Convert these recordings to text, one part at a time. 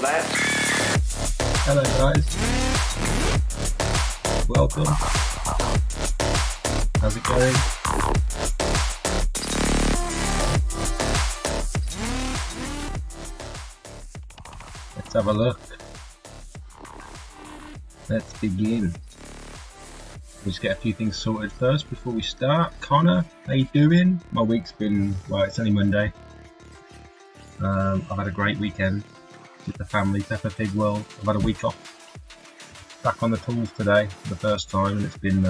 that. Hello guys, welcome. How's it going? Let's have a look. Let's begin. We'll just get a few things sorted first before we start. Connor, how you doing? My week's been, well, it's only Monday. I've had a great weekend with the family, Peppa Pig World. I've had a week off. Back on the tools today for the first time, and it's been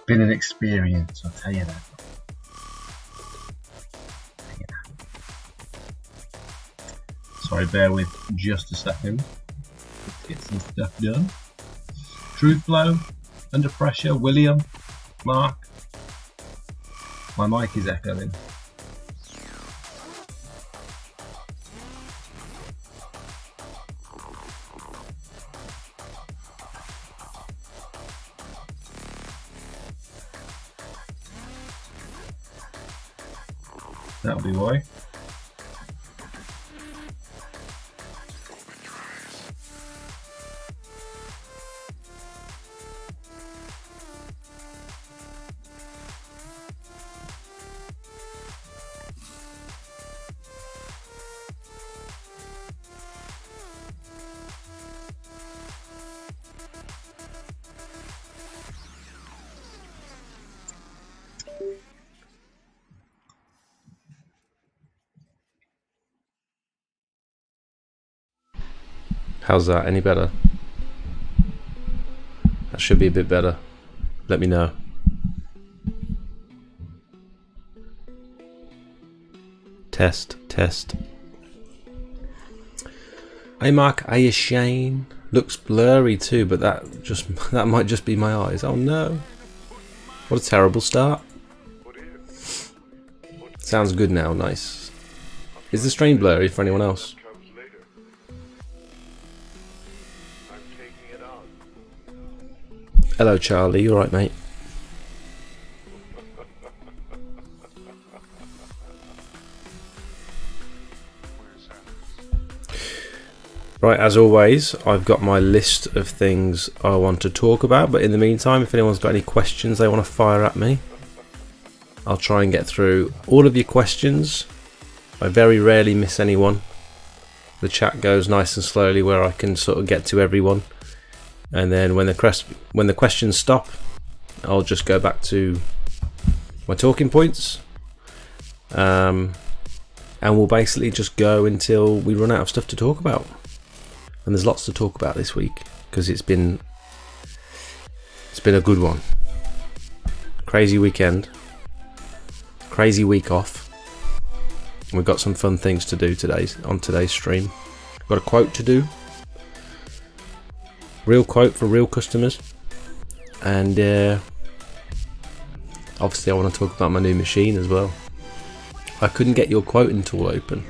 an experience, I'll tell you that. Sorry, bear with just a second. Let's get some stuff done. Truth Flow, Under Pressure, William, Mark. My mic is echoing. That'll be why. How's that? Any better? That should be a bit better. Let me know. Test. Hey Mark, hey Shane. Looks blurry too, but that might just be my eyes. Oh no. What a terrible start. Sounds good now, nice. Is the stream blurry for anyone else? Hello Charlie, you alright mate? Right, as always, I've got my list of things I want to talk about, but in the meantime, if anyone's got any questions they want to fire at me, I'll try and get through all of your questions. I very rarely miss anyone. The chat goes nice and slowly where I can sort of get to everyone. And then when the questions stop, I'll just go back to my talking points, and we'll basically just go until we run out of stuff to talk about. And there's lots to talk about this week because it's been a good one. Crazy weekend, crazy week off. We've got some fun things to do on today's stream. Got a quote to do. Real quote for real customers, and obviously I want to talk about my new machine as well. I couldn't get your quoting tool open.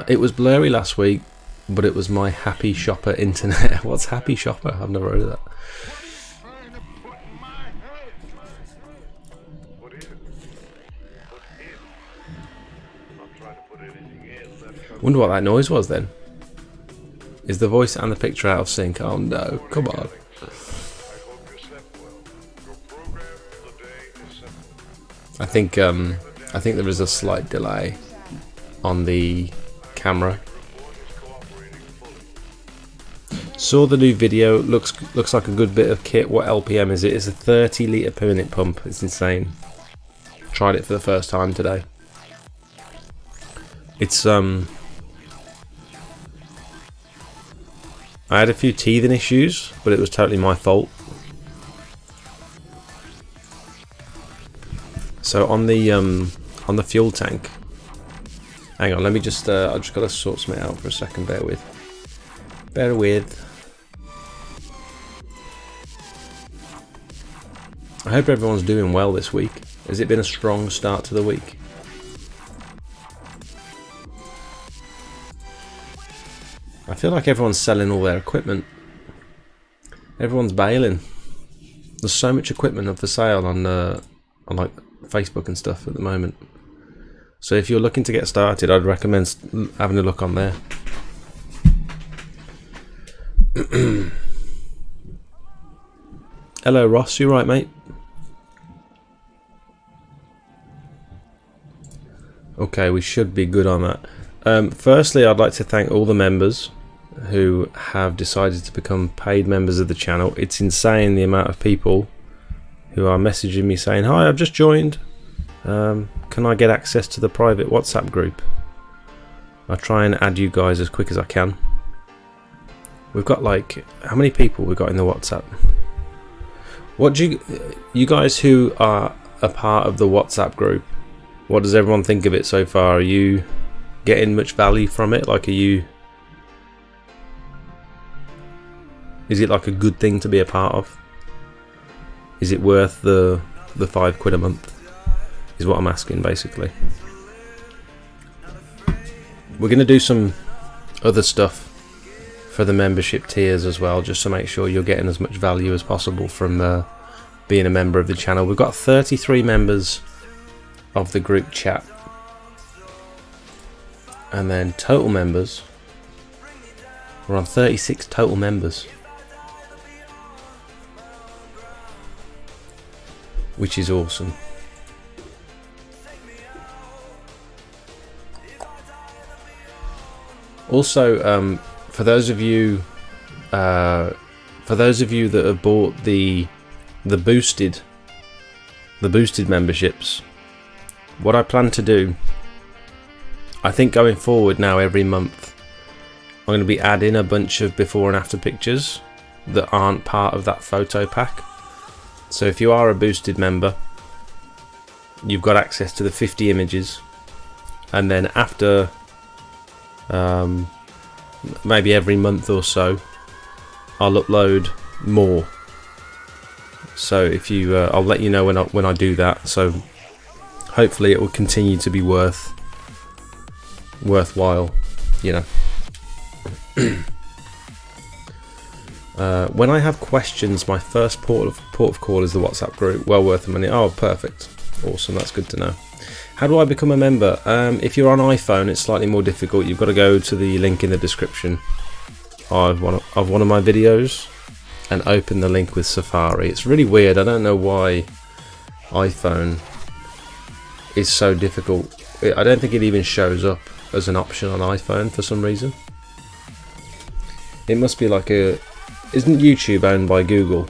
It was blurry last week, but it was my Happy Shopper internet. What's Happy Shopper? I've never heard of that. Wonder what that noise was then. Is the voice and the picture out of sync? Oh no, come on. I think there is a slight delay on the camera. Saw the new video, looks like a good bit of kit. What LPM is it? It's a 30 litre per minute pump. It's insane. Tried it for the first time today. It's I had a few teething issues, but it was totally my fault. So on the fuel tank, hang on, let me just I just gotta sort something out for a second. Bear with. I hope everyone's doing well this week. Has it been a strong start to the week? I feel like everyone's selling all their equipment. Everyone's bailing. There's so much equipment up for sale on like Facebook and stuff at the moment. So if you're looking to get started, I'd recommend having a look on there. Hello Ross, you right mate? Okay, we should be good on that. Firstly, I'd like to thank all the members who have decided to become paid members of the channel. It's insane the amount of people who are messaging me saying, hi, I've just joined. Can I get access to the private WhatsApp group? I try and add you guys as quick as I can. We've got like, how many people we've got in the WhatsApp? What do you guys who are a part of the WhatsApp group, what does everyone think of it so far? Are you getting much value from it? Like, is it like a good thing to be a part of? Is it worth the £5 a month? Is what I'm asking basically. We're going to do some other stuff for the membership tiers as well, just to make sure you're getting as much value as possible from being a member of the channel. We've got 33 members of the group chat, and then total members, we're on 36 total members, which is awesome. Also, for those of you that have bought the boosted memberships, what I plan to do, I think going forward now every month, I'm going to be adding a bunch of before and after pictures that aren't part of that photo pack. So if you are a boosted member, you've got access to the 50 images, and then after maybe every month or so, I'll upload more. So if you, I'll let you know when I do that. So hopefully it will continue to be worthwhile, you know. When I have questions, my first port of call is the WhatsApp group. Well worth the money. Oh, perfect. Awesome, that's good to know. How do I become a member? If you're on iPhone, it's slightly more difficult. You've got to go to the link in the description of one of my videos and open the link with Safari. It's really weird. I don't know why iPhone is so difficult. I don't think it even shows up as an option on iPhone for some reason. It must be like isn't YouTube owned by Google?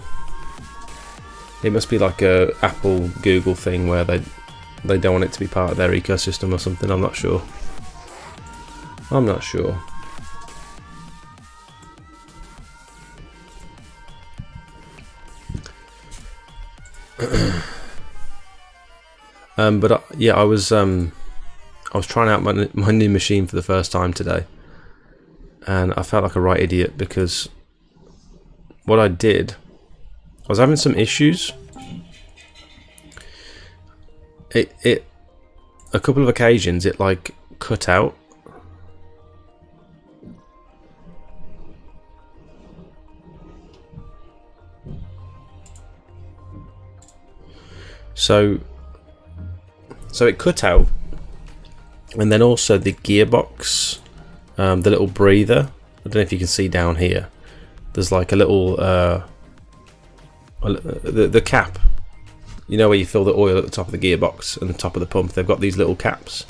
It must be like a Apple Google thing where they don't want it to be part of their ecosystem or something. I'm not sure. But yeah, I was trying out my new machine for the first time today, and I felt like a right idiot because what I did, I was having some issues. It a couple of occasions it like cut out. So it cut out, and then also the gearbox, the little breather, I don't know if you can see down here, there's like a little the cap, you know, where you fill the oil at the top of the gearbox and the top of the pump. They've got these little caps,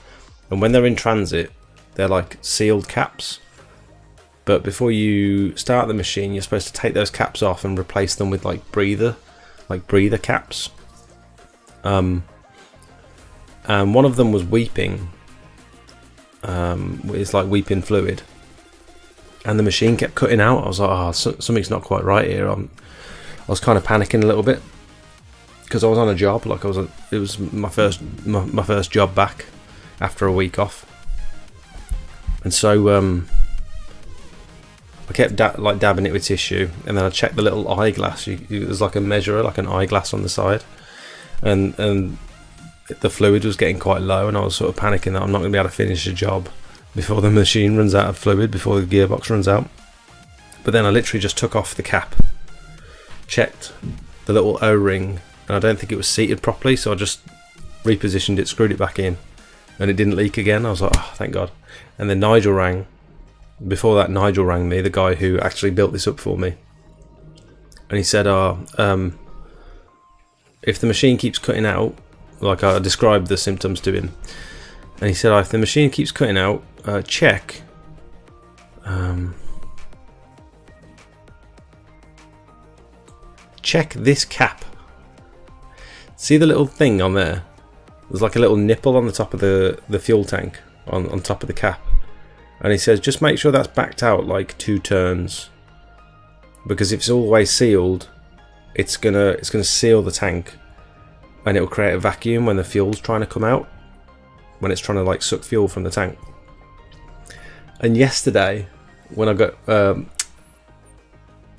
and when they're in transit they're like sealed caps, but before you start the machine you're supposed to take those caps off and replace them with like breather caps. And one of them was weeping. It's like weeping fluid, and the machine kept cutting out. I was like, oh, something's not quite right here. I was kind of panicking a little bit because I was on a job. Like it was my first job back after a week off, and so I kept dabbing it with tissue, and then I checked the little eyeglass. There's like a measurer, like an eyeglass on the side, and the fluid was getting quite low, and I was sort of panicking that I'm not going to be able to finish the job before the machine runs out of fluid, before the gearbox runs out. But then I literally just took off the cap, checked the little O-ring, and I don't think it was seated properly, so I just repositioned it, screwed it back in, and it didn't leak again. I was like, oh, thank God. And then Nigel rang. Before that, Nigel rang me, the guy who actually built this up for me. And he said, if the machine keeps cutting out, like I described the symptoms to him, and he said, if the machine keeps cutting out, check this cap. See the little thing on there? There's like a little nipple on the top of the fuel tank, on top of the cap. And he says, just make sure that's backed out like 2 turns, because if it's always sealed, it's gonna seal the tank, and it will create a vacuum when the fuel's trying to come out, when it's trying to like suck fuel from the tank. And yesterday, when I got on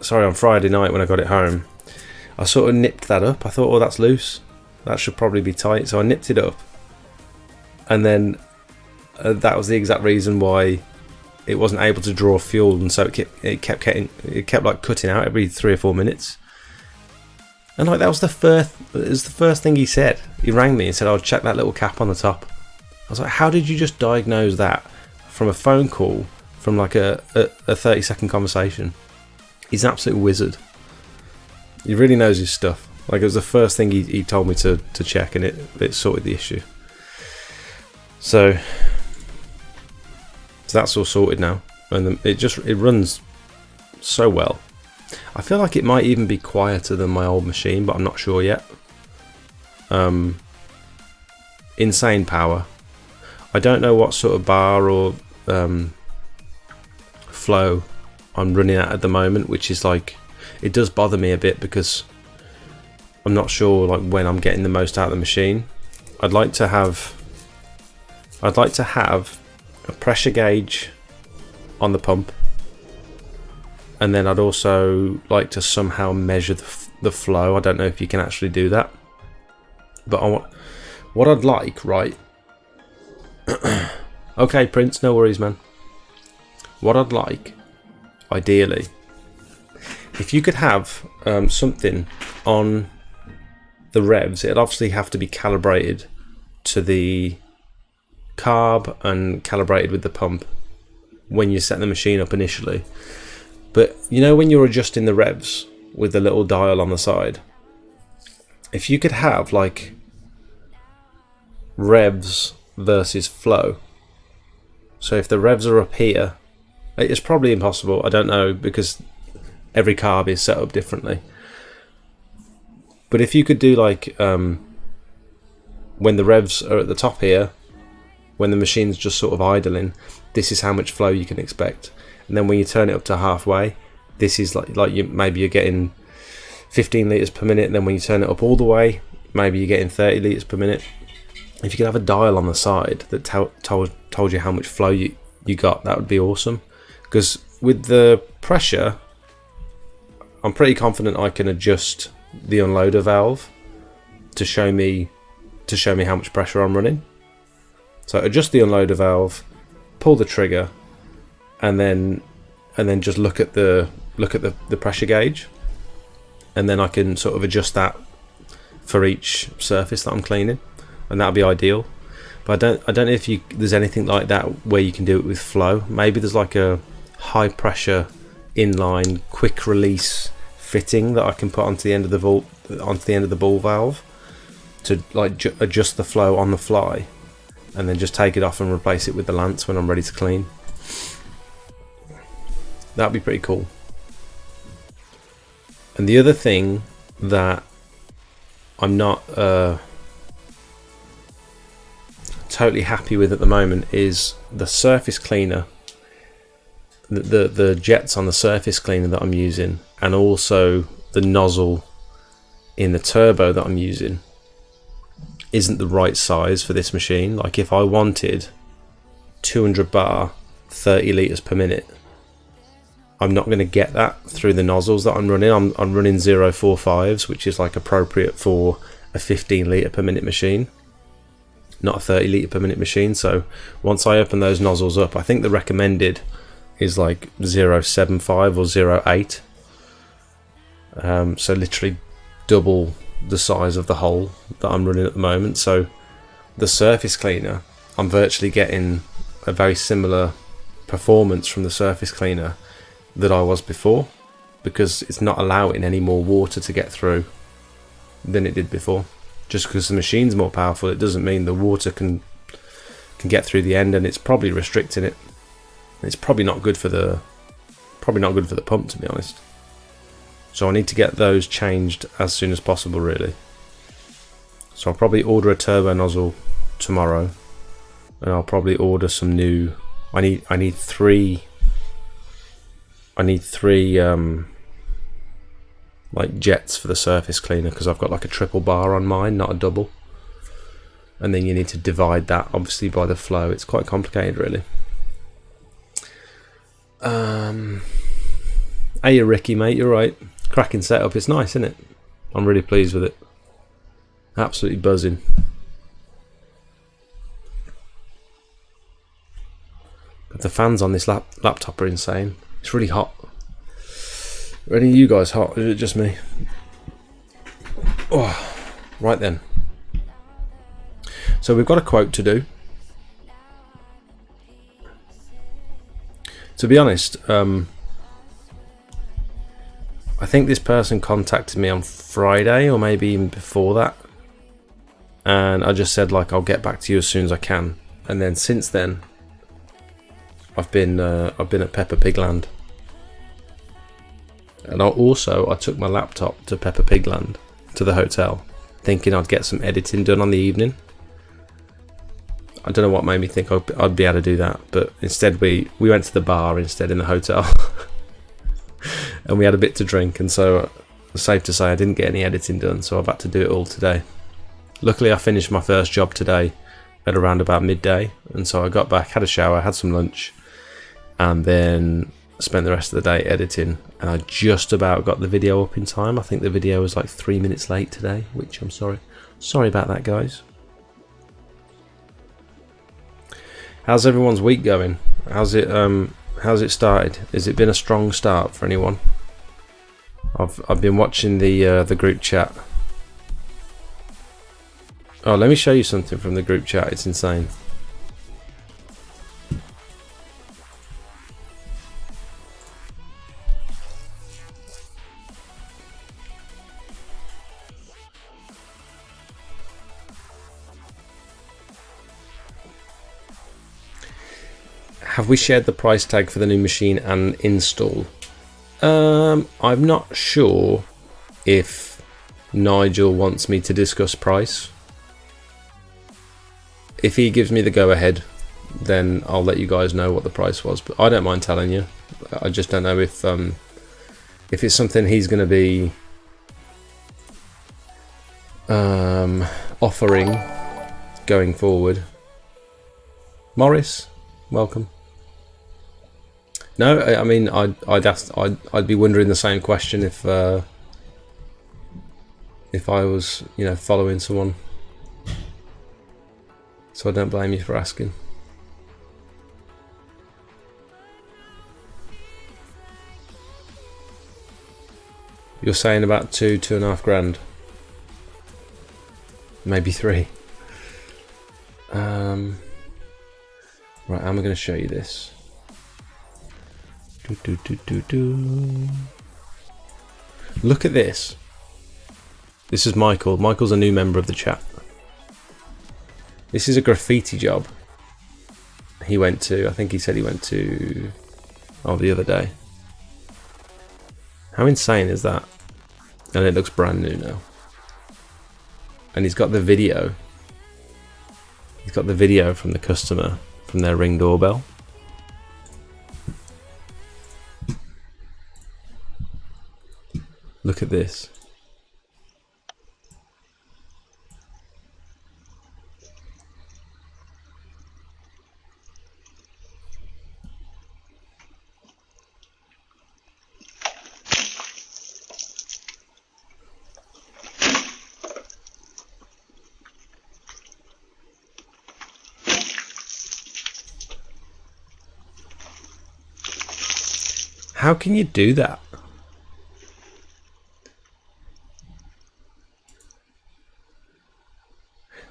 Friday night when I got it home, I sort of nipped that up. I thought, oh, that's loose, that should probably be tight. So I nipped it up, and then that was the exact reason why it wasn't able to draw fuel, and so it kept like cutting out every 3 or 4 minutes. And like that was the first thing he said. He rang me and said, "I'll check that little cap on the top." I was like, "How did you just diagnose that from a phone call, from like a 30-second conversation?" He's an absolute wizard. He really knows his stuff. Like, it was the first thing he told me to check, and it sorted the issue. So that's all sorted now, and it runs so well. I feel like it might even be quieter than my old machine, but I'm not sure yet. Insane power. I don't know what sort of bar or flow I'm running at the moment, which is like, it does bother me a bit because I'm not sure like when I'm getting the most out of the machine. I'd like to have a pressure gauge on the pump, and then I'd also like to somehow measure the flow. I don't know if you can actually do that, but what I'd like, right? Okay, Prince, no worries, man. What I'd like, ideally, if you could have something on the revs, it'd obviously have to be calibrated to the carb and calibrated with the pump when you set the machine up initially. But you know, when you're adjusting the revs with the little dial on the side, if you could have like revs versus flow. So if the revs are up here, it's probably impossible, I don't know, because every carb is set up differently. But if you could do like when the revs are at the top here, when the machine's just sort of idling, this is how much flow you can expect. And then when you turn it up to halfway, this is like maybe you're getting 15 litres per minute, and then when you turn it up all the way, maybe you're getting 30 litres per minute. If you could have a dial on the side that told you how much flow you got, that would be awesome. Because with the pressure, I'm pretty confident I can adjust the unloader valve to show me how much pressure I'm running. So adjust the unloader valve, pull the trigger, and then just look at the pressure gauge, and then I can sort of adjust that for each surface that I'm cleaning, and that'd be ideal. But I don't know if there's anything like that where you can do it with flow. Maybe there's like a high pressure inline quick release fitting that I can put onto the end of the ball valve to like adjust the flow on the fly, and then just take it off and replace it with the lance when I'm ready to clean. That'd be pretty cool. And the other thing that I'm not totally happy with at the moment is the surface cleaner, the jets on the surface cleaner that I'm using, and also the nozzle in the turbo that I'm using isn't the right size for this machine. Like, if I wanted 200 bar 30 litres per minute, I'm not going to get that through the nozzles that I'm running. I'm running 045s, which is like appropriate for a 15 litre per minute machine, not a 30 litre per minute machine. So once I open those nozzles up, I think the recommended is like 075 or 08. So literally double the size of the hole that I'm running at the moment. So the surface cleaner, I'm virtually getting a very similar performance from the surface cleaner that I was before, because it's not allowing any more water to get through than it did before. Just because the machine's more powerful, it doesn't mean the water can get through the end, and it's probably restricting it. It's probably not good for the pump, to be honest. So I need to get those changed as soon as possible, really. So I'll probably order a turbo nozzle tomorrow, and I'll probably order some new. I need three like jets for the surface cleaner, because I've got like a triple bar on mine, not a double. And then you need to divide that obviously by the flow. It's quite complicated, really. Hey, you Ricky, mate, you're right. Cracking setup. It's nice, isn't it? I'm really pleased with it. Absolutely buzzing. But the fans on this laptop are insane. It's really hot. Are any of you guys hot? Is it just me? Oh, right then. So we've got a quote to do. To be honest, I think this person contacted me on Friday, or maybe even before that, and I just said, like, I'll get back to you as soon as I can. And then since then, I've been at Peppa Pig Land, and I took my laptop to Peppa Pig Land, to the hotel, thinking I'd get some editing done on the evening. I don't know what made me think I'd be able to do that, but instead we went to the bar instead in the hotel. And we had a bit to drink, and so it's safe to say I didn't get any editing done, so I've had to do it all today. Luckily I finished my first job today at around about midday, and so I got back, had a shower, had some lunch, and then spent the rest of the day editing, and I just about got the video up in time. I think the video was like 3 minutes late today, which I'm sorry about that, guys. How's everyone's week going? How's it started? Has it been a strong start for anyone? I've been watching the group chat. Oh, let me show you something from the group chat. It's insane. Have we shared the price tag for the new machine and install? I'm not sure if Nigel wants me to discuss price. If he gives me the go ahead, then I'll let you guys know what the price was, but I don't mind telling you. I just don't know if it's something he's going to be offering going forward. Morris, welcome. No, I mean I'd be wondering the same question if I was, following someone. So I don't blame you for asking. You're saying about 2.5 grand, maybe 3. Right, I'm going to show you this. Look at this. This is Michael. Michael's a new member of the chat. This is a graffiti job he went to. I think he said he went to the other day. How insane is that? And it looks brand new now. And he's got the video. He's got the video from the customer from their Ring doorbell. Look at this. How can you do that?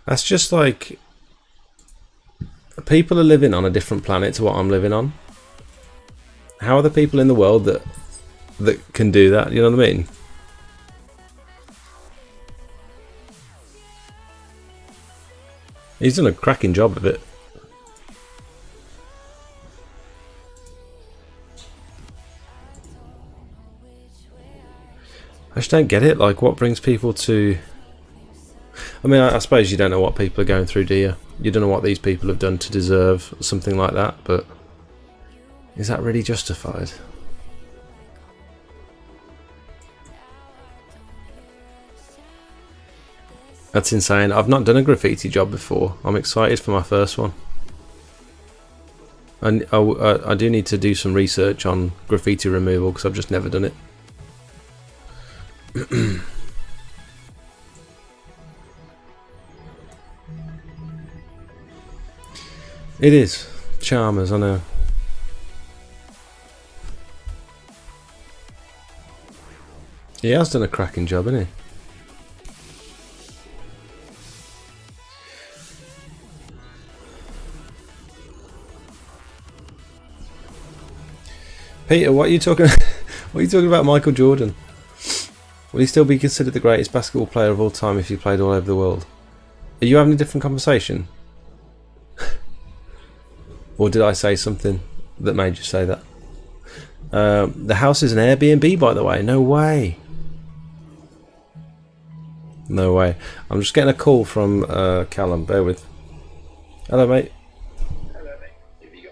That's just like, People are living on a different planet to what I'm living on. How are the people in the world that can do that? You know what I mean? He's done a cracking job of it. I just don't get it. Like, what brings people to... I mean, I suppose you don't know what people are going through, do you? You don't know what these people have done to deserve something like that, but is that really justified? That's insane. I've not done a graffiti job before. I'm excited for my first one. And I do need to do some research on graffiti removal because I've just never done it. It is. Charmers, I know. He has done a cracking job, hasn't he? Peter, what are you talking? What are you talking about, Michael Jordan? Will he still be considered the greatest basketball player of all time if he played all over the world? Are you having a different conversation? Or did I say something that made you say that? The house is an Airbnb, by the way. No way. No way. I'm just getting a call from Callum. Bear with. Hello, mate. Hello, mate. Here we go.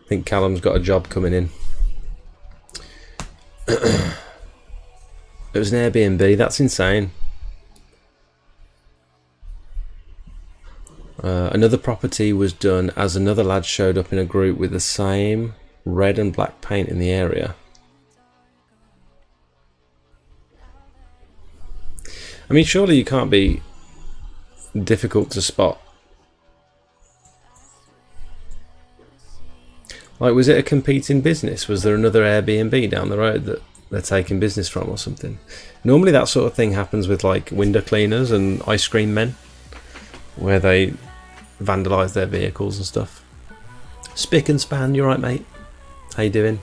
I think Callum's got a job coming in. It was an Airbnb. That's insane. Another property was done as another lad showed up in a group with the same red and black paint in the area. I mean, surely you can't be difficult to spot. Like, was it a competing business? Was there another Airbnb down the road that they're taking business from or something? Normally that sort of thing happens with like window cleaners and ice cream men, where they vandalise their vehicles and stuff. Spick and span, you right, mate? How you doing?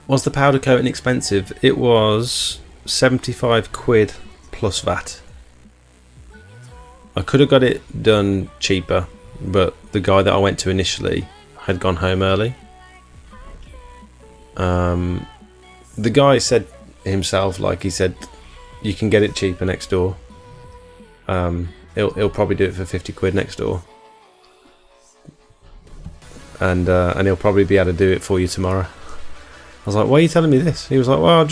Was the powder coating expensive? It was 75 quid plus VAT. I could have got it done cheaper, but the guy that I went to initially had gone home early. The guy said himself, like, he said, you can get it cheaper next door. He'll probably do it for 50 quid next door, and he'll probably be able to do it for you tomorrow. I was like, why are you telling me this? He was like, well,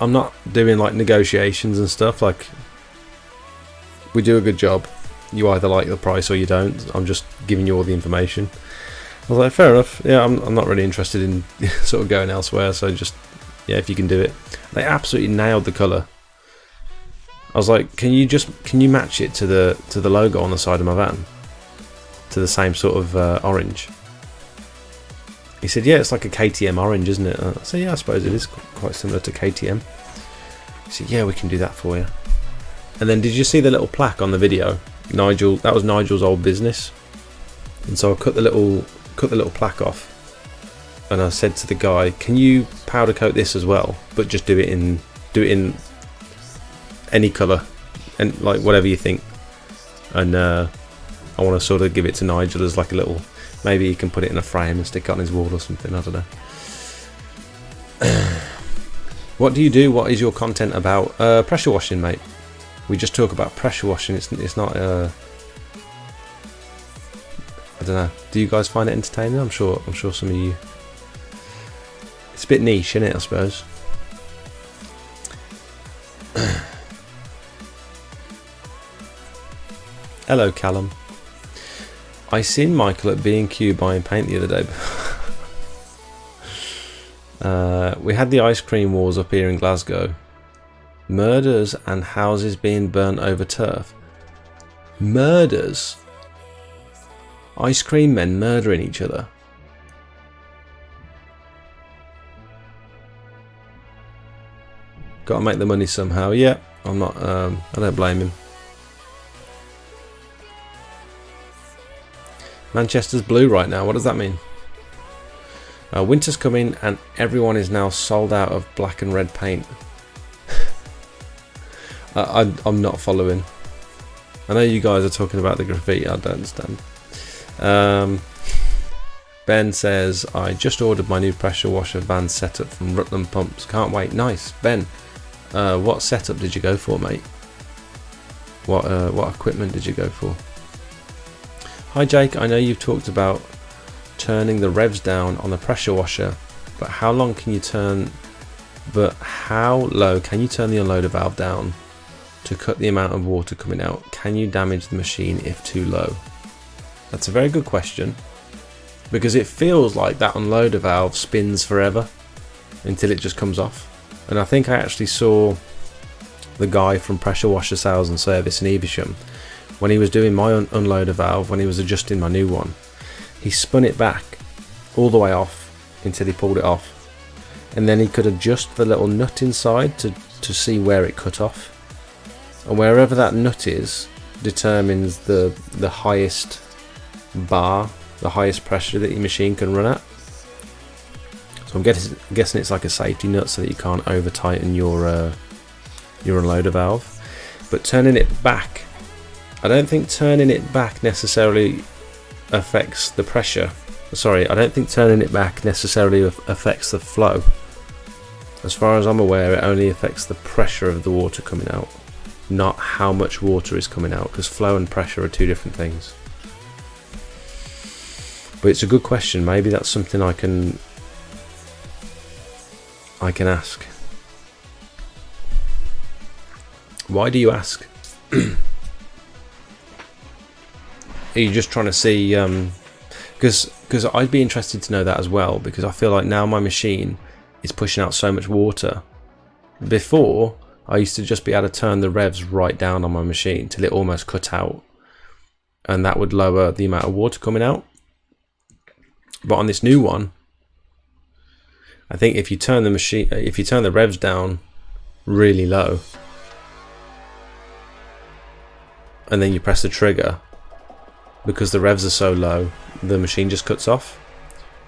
I'm not doing like negotiations and stuff. Like, we do a good job. You either like the price or you don't. I'm just giving you all the information. I was like, fair enough. Yeah, I'm not really interested in sort of going elsewhere. So just, yeah, if you can do it. They absolutely nailed the colour. I was like, can you match it to the logo on the side of my van, to the same sort of orange? He said, yeah, it's like a KTM orange, isn't it? I said, yeah, I suppose it is quite similar to KTM. He said, yeah, we can do that for you. And then did you see the little plaque on the video? Nigel, that was Nigel's old business. And so I cut the little plaque off, and I said to the guy, can you powder coat this as well, but just do it in any colour, and like whatever you think. And I want to sort of give it to Nigel as like a little, maybe he can put it in a frame and stick it on his wall or something, I don't know. What do you do? What is your content about? Pressure washing, mate. We just talk about pressure washing. It's not I don't know. Do you guys find it entertaining? I'm sure some of you. It's a bit niche, isn't it, I suppose? Hello, Callum. I seen Michael at B&Q buying paint the other day. We had the ice cream wars up here in Glasgow. Murders and houses being burnt over turf. Murders? Ice cream men murdering each other. Gotta make the money somehow. Yeah, I'm not. I don't blame him. Manchester's blue right now. What does that mean? Winter's coming and everyone is now sold out of black and red paint. I'm not following. I know you guys are talking about the graffiti. I don't understand. Ben says, I just ordered my new pressure washer van setup from Rutland Pumps. Can't wait. Nice. Ben, what setup did you go for, mate? What equipment did you go for? Hi Jake, I know you've talked about turning the revs down on the pressure washer, but how low can you turn the unloader valve down to cut the amount of water coming out? Can you damage the machine if too low? That's a very good question, because it feels like that unloader valve spins forever until it just comes off. And I think I actually saw the guy from Pressure Washer Sales and Service in Evesham, when he was doing my unloader valve, when he was adjusting my new one, he spun it back all the way off until he pulled it off, and then he could adjust the little nut inside to see where it cut off, and wherever that nut is determines the highest bar, the highest pressure that your machine can run at. So I'm guessing it's like a safety nut so that you can't over tighten your unloader valve. But turning it back, I don't think turning it back necessarily affects the pressure. Sorry, I don't think turning it back necessarily affects the flow. As far as I'm aware, it only affects the pressure of the water coming out, not how much water is coming out, because flow and pressure are two different things. But it's a good question. Maybe that's something I can ask. Why do you ask? Are you just trying to see? Because I'd be interested to know that as well, because I feel like now my machine is pushing out so much water. Before, I used to just be able to turn the revs right down on my machine till it almost cut out, and that would lower the amount of water coming out. But on this new one, I think if you turn the revs down really low, and then you press the trigger, because the revs are so low, the machine just cuts off.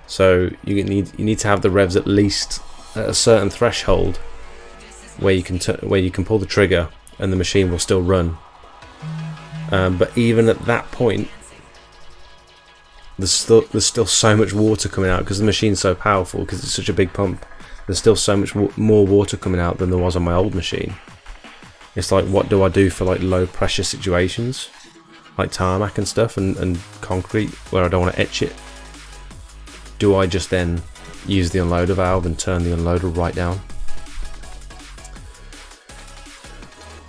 So you need to have the revs at least at a certain threshold where you can pull the trigger and the machine will still run. But even at that point, there's still so much water coming out because the machine's so powerful, because it's such a big pump. There's still so much more water coming out than there was on my old machine. It's like, what do I do for like low pressure situations, like tarmac and stuff, and concrete where I don't want to etch it? Do I just then use the unloader valve and turn the unloader right down?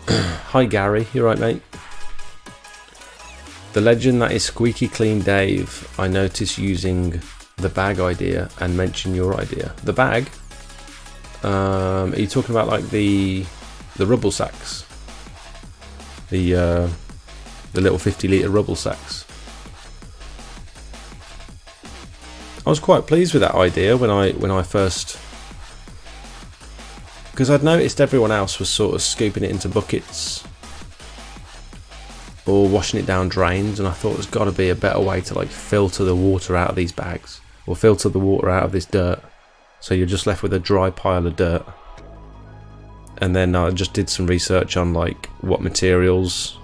Hi Gary, you right mate? The legend that is Squeaky Clean Dave, I noticed using the bag idea and mention your idea. The bag? Are you talking about like the rubble sacks? The little 50-litre rubble sacks? I was quite pleased with that idea when I first, because I'd noticed everyone else was sort of scooping it into buckets or washing it down drains, and I thought there's got to be a better way to like filter the water out of these bags, or filter the water out of this dirt, so you're just left with a dry pile of dirt. And then I just did some research on like what materials,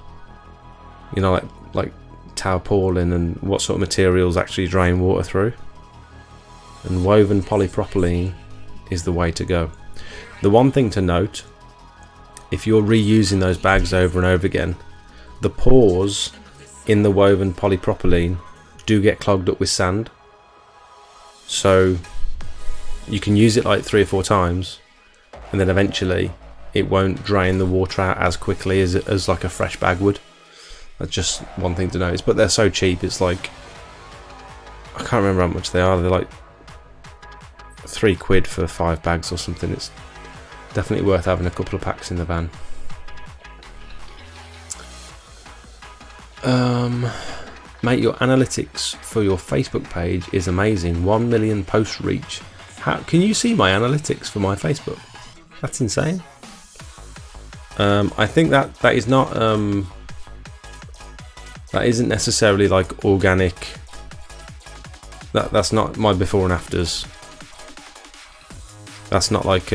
you know, like tarpaulin and what sort of materials actually drain water through. And woven polypropylene is the way to go. The one thing to note, if you're reusing those bags over and over again, the pores in the woven polypropylene do get clogged up with sand. So you can use it like 3 or 4 times, and then eventually it won't drain the water out as quickly as like a fresh bag would. That's just one thing to notice. But they're so cheap, it's like, I can't remember how much they are. They're like £3 for 5 bags or something. It's definitely worth having a couple of packs in the van. Mate, your analytics for your Facebook page is amazing. 1 million post reach. How can you see my analytics for my Facebook? That's insane. I think that is not that isn't necessarily like organic. That's not my before and afters. That's not like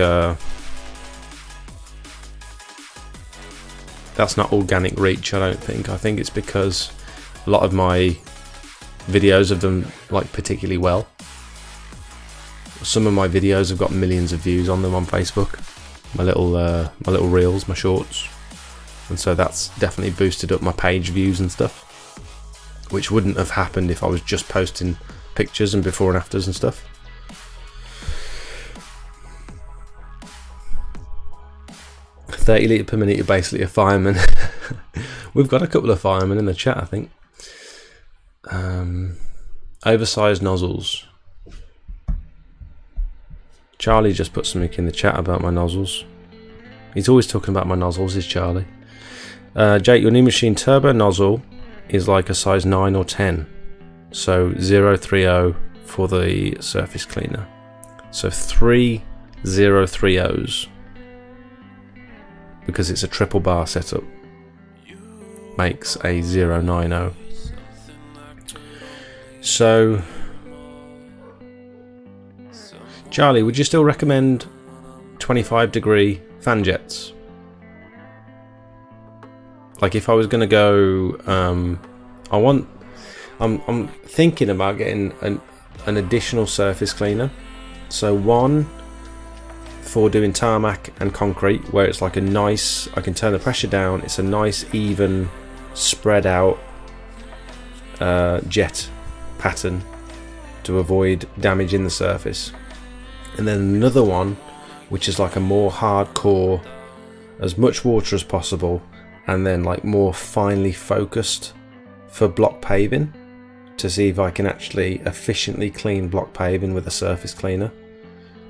that's not organic reach, I don't think. I think it's because a lot of my videos have done like particularly well. Some of my videos have got millions of views on them on Facebook. My little reels, my shorts, and so that's definitely boosted up my page views and stuff, which wouldn't have happened if I was just posting pictures and before and afters and stuff. $30 litre per minute, you're basically a fireman. We've got a couple of firemen in the chat, I think. Oversized nozzles. Charlie just put something in the chat about my nozzles. He's always talking about my nozzles, is Charlie. Jake, your new machine turbo nozzle is like a size 9 or 10. So 030 for the surface cleaner. So 3 030s. Because it's a triple bar setup. Makes a 090. So Charlie, would you still recommend 25-degree fan jets? Like if I was going to go, I'm thinking about getting an additional surface cleaner. So one for doing tarmac and concrete, where it's like a nice, I can turn the pressure down. It's a nice, even, spread out jet pattern to avoid damaging the surface. And then another one which is like a more hardcore, as much water as possible, and then like more finely focused for block paving, to see if I can actually efficiently clean block paving with a surface cleaner.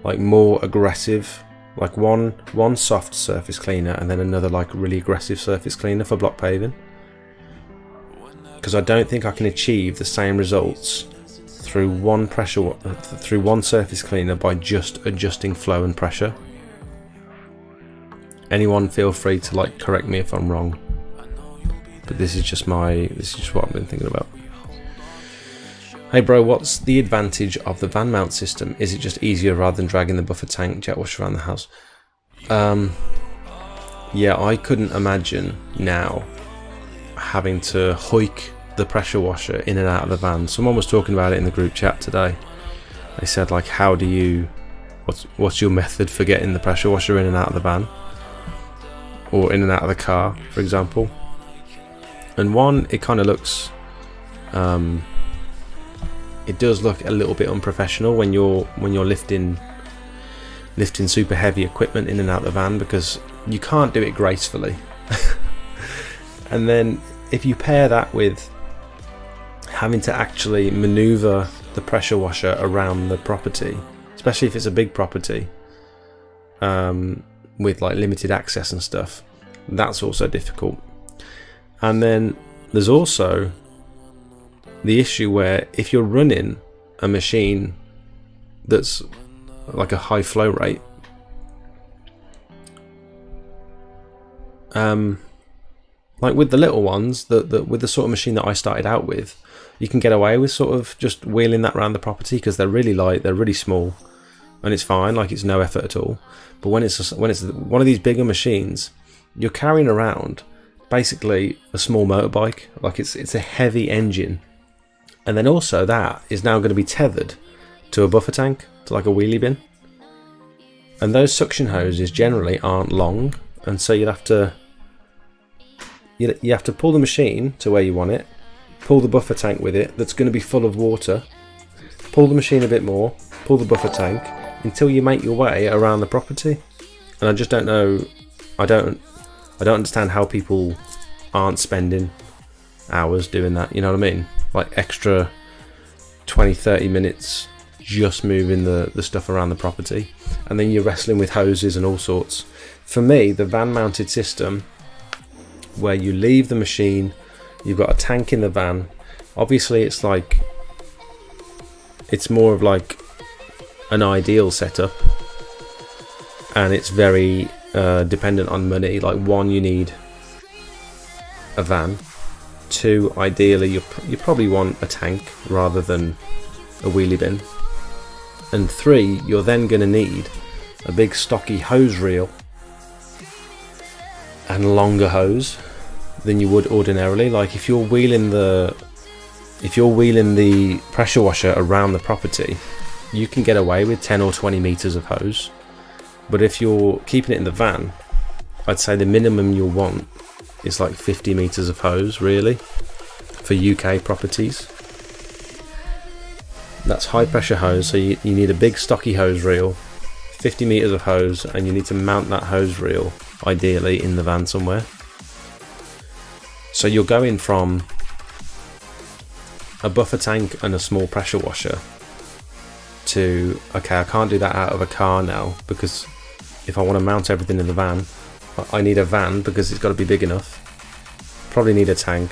Like more aggressive, like one soft surface cleaner and then another like really aggressive surface cleaner for block paving, because I don't think I can achieve the same results through one surface cleaner by just adjusting flow and pressure. Anyone feel free to like correct me if I'm wrong, but this is just what I've been thinking about. Hey bro, what's the advantage of the van mount system? Is it just easier rather than dragging the buffer tank jet wash around the house? Yeah, I couldn't imagine now having to hoik the pressure washer in and out of the van. Someone was talking about it in the group chat today. They said like, how do you, what's your method for getting the pressure washer in and out of the van, or in and out of the car, for example? And one, it kind of looks, it does look a little bit unprofessional when you're lifting super heavy equipment in and out of the van, because you can't do it gracefully. And then if you pair that with having to actually maneuver the pressure washer around the property, especially if it's a big property with like limited access and stuff, that's also difficult. And then there's also the issue where if you're running a machine that's like a high flow rate, like with the little ones, with the sort of machine that I started out with, you can get away with sort of just wheeling that around the property because they're really light, they're really small, and it's fine, like it's no effort at all. But when it's one of these bigger machines, you're carrying around basically a small motorbike, like it's a heavy engine, and then also that is now going to be tethered to a buffer tank, to like a wheelie bin, and those suction hoses generally aren't long, and so you have to pull the machine to where you want it, pull the buffer tank with it that's going to be full of water, pull the machine a bit more, pull the buffer tank, until you make your way around the property. And I just don't know, I don't understand how people aren't spending hours doing that, you know what I mean? Like extra 20-30 minutes just moving the stuff around the property, and then you're wrestling with hoses and all sorts. For me, the van mounted system, where you leave the machine, you've got a tank in the van. Obviously it's more of like an ideal setup, and it's very dependent on money. Like, one, you need a van. Two, ideally you probably want a tank rather than a wheelie bin. And three, you're then going to need a big stocky hose reel and longer hose than you would ordinarily. Like, if you're wheeling the pressure washer around the property, you can get away with 10 or 20 meters of hose. But if you're keeping it in the van, I'd say the minimum you'll want is like 50 meters of hose, really, for UK properties. That's high pressure hose, so you need a big stocky hose reel, 50 meters of hose, and you need to mount that hose reel ideally in the van somewhere. So you're going from a buffer tank and a small pressure washer to, okay, I can't do that out of a car now, because if I want to mount everything in the van, I need a van because it's got to be big enough. Probably need a tank.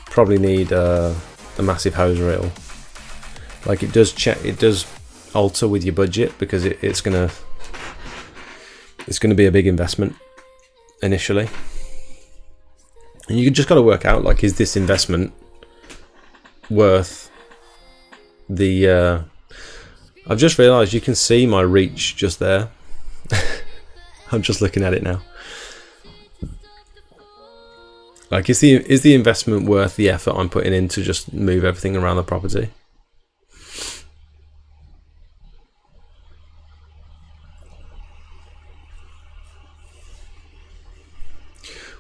Probably need a massive hose reel. Like, it does alter with your budget, because it's gonna be a big investment initially, and you just got to work out, like, is this investment worth the I've just realized you can see my reach just there. I'm just looking at it now. Like, is the investment worth the effort I'm putting in to just move everything around the property?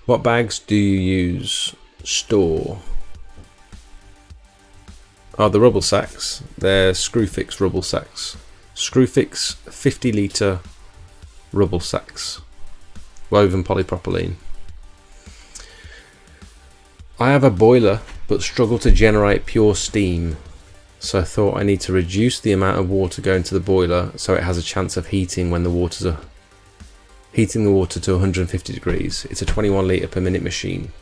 What bags do you use? Store. Oh, the rubble sacks. They're Screwfix rubble sacks. Screwfix 50 litre rubble sacks. Woven polypropylene. I have a boiler but struggle to generate pure steam, so I thought I need to reduce the amount of water going to the boiler so it has a chance of heating when the water's heating the water to 150 degrees. It's a 21 litre per minute machine.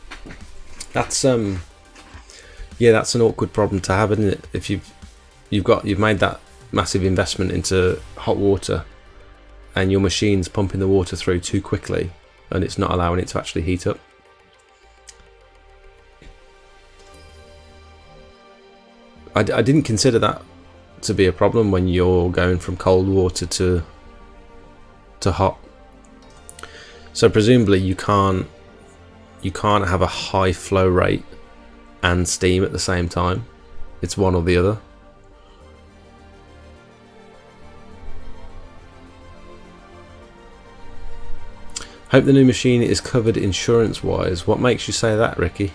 That's yeah, that's an awkward problem to have, isn't it? If you've made that massive investment into hot water and your machine's pumping the water through too quickly and it's not allowing it to actually heat up. I didn't consider that to be a problem when you're going from cold water to hot. So presumably you can't have a high flow rate and steam at the same time. It's one or the other. Hope the new machine is covered insurance wise. What makes you say that, Ricky?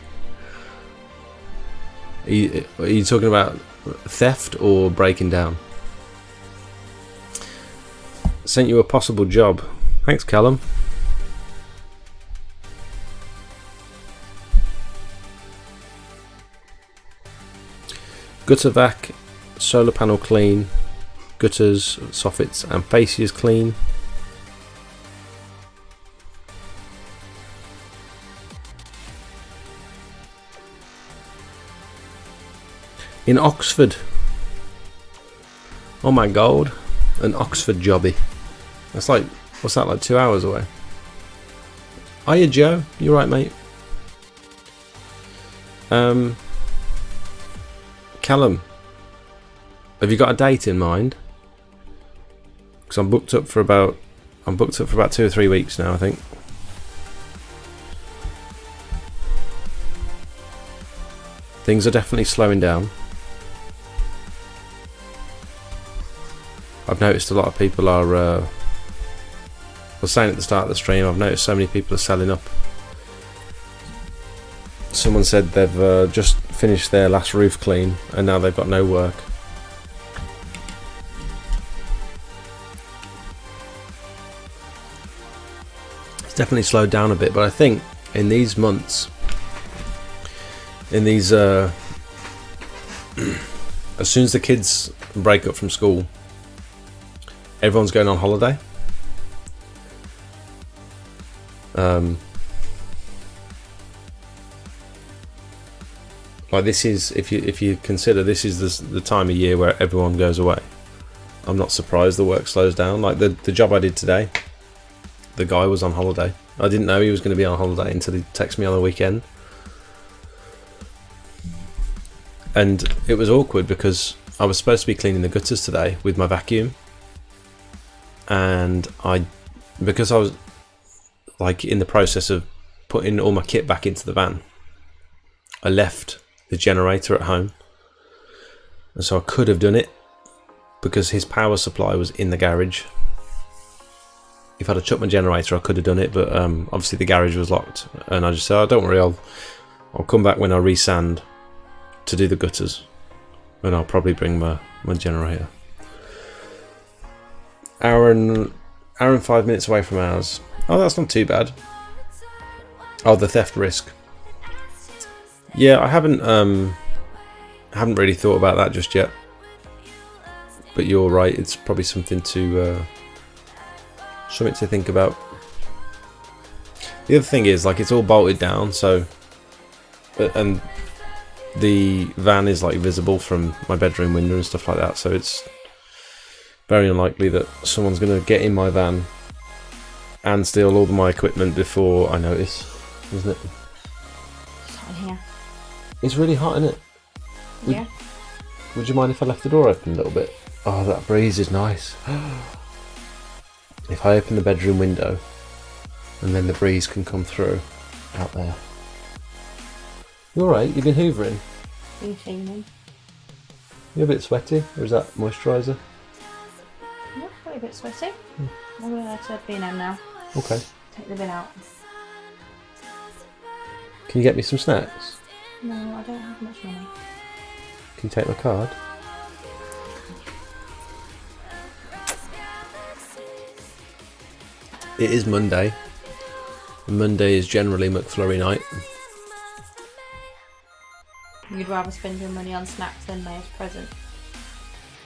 Are you talking about theft or breaking down? Sent you a possible job. Thanks, Callum. Gutter vac, solar panel clean, gutters, soffits and fascias clean. In Oxford. Oh my god, an Oxford jobby. That's like, what's that, like 2 hours away? Hiya Joe, you right mate? Callum, have you got a date in mind? Because I'm booked up for about 2 or 3 weeks now, I think. Things are definitely slowing down. I've noticed a lot of people are, I was saying at the start of the stream, I've noticed so many people are selling up. Someone said they've just finished their last roof clean and now they've got no work. It's definitely slowed down a bit, but I think in these months, in these as soon as the kids break up from school, everyone's going on holiday. Like this is, if you consider this is the time of year where everyone goes away, I'm not surprised the work slows down. Like the job I did today, the guy was on holiday. I didn't know he was going to be on holiday until he texted me on the weekend. And it was awkward because I was supposed to be cleaning the gutters today with my vacuum, and because I was like in the process of putting all my kit back into the van, I left the generator at home, and so I could have done it because his power supply was in the garage. If I'd have chucked my generator, I could have done it, but obviously the garage was locked, and I just said, "Oh, don't worry, I'll come back when I resand to do the gutters, and I'll probably bring my generator." Hour and 5 minutes away from ours. Oh, that's not too bad. Oh, the theft risk. Yeah, I haven't really thought about that just yet. But you're right, it's probably something to think about. The other thing is, like, it's all bolted down, so and the van is like visible from my bedroom window and stuff like that, so it's very unlikely that someone's going to get in my van and steal all of my equipment before I notice, isn't it? It's hot in here. It's really hot, isn't it? Yeah. Would you mind if I left the door open a little bit? Oh, that breeze is nice. If I open the bedroom window and then the breeze can come through out there. You alright? You've been hoovering? Been cleaning. You're a bit sweaty, or is that moisturiser? Yeah, probably a bit sweaty. I'm going to bin in now. Okay. Take the bin out. Can you get me some snacks? No, I don't have much money. Can you take my card? It is Monday. Monday is generally McFlurry night. You'd rather spend your money on snacks than May's present.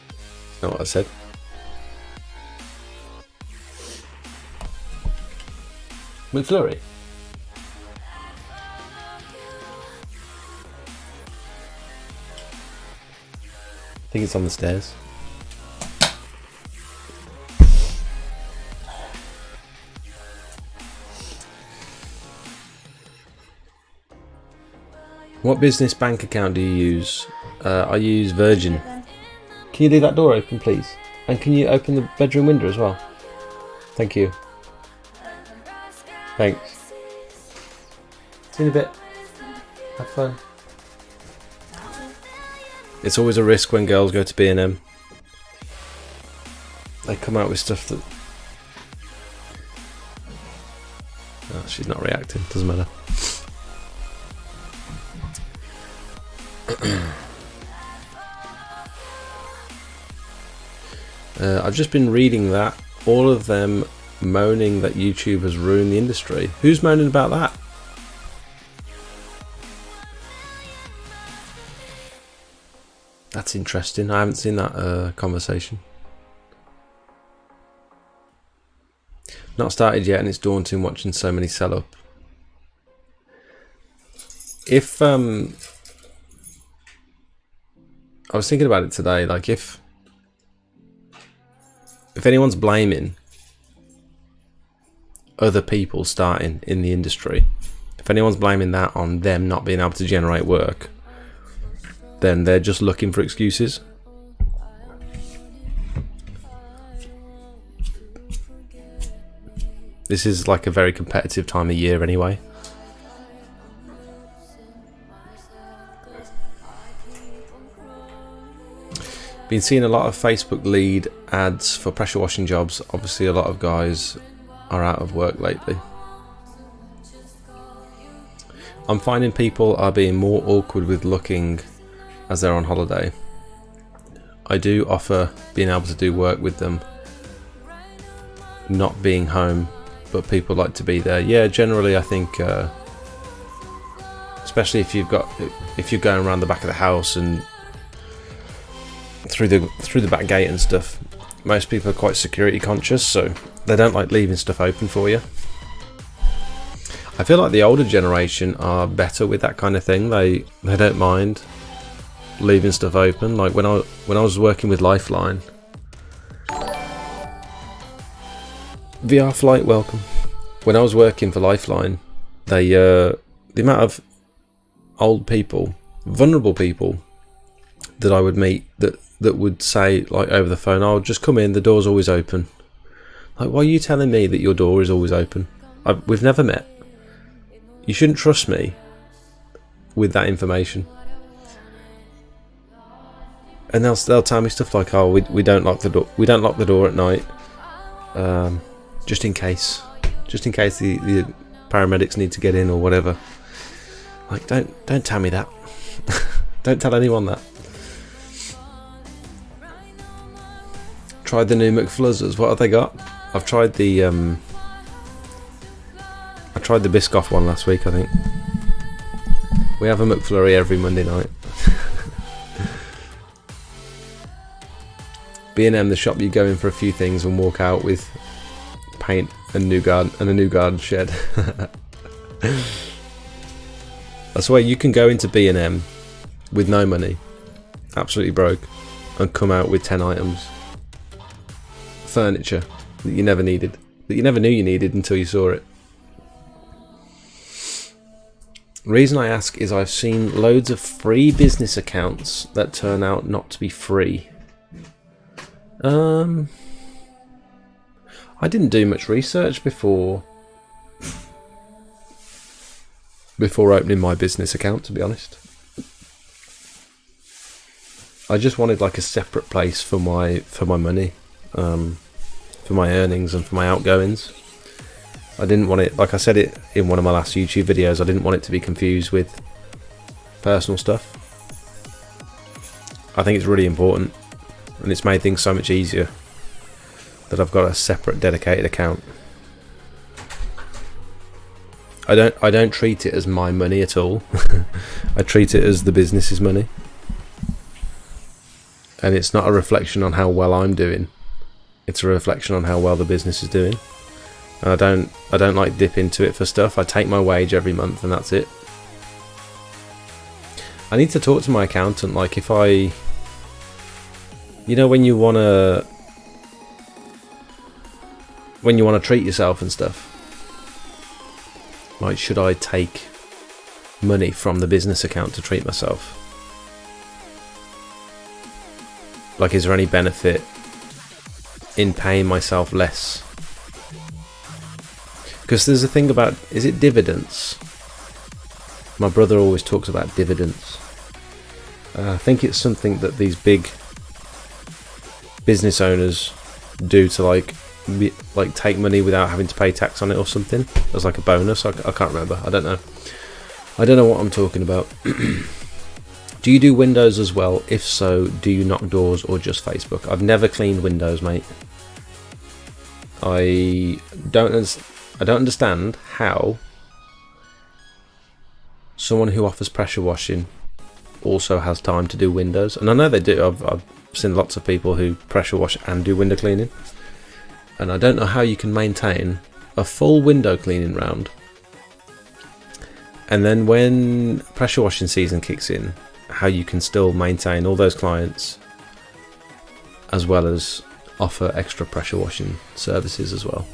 That's not what I said. McFlurry? I think it's on the stairs. What business bank account do you use? I use Virgin. Can you leave that door open, please? And can you open the bedroom window as well? Thank you. Thanks. See you in a bit. Have fun. It's always a risk when girls go to B&M. They come out with stuff that... Oh, she's not reacting, doesn't matter. I've just been reading that. All of them moaning that YouTube has ruined the industry. Who's moaning about that? That's interesting. I haven't seen that conversation. Not started yet, and it's daunting watching so many sell up. If I was thinking about it today, like if anyone's blaming other people starting in the industry, if anyone's blaming that on them not being able to generate work, then they're just looking for excuses. This is like a very competitive time of year anyway. Been seeing a lot of Facebook lead ads for pressure washing jobs. Obviously a lot of guys are out of work lately. I'm finding people are being more awkward with looking as they're on holiday. I do offer being able to do work with them not being home, but people like to be there. Yeah, generally I think especially if you're going around the back of the house and through the back gate and stuff, most people are quite security conscious, so they don't like leaving stuff open for you. I feel like the older generation are better with that kind of thing. They don't mind leaving stuff open. Like when I was working with Lifeline, VR Flight, welcome. When I was working for Lifeline, they the amount of old people, vulnerable people that I would meet that would say, like, over the phone, "Oh, just come in, the door's always open." Like, why are you telling me that your door is always open? We've never met. You shouldn't trust me with that information. And they'll tell me stuff like, "Oh, we don't lock the door. We don't lock the door at night, just in case the paramedics need to get in or whatever." Like, don't tell me that. Don't tell anyone that. Tried the new McFluzzers. What have they got? I've tried the Biscoff one last week, I think. We have a McFlurry every Monday night. B&M, the shop you go in for a few things and walk out with paint and a new garden shed. I swear you can go into B&M with no money, absolutely broke, and come out with 10 items. Furniture that you never needed, that you never knew you needed until you saw it. The reason I ask is I've seen loads of free business accounts that turn out not to be free. I didn't do much research before opening my business account, to be honest. I just wanted like a separate place for my money, for my earnings and for my outgoings. I didn't want it, like I said it in one of my last YouTube videos, I didn't want it to be confused with personal stuff. I think it's really important, and it's made things so much easier that I've got a separate dedicated account. I don't treat it as my money at all. I treat it as the business's money. And it's not a reflection on how well I'm doing. It's a reflection on how well the business is doing. And I don't like dip into it for stuff. I take my wage every month and that's it. I need to talk to my accountant, like if I, you know, when you wanna treat yourself and stuff. Like, should I take money from the business account to treat myself? Like, is there any benefit in paying myself less? Because there's a thing about, is it dividends? My brother always talks about dividends. I think it's something that these big business owners do to like take money without having to pay tax on it or something, as like a bonus. I can't remember. I don't know what I'm talking about. Do you do Windows as well? If so, do you knock doors or just Facebook? I've never cleaned Windows, mate. I don't understand how someone who offers pressure washing also has time to do Windows, and I know they do. I've seen lots of people who pressure wash and do window cleaning. And I don't know how you can maintain a full window cleaning round, and then when pressure washing season kicks in, how you can still maintain all those clients as well as offer extra pressure washing services as well.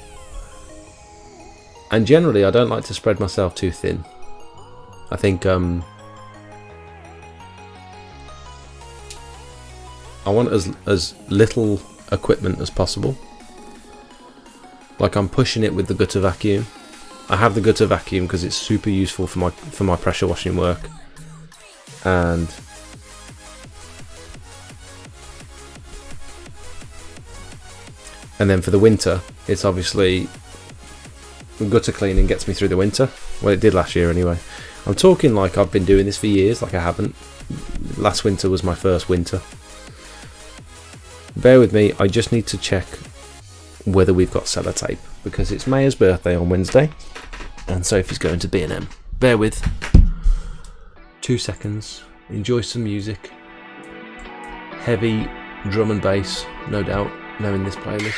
And generally I don't like to spread myself too thin. I think I want as little equipment as possible. Like, I'm pushing it with the gutter vacuum. I have the gutter vacuum because it's super useful for my pressure washing work. And then for the winter, it's obviously gutter cleaning gets me through the winter. Well, it did last year anyway. I'm talking like I've been doing this for years, like I haven't. Last winter was my first winter. Bear with me, I just need to check whether we've got sellotape, because it's Maya's birthday on Wednesday and Sophie's going to B&M. Bear with. 2 seconds. Enjoy some music. Heavy drum and bass, no doubt, knowing this playlist.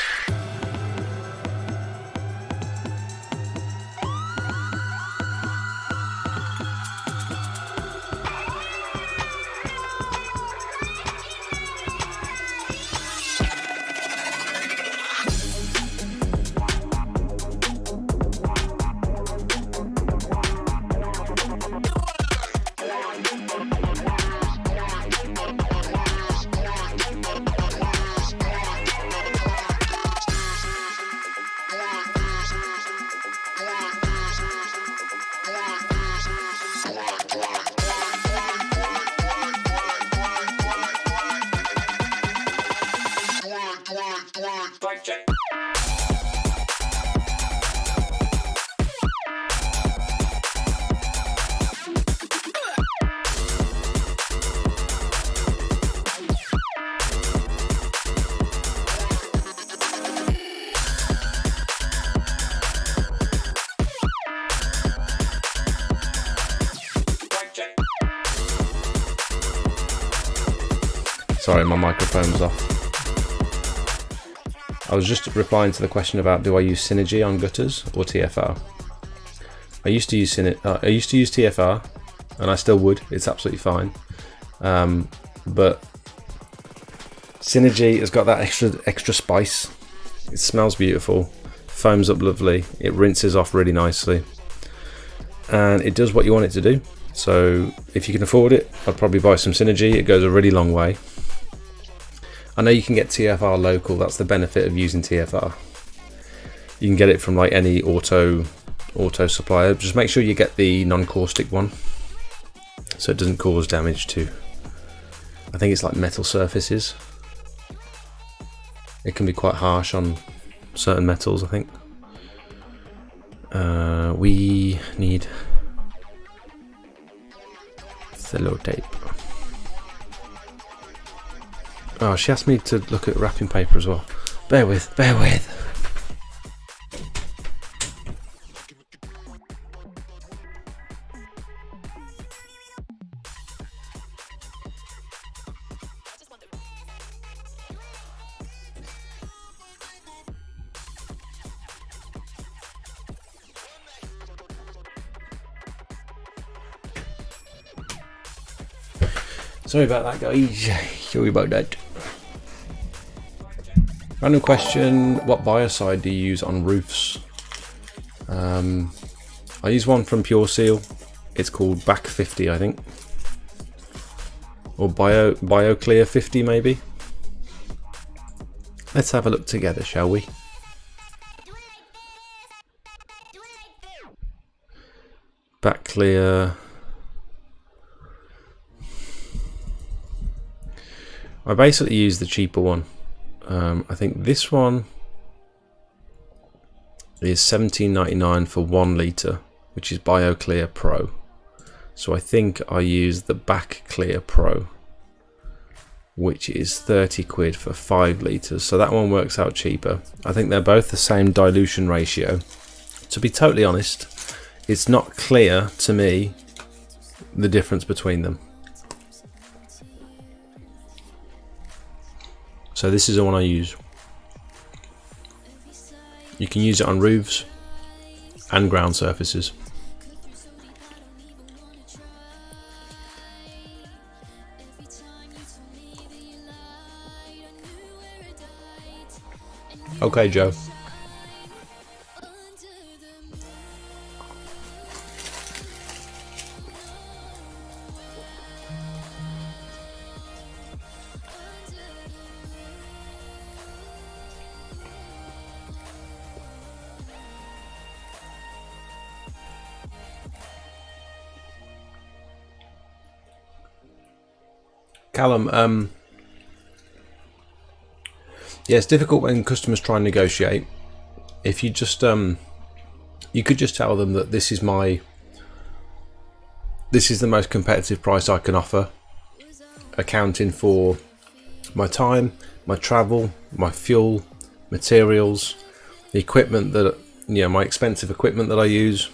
Sorry, my microphone's off. I was just replying to the question about do I use Synergy on gutters or TFR. I used to use TFR, and I still would. It's absolutely fine. But Synergy has got that extra spice. It smells beautiful, foams up lovely. It rinses off really nicely, and it does what you want it to do. So if you can afford it, I'd probably buy some Synergy. It goes a really long way. I know you can get TFR local. That's the benefit of using TFR. You can get it from like any auto supplier. Just make sure you get the non-caustic one, so it doesn't cause damage to, I think it's like metal surfaces. It can be quite harsh on certain metals, I think. We need sellotape. Oh, she asked me to look at wrapping paper as well. Bear with. Sorry about that, guys. Sorry about that. Random question, what biocide do you use on roofs? I use one from Pure Seal. It's called Back 50, I think. Or BioClear 50, maybe. Let's have a look together, shall we? Back Clear. I basically use the cheaper one. I think this one is $17.99 for 1 litre, which is BioClear Pro. So I think I use the Back Clear Pro, which is 30 quid for 5 litres. So that one works out cheaper. I think they're both the same dilution ratio. To be totally honest, it's not clear to me the difference between them. So this is the one I use. You can use it on roofs and ground surfaces. Okay, Joe. Callum, yeah, it's difficult when customers try and negotiate. If you just, you could just tell them that this is the most competitive price I can offer, accounting for my time, my travel, my fuel, materials, the equipment that, you know, my expensive equipment that I use,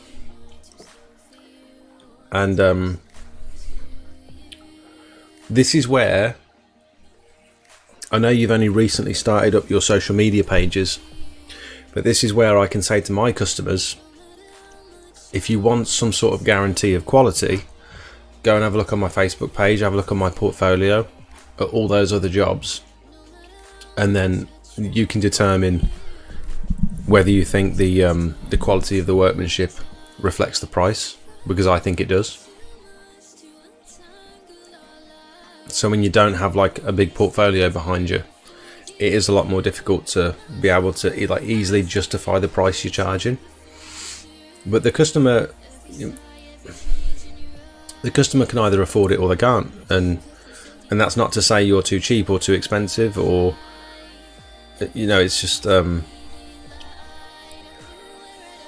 and this is where I know you've only recently started up your social media pages, but this is where I can say to my customers, if you want some sort of guarantee of quality, go and have a look on my Facebook page, have a look on my portfolio, at all those other jobs, and then you can determine whether you think the quality of the workmanship reflects the price, because I think it does. So when you don't have like a big portfolio behind you, it is a lot more difficult to be able to like easily justify the price you're charging. But the customer can either afford it or they can't, and that's not to say you're too cheap or too expensive, or you know, it's just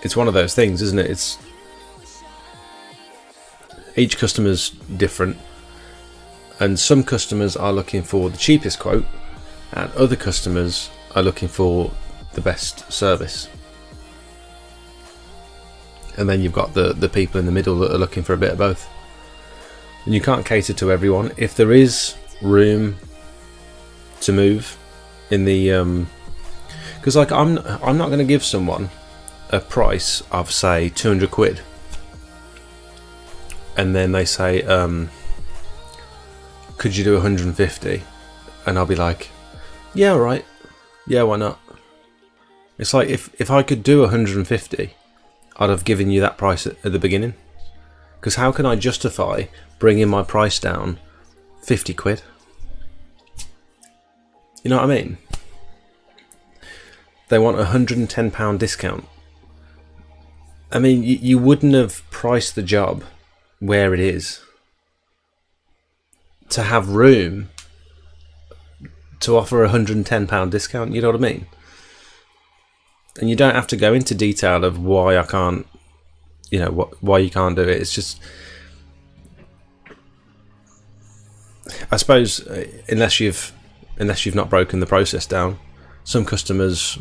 it's one of those things, isn't it? It's each customer's different, and some customers are looking for the cheapest quote, and other customers are looking for the best service. And then you've got the people in the middle that are looking for a bit of both. And you can't cater to everyone. If there is room to move in the because like I'm not going to give someone a price of say 200 quid and then they say could you do 150, and I'll be like, yeah, all right, yeah, why not. It's like if I could do 150, I'd have given you that price at the beginning, because how can I justify bringing my price down 50 quid? You know what I mean? They want a £110 discount. I mean, you wouldn't have priced the job where it is to have room to offer a £110 discount, you know what I mean? And you don't have to go into detail of why I can't, you know, why you can't do it. It's just, I suppose, unless you've not broken the process down, some customers,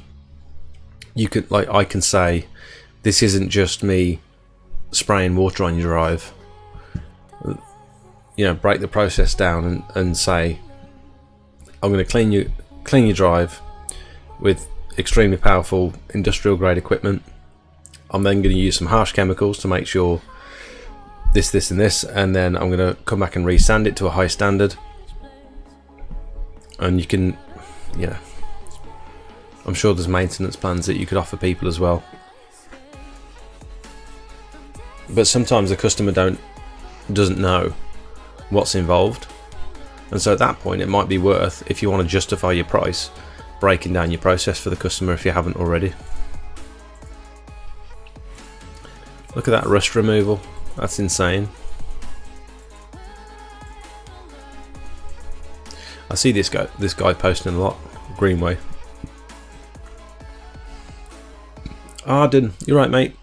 you could, like, I can say, this isn't just me spraying water on your drive. You know, break the process down and say, I'm going to clean your drive with extremely powerful industrial grade equipment. I'm then going to use some harsh chemicals to make sure this and this, and then I'm going to come back and resand it to a high standard. And you can, yeah, I'm sure there's maintenance plans that you could offer people as well. But sometimes the customer doesn't know what's involved, and so at that point it might be worth, if you want to justify your price, breaking down your process for the customer if you haven't already. Look at that rust removal, that's insane. I see this guy posting a lot. Greenway. Arden, you're right, mate.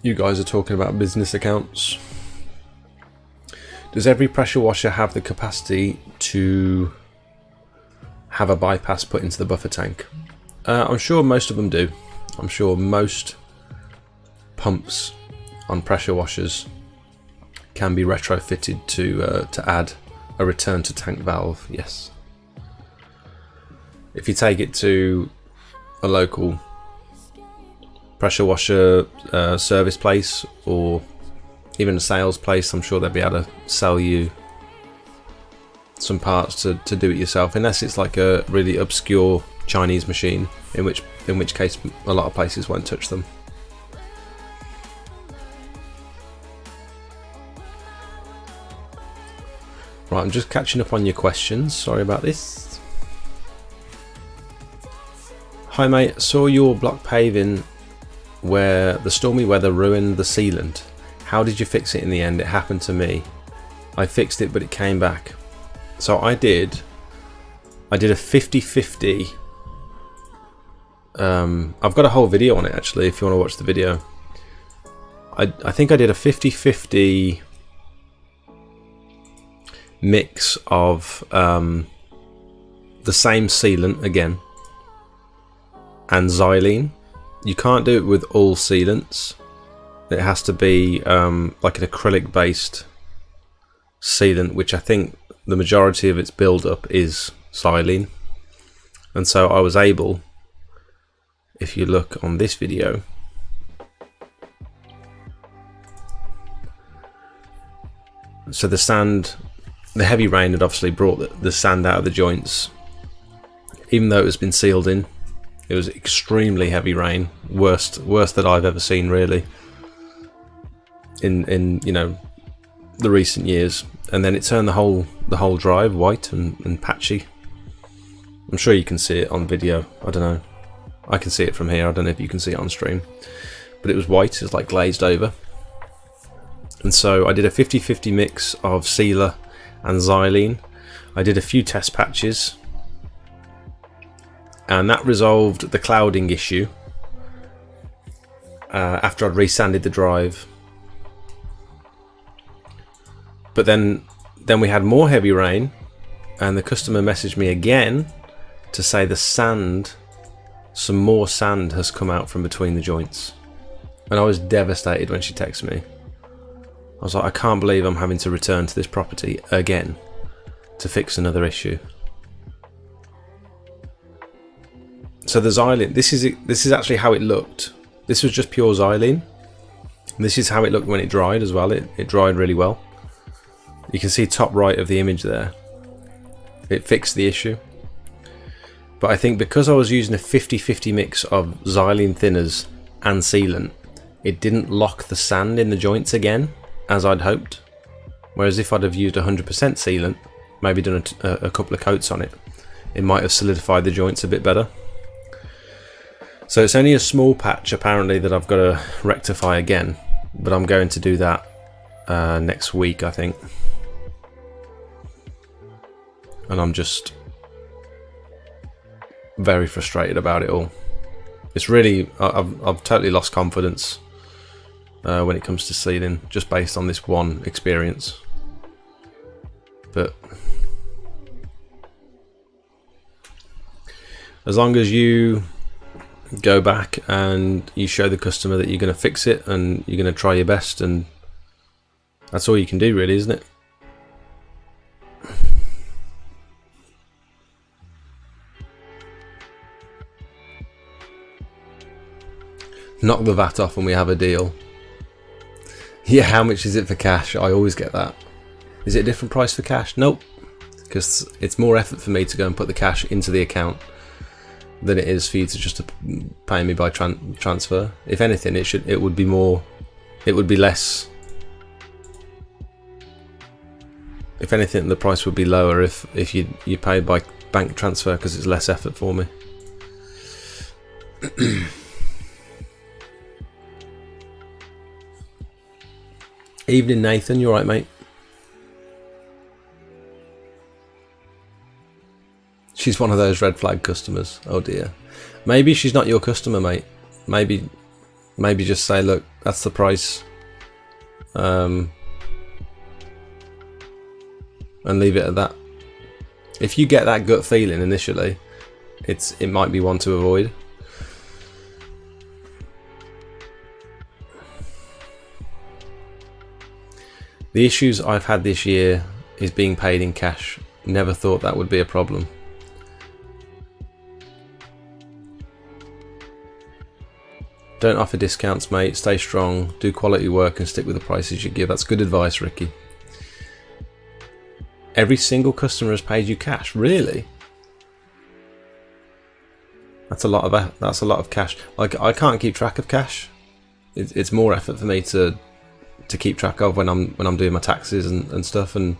You guys are talking about business accounts. Does every pressure washer have the capacity to have a bypass put into the buffer tank? I'm sure most of them do. I'm sure most pumps on pressure washers can be retrofitted to add a return to tank valve. Yes. If you take it to a local pressure washer service place or even a sales place, I'm sure they'll be able to sell you some parts to do it yourself, unless it's like a really obscure Chinese machine, in which case a lot of places won't touch them. Right, I'm just catching up on your questions, sorry about this. Hi mate, saw your block paving where the stormy weather ruined the sealant. How did you fix it in the end? It happened to me. I fixed it but it came back. So I did a 50-50. I've got a whole video on it actually if you want to watch the video. I think I did a 50-50 mix of the same sealant again and xylene. You can't do it with all sealants. it has to be like an acrylic based sealant, which I think the majority of its build up is xylene. And so I was able, if you look on this video, so the sand, the heavy rain had obviously brought the sand out of the joints, even though it has been sealed in. It was extremely heavy rain, worst that I've ever seen really in you know, the recent years. And then it turned the whole drive white and patchy. I'm sure you can see it on video. I don't know. I can see it from here. I don't know if you can see it on stream. But it was white. It's like glazed over. And so I did a 50-50 mix of sealer and xylene. I did a few test patches. And that resolved the clouding issue after I'd resanded the drive. But then we had more heavy rain, and the customer messaged me again to say the sand, some more sand has come out from between the joints. And I was devastated when she texted me. I was like, I can't believe I'm having to return to this property again to fix another issue. So the xylene, this is actually how it looked. This was just pure xylene. This is how it looked when it dried as well. It dried really well. You can see top right of the image there. It fixed the issue. But I think because I was using a 50-50 mix of xylene thinners and sealant, it didn't lock the sand in the joints again, as I'd hoped. Whereas if I'd have used 100% sealant, maybe done a couple of coats on it, it might have solidified the joints a bit better. So it's only a small patch apparently that I've got to rectify again, but I'm going to do that next week, I think. And I'm just very frustrated about it all. It's really, I've totally lost confidence when it comes to sealing, just based on this one experience. But as long as you go back and you show the customer that you're going to fix it and you're going to try your best, and that's all you can do really, isn't it? Knock the VAT off and we have a deal. Yeah, how much is it for cash? I always get that. Is it a different price for cash? Nope, because it's more effort for me to go and put the cash into the account than it is for you to just pay me by transfer. If anything, it would be less. If anything, the price would be lower if you paid by bank transfer, because it's less effort for me. Evening, Nathan. You alright, mate? She's one of those red flag customers. Oh dear. Maybe she's not your customer, mate. Maybe just say, look, that's the price, and leave it at that. If you get that gut feeling initially, it might be one to avoid. The issues I've had this year is being paid in cash. Never thought that would be a problem. Don't offer discounts, mate. Stay strong. Do quality work and stick with the prices you give. That's good advice, Ricky. Every single customer has paid you cash. Really? That's a lot of cash. Like, I can't keep track of cash. It's more effort for me to keep track of when I'm doing my taxes and stuff, and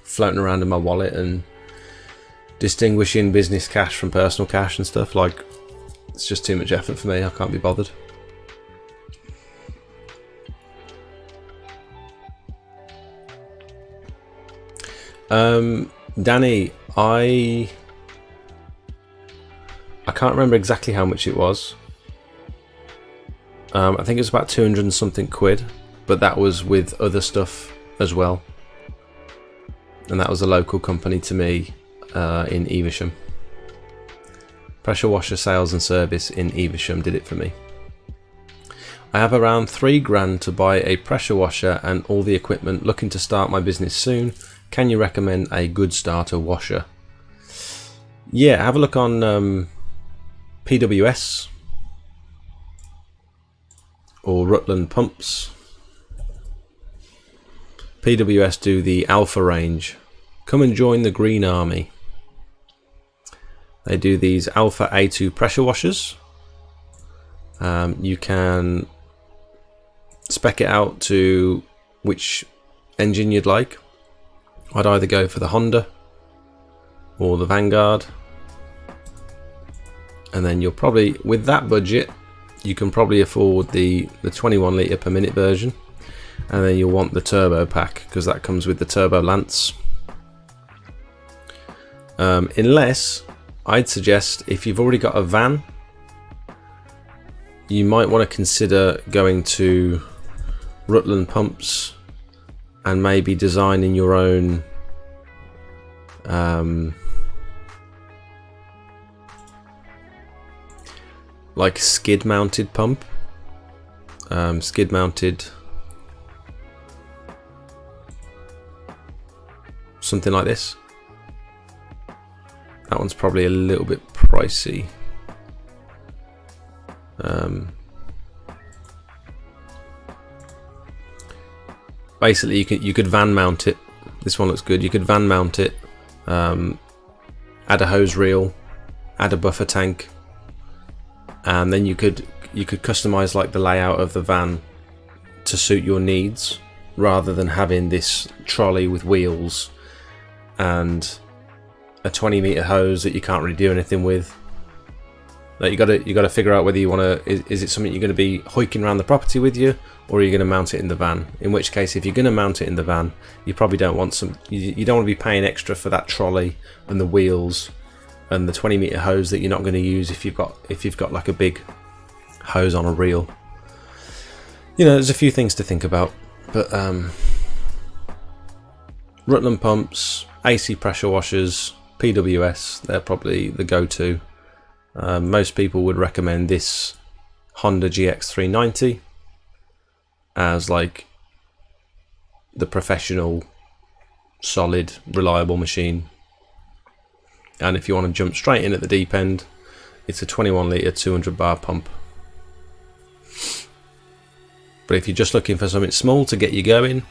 floating around in my wallet and distinguishing business cash from personal cash and stuff. Like, it's just too much effort for me. I can't be bothered. Danny, I can't remember exactly how much it was. I think it was about 200 and something quid, but that was with other stuff as well. And that was a local company to me in Evesham. Pressure washer sales and service in Evesham did it for me. I have around £3 to buy a pressure washer and all the equipment, looking to start my business soon. Can you recommend a good starter washer? Yeah, have a look on PWS or Rutland Pumps. PWS do the Alpha range. Come and join the Green Army. They do these Alpha A2 pressure washers. You can spec it out to which engine you'd like. I'd either go for the Honda or the Vanguard, and then you'll probably, with that budget, you can probably afford the 21 litre per minute version, and then you'll want the turbo pack because that comes with the turbo lance. Unless, I'd suggest if you've already got a van, you might want to consider going to Rutland Pumps and maybe designing your own like skid mounted pump, skid mounted, something like this. That one's probably a little bit pricey. Basically, you could van mount it. This one looks good. You could van mount it, add a hose reel, add a buffer tank, and then you could customize like the layout of the van to suit your needs, rather than having this trolley with wheels and a 20 meter hose that you can't really do anything with. Like you got to figure out whether you want to. Is it something you're going to be hoiking around the property with you, or are you going to mount it in the van? In which case, if you're going to mount it in the van, you probably don't want some. You don't want to be paying extra for that trolley and the wheels and the 20 meter hose that you're not going to use if you've got like a big hose on a reel. You know, there's a few things to think about, but Rutland Pumps, AC pressure washers, PWS, they're probably the go-to. Most people would recommend this Honda GX390 as like the professional, solid, reliable machine. And if you want to jump straight in at the deep end, it's a 21 litre 200 bar pump. But if you're just looking for something small to get you going,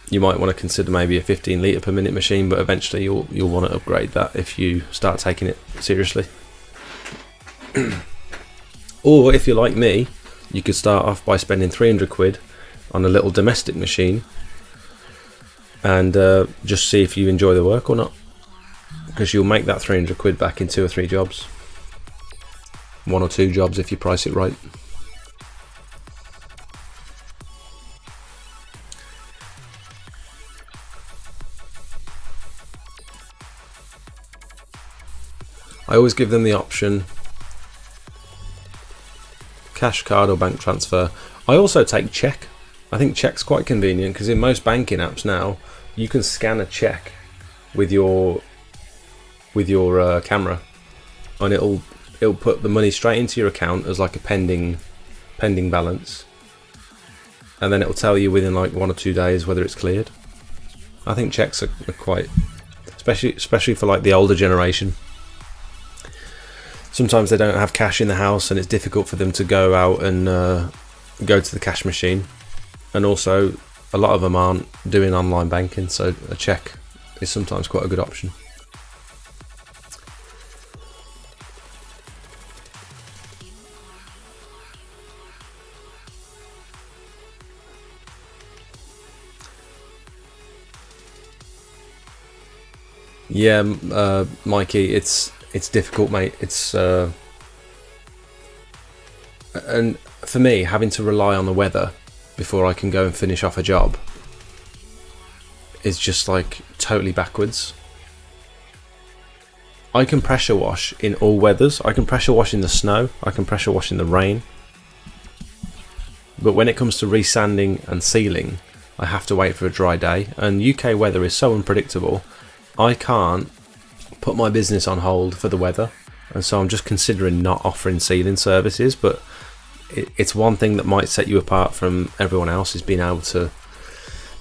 you might want to consider maybe a 15 litre per minute machine, but eventually you'll want to upgrade that if you start taking it seriously. Or if you're like me, you could start off by spending 300 quid on a little domestic machine and just see if you enjoy the work or not, because you'll make that 300 quid back in 2 or 3 jobs, 1 or 2 jobs if you price it right. I always give them the option cash, card or bank transfer. I also take check. I think check's quite convenient because in most banking apps now you can scan a check with your camera, and it'll put the money straight into your account as like a pending balance, and then it'll tell you within like 1 or 2 days whether it's cleared. I think checks are quite, especially for like the older generation. Sometimes they don't have cash in the house and it's difficult for them to go out and go to the cash machine, and also a lot of them aren't doing online banking, so a check is sometimes quite a good option. Yeah, Mikey, it's difficult, mate. It's and for me, having to rely on the weather before I can go and finish off a job is just like totally backwards. I can pressure wash in all weathers. I can pressure wash in the snow. I can pressure wash in the rain. But when it comes to resanding and sealing, I have to wait for a dry day. And UK weather is so unpredictable. I can't put my business on hold for the weather. and so I'm just considering not offering sealing services. But it's one thing that might set you apart from everyone else, is being able to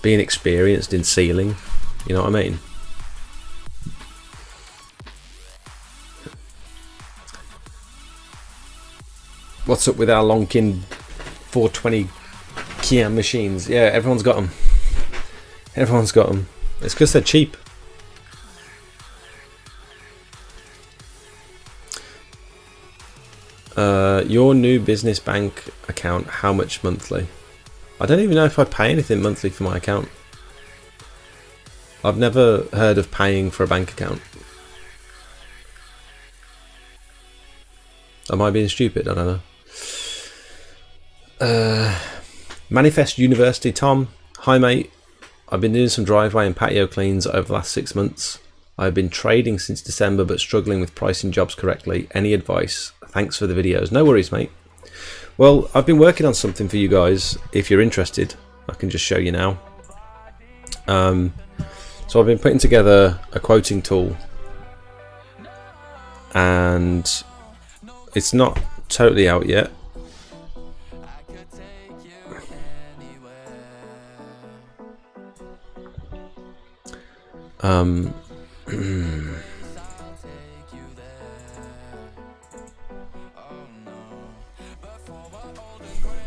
being experienced in sealing. You know what I mean? What's up with our Lonkin 420 Kiam machines? Yeah, everyone's got them. Everyone's got them. It's because they're cheap. Your new business bank account, how much monthly? I don't even know if I pay anything monthly for my account. I've never heard of paying for a bank account. Am I being stupid? I don't know. Manifest University Tom. Hi mate. I've been doing some driveway and patio cleans over the last 6 months. I've been trading since December but struggling with pricing jobs correctly. Any advice? Thanks for the videos. No worries, mate. Well, I've been working on something for you guys. If you're interested, I can just show you now. So I've been putting together a quoting tool, and it's not totally out yet.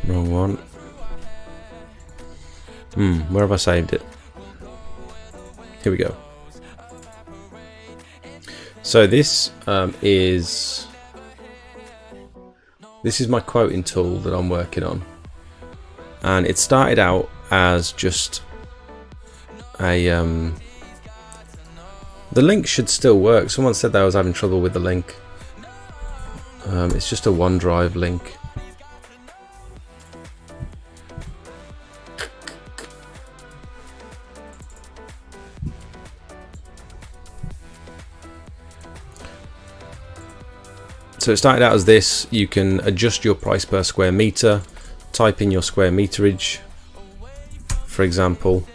Wrong one. Where have I saved it? Here we go. So this is my quoting tool that I'm working on, and it started out as just a the link should still work. Someone said that I was having trouble with the link. It's just a OneDrive link. So it started out as this. You can adjust your price per square meter, type in your square meterage, for example,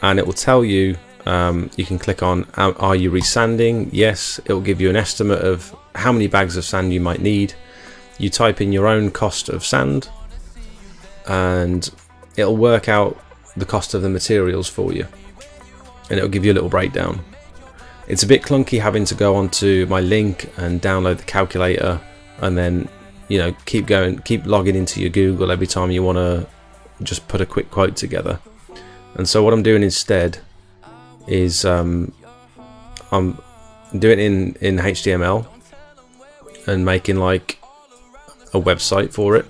and it will tell you, you can click on, are you resanding? Yes, it will give you an estimate of how many bags of sand you might need. You type in your own cost of sand, and it'll work out the cost of the materials for you, and it'll give you a little breakdown. It's a bit clunky having to go onto my link and download the calculator, and then, you know, keep logging into your Google every time you want to just put a quick quote together. And so what I'm doing instead is I'm doing it in HTML and making like a website for it.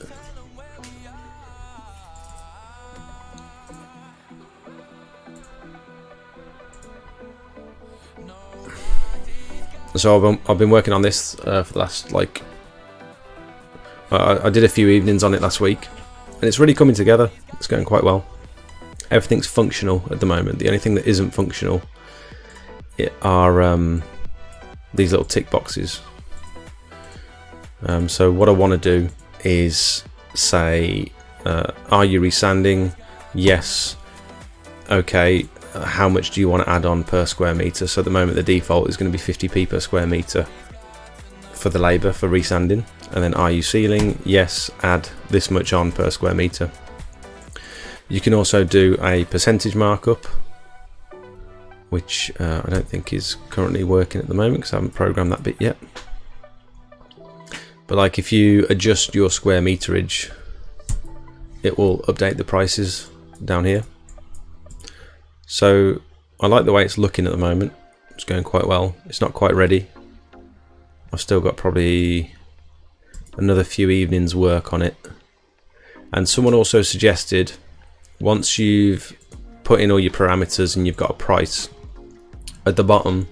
So I've been working on this for the last, like, I did a few evenings on it last week, and it's really coming together. It's going quite well. Everything's functional at the moment. The only thing that isn't functional are these little tick boxes. So what I want to do is say, are you resanding? Yes. Okay. How much do you want to add on per square meter? So at the moment the default is going to be 50p per square meter for the labour for resanding. And then are you sealing? Yes, add this much on per square meter. You can also do a percentage markup, which I don't think is currently working at the moment because I haven't programmed that bit yet. But like, if you adjust your square meterage, it will update the prices down here. So I like the way it's looking at the moment. It's going quite well. It's not quite ready. I've still got probably another few evenings work on it. And someone also suggested, once you've put in all your parameters and you've got a price at the bottom,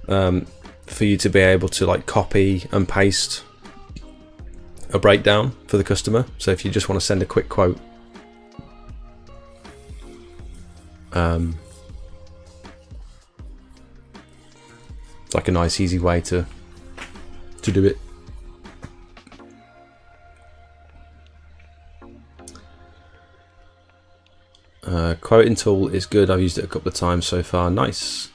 for you to be able to like copy and paste a breakdown for the customer. So if you just want to send a quick quote, it's like a nice easy way to do it. Quoting tool is good. I've used it a couple of times so far. Nice.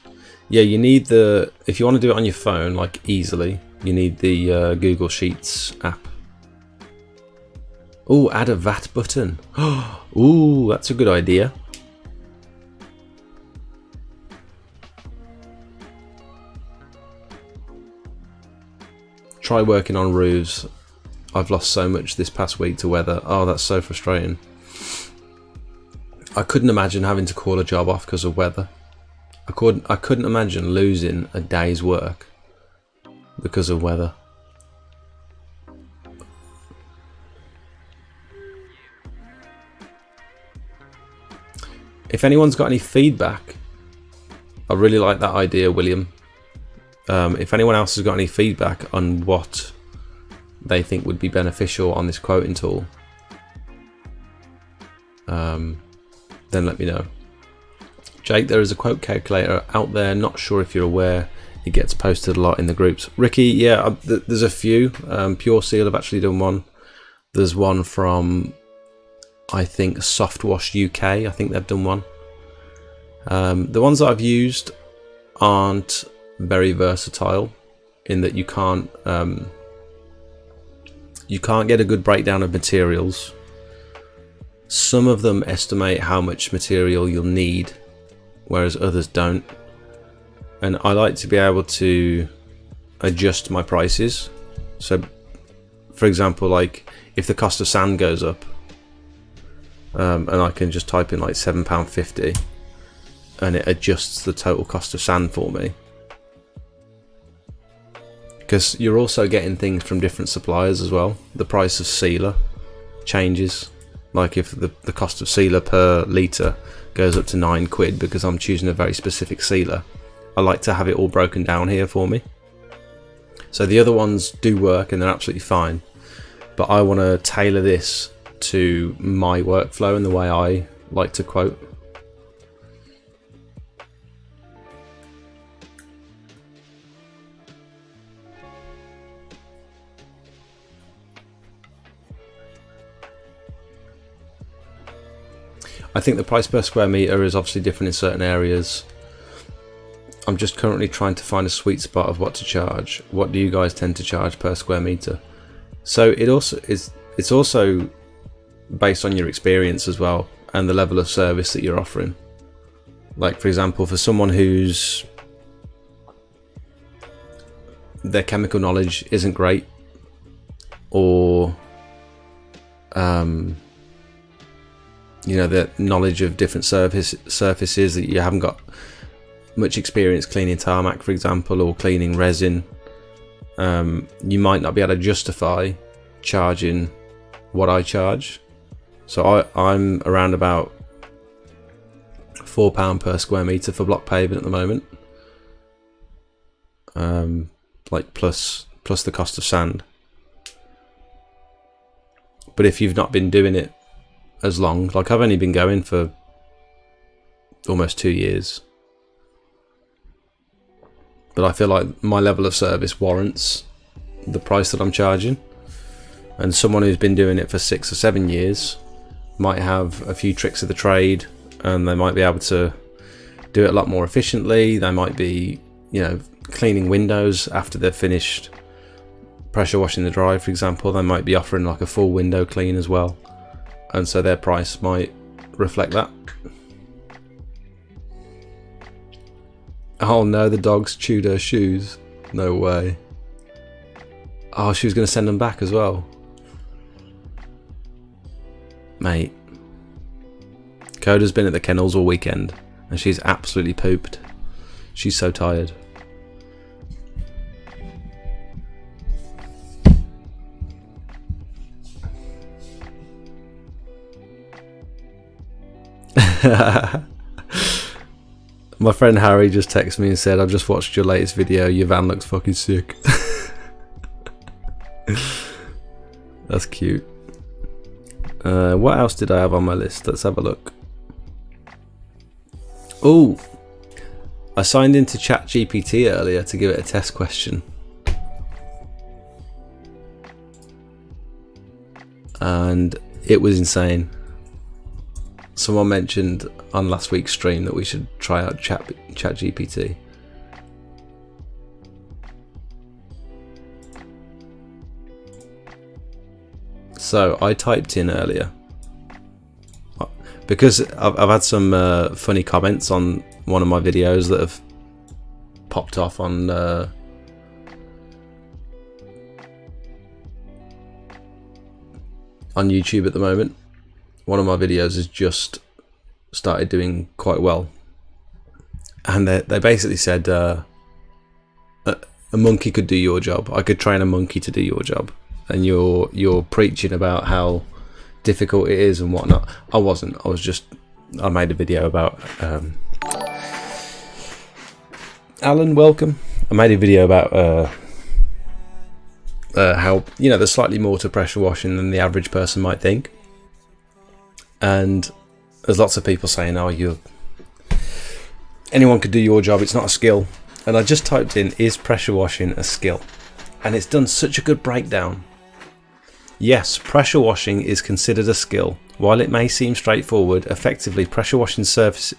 Yeah, you need if you want to do it on your phone like easily, You need the Google Sheets app. Oh, add a VAT button. Oh, that's a good idea. Try working on roofs. I've lost so much this past week to weather. Oh, that's so frustrating. I couldn't imagine having to call a job off because of weather. I couldn't imagine losing a day's work because of weather. If anyone's got any feedback, I really like that idea, William. If anyone else has got any feedback on what they think would be beneficial on this quoting tool, then let me know. Jake, there is a quote calculator out there, not sure if you're aware. It gets posted a lot in the groups. Ricky, yeah, there's a few. Pure Seal have actually done one. There's one from, I think, Soft Wash UK. I think they've done one. The ones that I've used aren't very versatile in that you can't get a good breakdown of materials. Some of them estimate how much material you'll need, whereas others don't. And I like to be able to adjust my prices. So, for example, like if the cost of sand goes up, and I can just type in like £7.50 and it adjusts the total cost of sand for me. Because you're also getting things from different suppliers as well. The price of sealer changes. Like if the cost of sealer per litre goes up to £9 because I'm choosing a very specific sealer, I like to have it all broken down here for me. So the other ones do work and they're absolutely fine, but I want to tailor this to my workflow and the way I like to quote. I think the price per square metre is obviously different in certain areas. I'm just currently trying to find a sweet spot of what to charge. What do you guys tend to charge per square metre? So it's also based on your experience as well and the level of service that you're offering. Like for example, for someone whose their chemical knowledge isn't great, or you know, the knowledge of different surfaces that you haven't got much experience cleaning tarmac, for example, or cleaning resin, you might not be able to justify charging what I charge. So I'm around about £4 per square metre for block paving at the moment, like plus the cost of sand. But if you've not been doing it as long, like I've only been going for almost 2 years, but I feel like my level of service warrants the price that I'm charging. And someone who's been doing it for 6 or 7 years might have a few tricks of the trade and they might be able to do it a lot more efficiently. They might be, you know, cleaning windows after they've finished pressure washing the drive, for example. They might be offering like a full window clean as well, and so their price might reflect that. Oh no, the dog's chewed her shoes. No way. Oh, she was going to send them back as well. Mate, Coda's been at the kennels all weekend and she's absolutely pooped. She's so tired. My friend Harry just texted me and said, I've just watched your latest video, your van looks fucking sick. That's cute. What else did I have on my list? Let's have a look. Oh, I signed into ChatGPT earlier to give it a test question. And it was insane. Someone mentioned on last week's stream that we should try out ChatGPT. So I typed in earlier, because I've had some funny comments on one of my videos that have popped off on YouTube at the moment. One of my videos has just started doing quite well, and they basically said a monkey could do your job. I could train a monkey to do your job, and you're preaching about how difficult it is and whatnot. I wasn't. I made a video about Alan, welcome. I made a video about how, you know, there's slightly more to pressure washing than the average person might think, and there's lots of people saying, oh, anyone could do your job, it's not a skill. And I just typed in, is pressure washing a skill? And it's done such a good breakdown. Yes, pressure washing is considered a skill. While it may seem straightforward, effectively pressure washing surfaces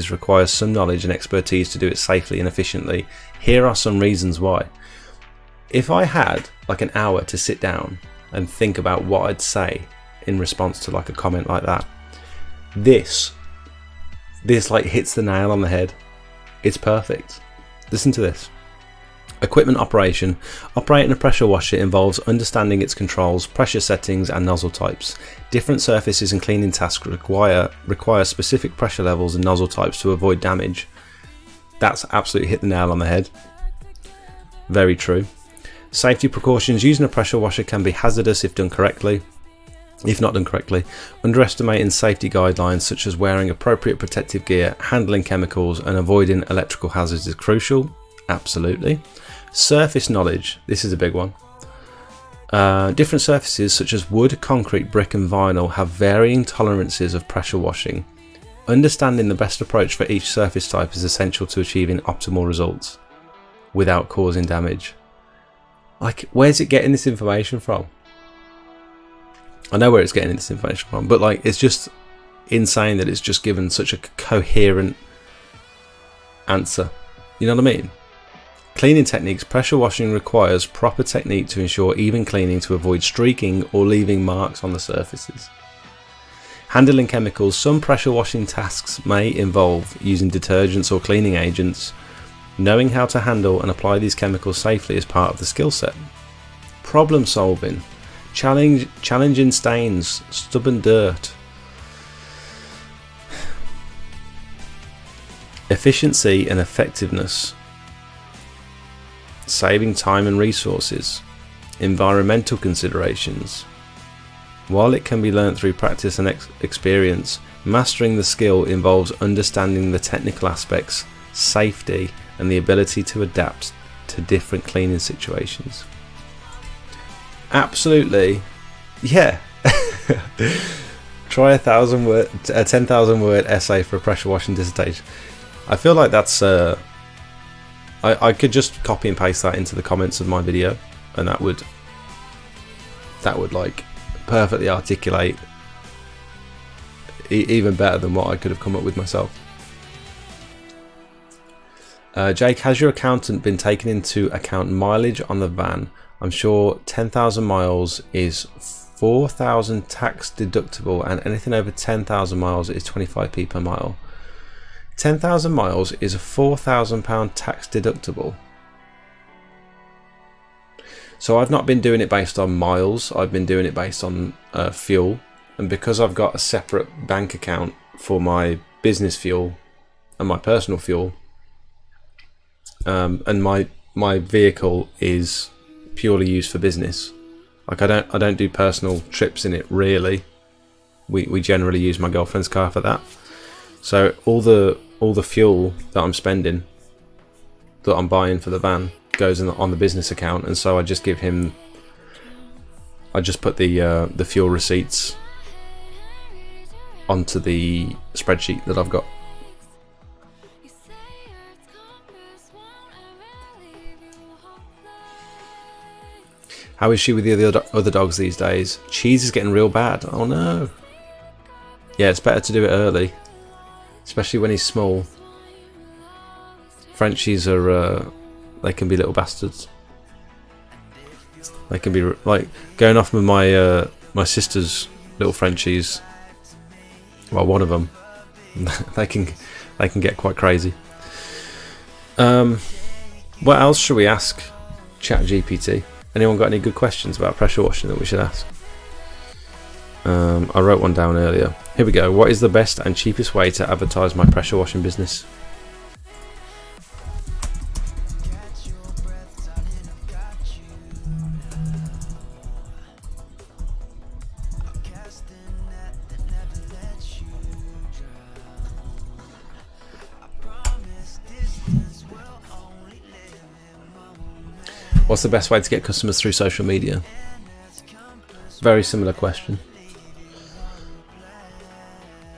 requires some knowledge and expertise to do it safely and efficiently. Here are some reasons why. If I had like an hour to sit down and think about what I'd say in response to like a comment like that, this like hits the nail on the head. It's perfect. Listen to this. Equipment operation. Operating a pressure washer involves understanding its controls, pressure settings and nozzle types. Different surfaces and cleaning tasks require specific pressure levels and nozzle types to avoid damage. That's absolutely hit the nail on the head. Very true. Safety precautions. Using a pressure washer can be hazardous if not done correctly. Underestimating safety guidelines such as wearing appropriate protective gear, handling chemicals and avoiding electrical hazards is crucial. Absolutely. Surface knowledge. This is a big one. Different surfaces such as wood, concrete, brick and vinyl have varying tolerances of pressure washing. Understanding the best approach for each surface type is essential to achieving optimal results without causing damage. Like, where's it getting this information from? I know where it's getting this information from, but like, it's just insane that it's just given such a coherent answer. You know what I mean? Cleaning techniques. Pressure washing requires proper technique to ensure even cleaning to avoid streaking or leaving marks on the surfaces. Handling chemicals. Some pressure washing tasks may involve using detergents or cleaning agents. Knowing how to handle and apply these chemicals safely is part of the skill set. Problem solving. Challenging stains, stubborn dirt. Efficiency and effectiveness. Saving time and resources. Environmental considerations. While it can be learnt through practice and experience, mastering the skill involves understanding the technical aspects, safety, and the ability to adapt to different cleaning situations. Absolutely, yeah. Try a 10,000 word essay for a pressure washing dissertation. I feel like that's I could just copy and paste that into the comments of my video, and that would like perfectly articulate even better than what I could have come up with myself. Jake, has your accountant been taking into account mileage on the van? I'm sure 10,000 miles is 4,000 tax deductible, and anything over 10,000 miles is 25p per mile. 10,000 miles is a £4,000 tax deductible. So I've not been doing it based on miles, I've been doing it based on fuel, and because I've got a separate bank account for my business fuel and my personal fuel, and my vehicle is purely used for business. Like I don't do personal trips in it really. We generally use my girlfriend's car for that. So all the fuel that I'm spending, that I'm buying for the van, goes on the business account, and so I just give him. I just put the fuel receipts onto the spreadsheet that I've got. How is she with the other dogs these days? Cheese is getting real bad. Oh no. Yeah, it's better to do it early, especially when he's small. Frenchies are they can be little bastards. They can be like going off with my my sister's little Frenchies. Well, one of them. they can get quite crazy. What else should we ask ChatGPT? Anyone got any good questions about pressure washing that we should ask? I wrote one down earlier. Here we go. What is the best and cheapest way to advertise my pressure washing business? What's the best way to get customers through social media? Very similar question.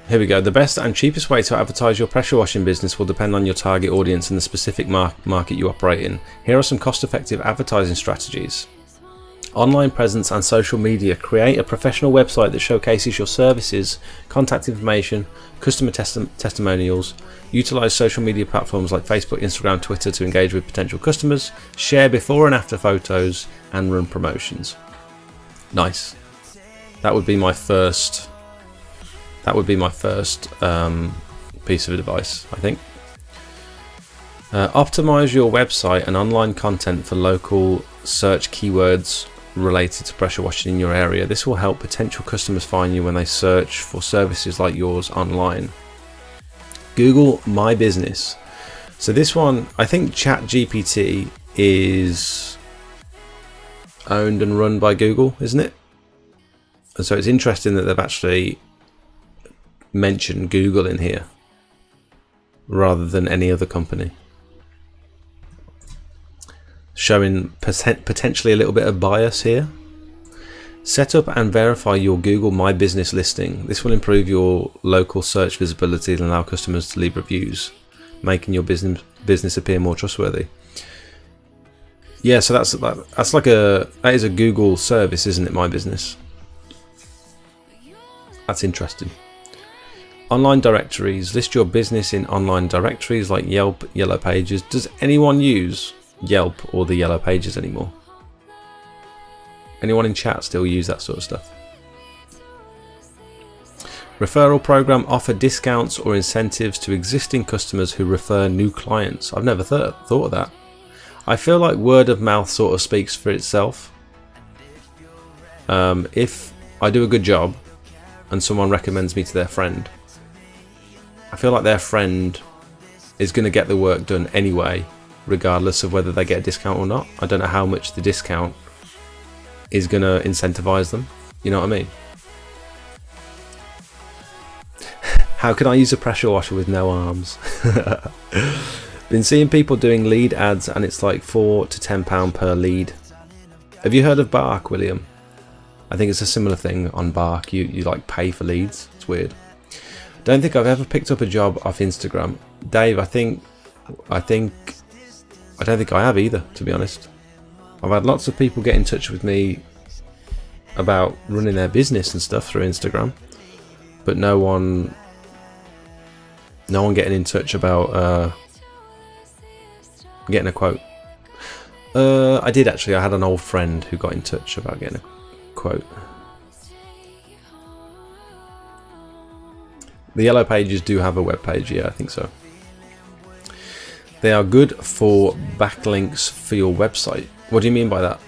Here we go. The best and cheapest way to advertise your pressure washing business will depend on your target audience and the specific market you operate in. Here are some cost-effective advertising strategies. Online presence and social media. Create a professional website that showcases your services, contact information, customer testimonials. Utilize social media platforms like Facebook, Instagram, Twitter to engage with potential customers. Share before and after photos and run promotions. Nice. That would be my first. Piece of advice, I think. Optimize your website and online content for local search keywords related to pressure washing in your area. This will help potential customers find you when they search for services like yours online. Google My Business. So this one, I think ChatGPT is owned and run by Google, isn't it? And so it's interesting that they've actually mentioned Google in here rather than any other company, showing potentially a little bit of bias here. Set up and verify your Google My Business listing. This will improve your local search visibility and allow customers to leave reviews, making your business appear more trustworthy. Yeah, so that is a Google service, isn't it? My Business. That's interesting. Online directories. List your business in online directories like Yelp, Yellow Pages. Does anyone use Yelp or the Yellow Pages anymore? Anyone in chat still use that sort of stuff? Referral program. Offer discounts or incentives to existing customers who refer new clients. I've never thought of that. I feel like word of mouth sort of speaks for itself. If I do a good job and someone recommends me to their friend, I feel like their friend is going to get the work done anyway, regardless of whether they get a discount or not. I don't know how much the discount is going to incentivize them. You know what I mean? How can I use a pressure washer with no arms? Been seeing people doing lead ads and it's like £4 to £10 per lead. Have you heard of Bark, William? I think it's a similar thing on Bark. You like pay for leads. It's weird. Don't think I've ever picked up a job off Instagram. Dave, I don't think I have either, to be honest. I've had lots of people get in touch with me about running their business and stuff through Instagram, but no one getting in touch about getting a quote. I did actually. I had an old friend who got in touch about getting a quote. The Yellow Pages do have a web page, yeah, I think so. They are good for backlinks for your website. What do you mean by that?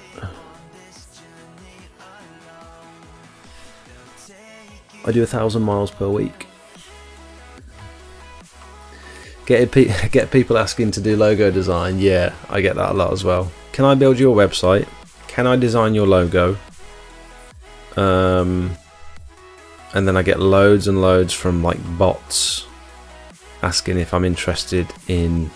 I do 1,000 miles per week. Get people asking to do logo design. Yeah, I get that a lot as well. Can I build your website? Can I design your logo? And then I get loads and loads from like bots asking if I'm interested in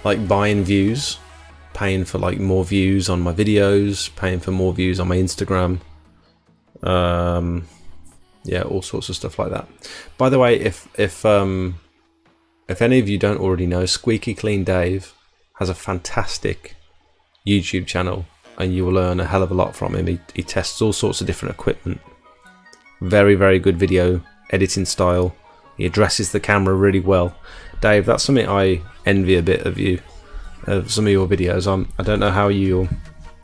like buying views, paying for like more views on my videos, paying for more views on my Instagram. Yeah, all sorts of stuff like that. By the way, if any of you don't already know, Squeaky Clean Dave has a fantastic YouTube channel, and you will learn a hell of a lot from him. He tests all sorts of different equipment. Very, very good video editing style. He addresses the camera really well. Dave, that's something I envy a bit of you, of some of your videos. I don't know how you're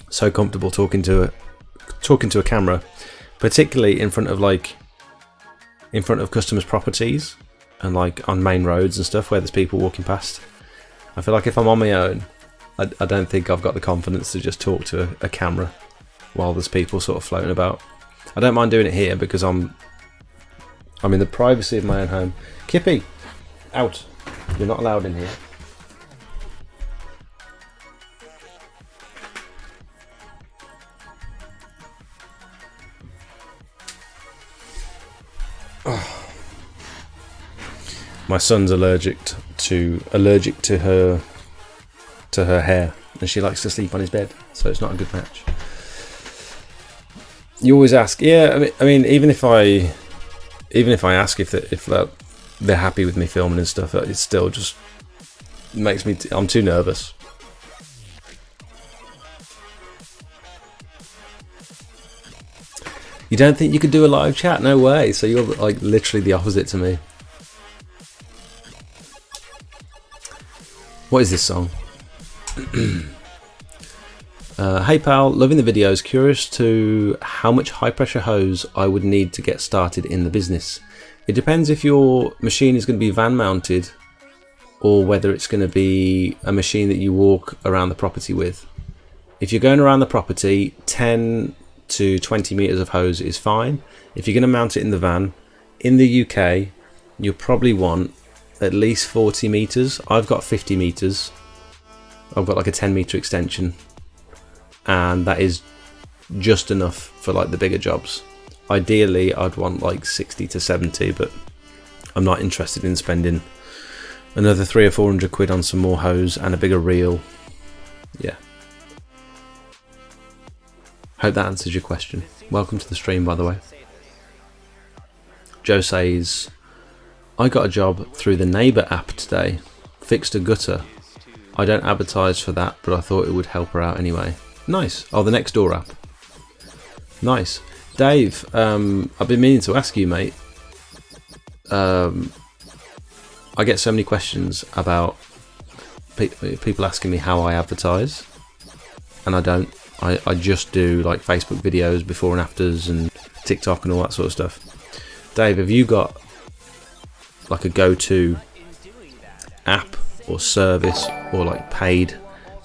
so comfortable talking to a camera, particularly in front of customers' properties and like on main roads and stuff where there's people walking past. I feel like if I'm on my own, I don't think I've got the confidence to just talk to a camera while there's people sort of floating about. I don't mind doing it here because I'm in the privacy of my own home. Kippy, out. You're not allowed in here. Oh. My son's allergic to her hair, and she likes to sleep on his bed, so it's not a good match. You always ask, yeah. I mean, even if I ask if they're happy with me filming and stuff, it still just makes me. I'm too nervous. You don't think you could do a live chat? No way. So you're like literally the opposite to me. What is this song? Hey pal, loving the videos. Curious to how much high pressure hose I would need to get started in the business. It depends if your machine is going to be van mounted or whether it's going to be a machine that you walk around the property with. If you're going around the property, 10 to 20 meters of hose is fine. If you're going to mount it in the van, in the UK, you'll probably want at least 40 meters. I've got 50 meters. I've got like a 10 meter extension, and that is just enough for like the bigger jobs. Ideally I'd want like 60 to 70, but I'm not interested in spending another 300 or 400 quid on some more hose and a bigger reel. Yeah. Hope that answers your question. Welcome to the stream, by the way. Joe says, I got a job through the Neighbour app today. Fixed a gutter. I don't advertise for that, but I thought it would help her out anyway. Nice. Oh, the Nextdoor app. Nice. Dave, I've been meaning to ask you, mate. I get so many questions about people asking me how I advertise, and I don't. I just do like Facebook videos before and afters and TikTok and all that sort of stuff. Dave, have you got like a go-to app or service or like paid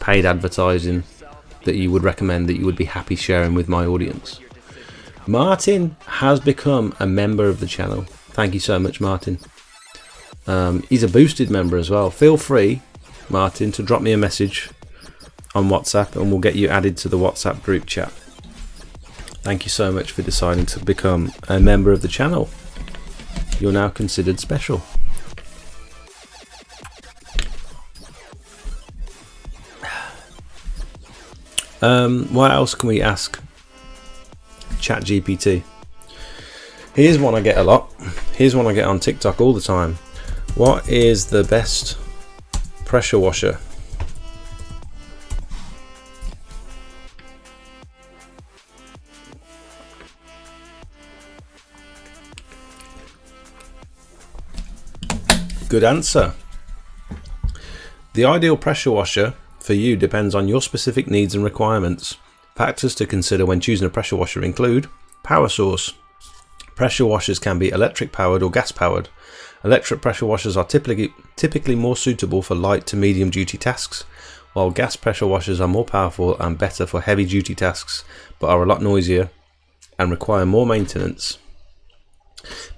advertising that you would recommend, that you would be happy sharing with my audience? Martin has become a member of the channel. Thank you so much, Martin. He's a boosted member as well. Feel free, Martin, to drop me a message on WhatsApp and we'll get you added to the WhatsApp group chat. Thank you so much for deciding to become a member of the channel. You're now considered special. What else can we ask ChatGPT? Here's one I get a lot. Here's one I get on TikTok all the time. What is the best pressure washer? Good answer. The ideal pressure washer for you depends on your specific needs and requirements. Factors to consider when choosing a pressure washer include power source. Pressure washers can be electric powered or gas powered. Electric pressure washers are typically more suitable for light to medium duty tasks, while gas pressure washers are more powerful and better for heavy duty tasks, but are a lot noisier and require more maintenance.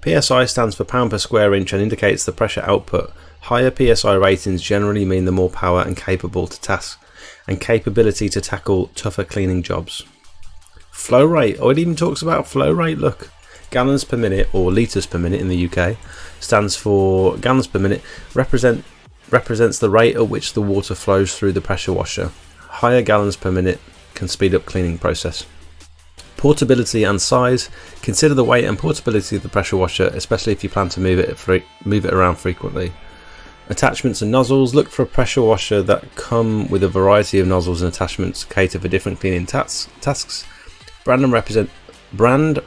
PSI stands for pound per square inch and indicates the pressure output. Higher PSI ratings generally mean the more power and capability to tackle tougher cleaning jobs. Flow rate. Oh, it even talks about flow rate. Look, gallons per minute, or litres per minute in the UK, stands for gallons per minute, represents the rate at which the water flows through the pressure washer. Higher gallons per minute can speed up cleaning process. Portability and size. Consider the weight and portability of the pressure washer, especially if you plan to move it around frequently. Attachments and nozzles. Look for a pressure washer that come with a variety of nozzles and attachments to cater for different cleaning tasks. Brand,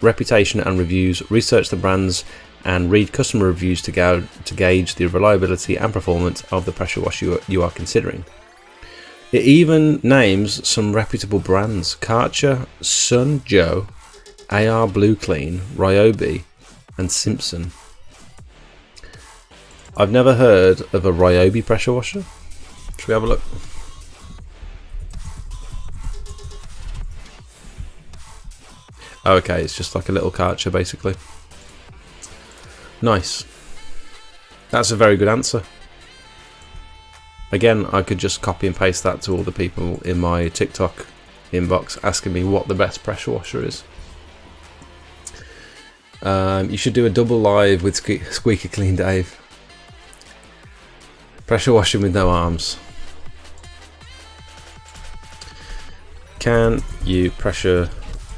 reputation and reviews. Research the brands and read customer reviews to gauge the reliability and performance of the pressure wash you are considering. It even names some reputable brands: Karcher, Sun Joe, AR Blue Clean, Ryobi, and Simpson. I've never heard of a Ryobi pressure washer. Should we have a look? Okay, it's just like a little Karcher basically. Nice. That's a very good answer. Again, I could just copy and paste that to all the people in my TikTok inbox asking me what the best pressure washer is. You should do a double live with Squeaky Clean Dave. Pressure washing with no arms. Can you pressure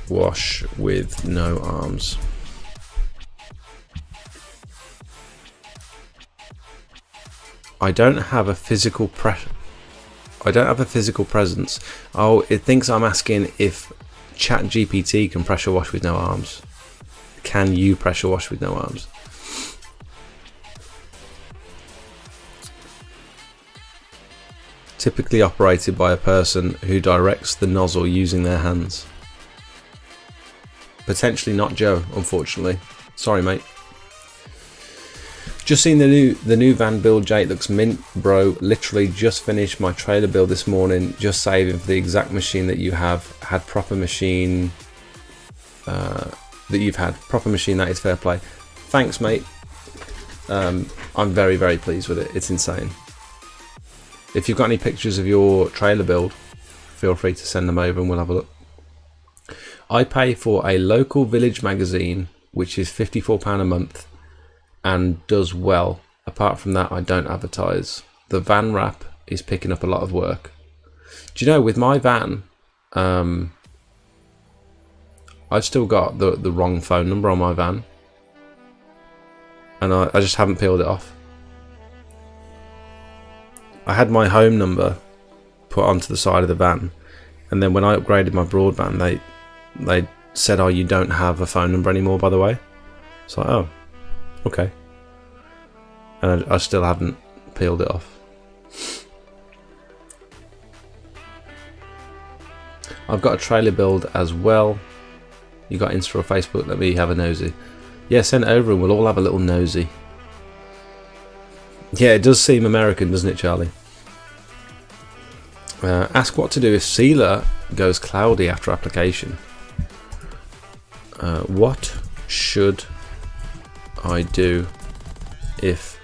wash with no arms? I don't have a physical presence. Oh, it thinks I'm asking if ChatGPT can pressure wash with no arms. Can you pressure wash with no arms? Typically operated by a person who directs the nozzle using their hands. Potentially not Joe, unfortunately. Sorry, mate. Just seen the new van build, Jake. Looks mint, bro. Literally just finished my trailer build this morning. Just saving for the exact machine that you have had. Proper machine that you've had. Proper machine, that is fair play. Thanks, mate. I'm very, very pleased with it. It's insane. If you've got any pictures of your trailer build, feel free to send them over and we'll have a look. I pay for a local village magazine, which is £54 a month, and does well. Apart from that, I don't advertise. The van wrap is picking up a lot of work. Do you know, with my van, I've still got the wrong phone number on my van, and I just haven't peeled it off. I had my home number put onto the side of the van, and then when I upgraded my broadband, they said, "Oh, you don't have a phone number anymore, by the way." It's like, oh, okay. And I still haven't peeled it off. I've got a trailer build as well. You got Insta or Facebook? Let me have a nosy. Yeah, send it over and we'll all have a little nosy. Yeah, it does seem American, doesn't it, Charlie? Ask what to do if sealer goes cloudy after application. What should I do if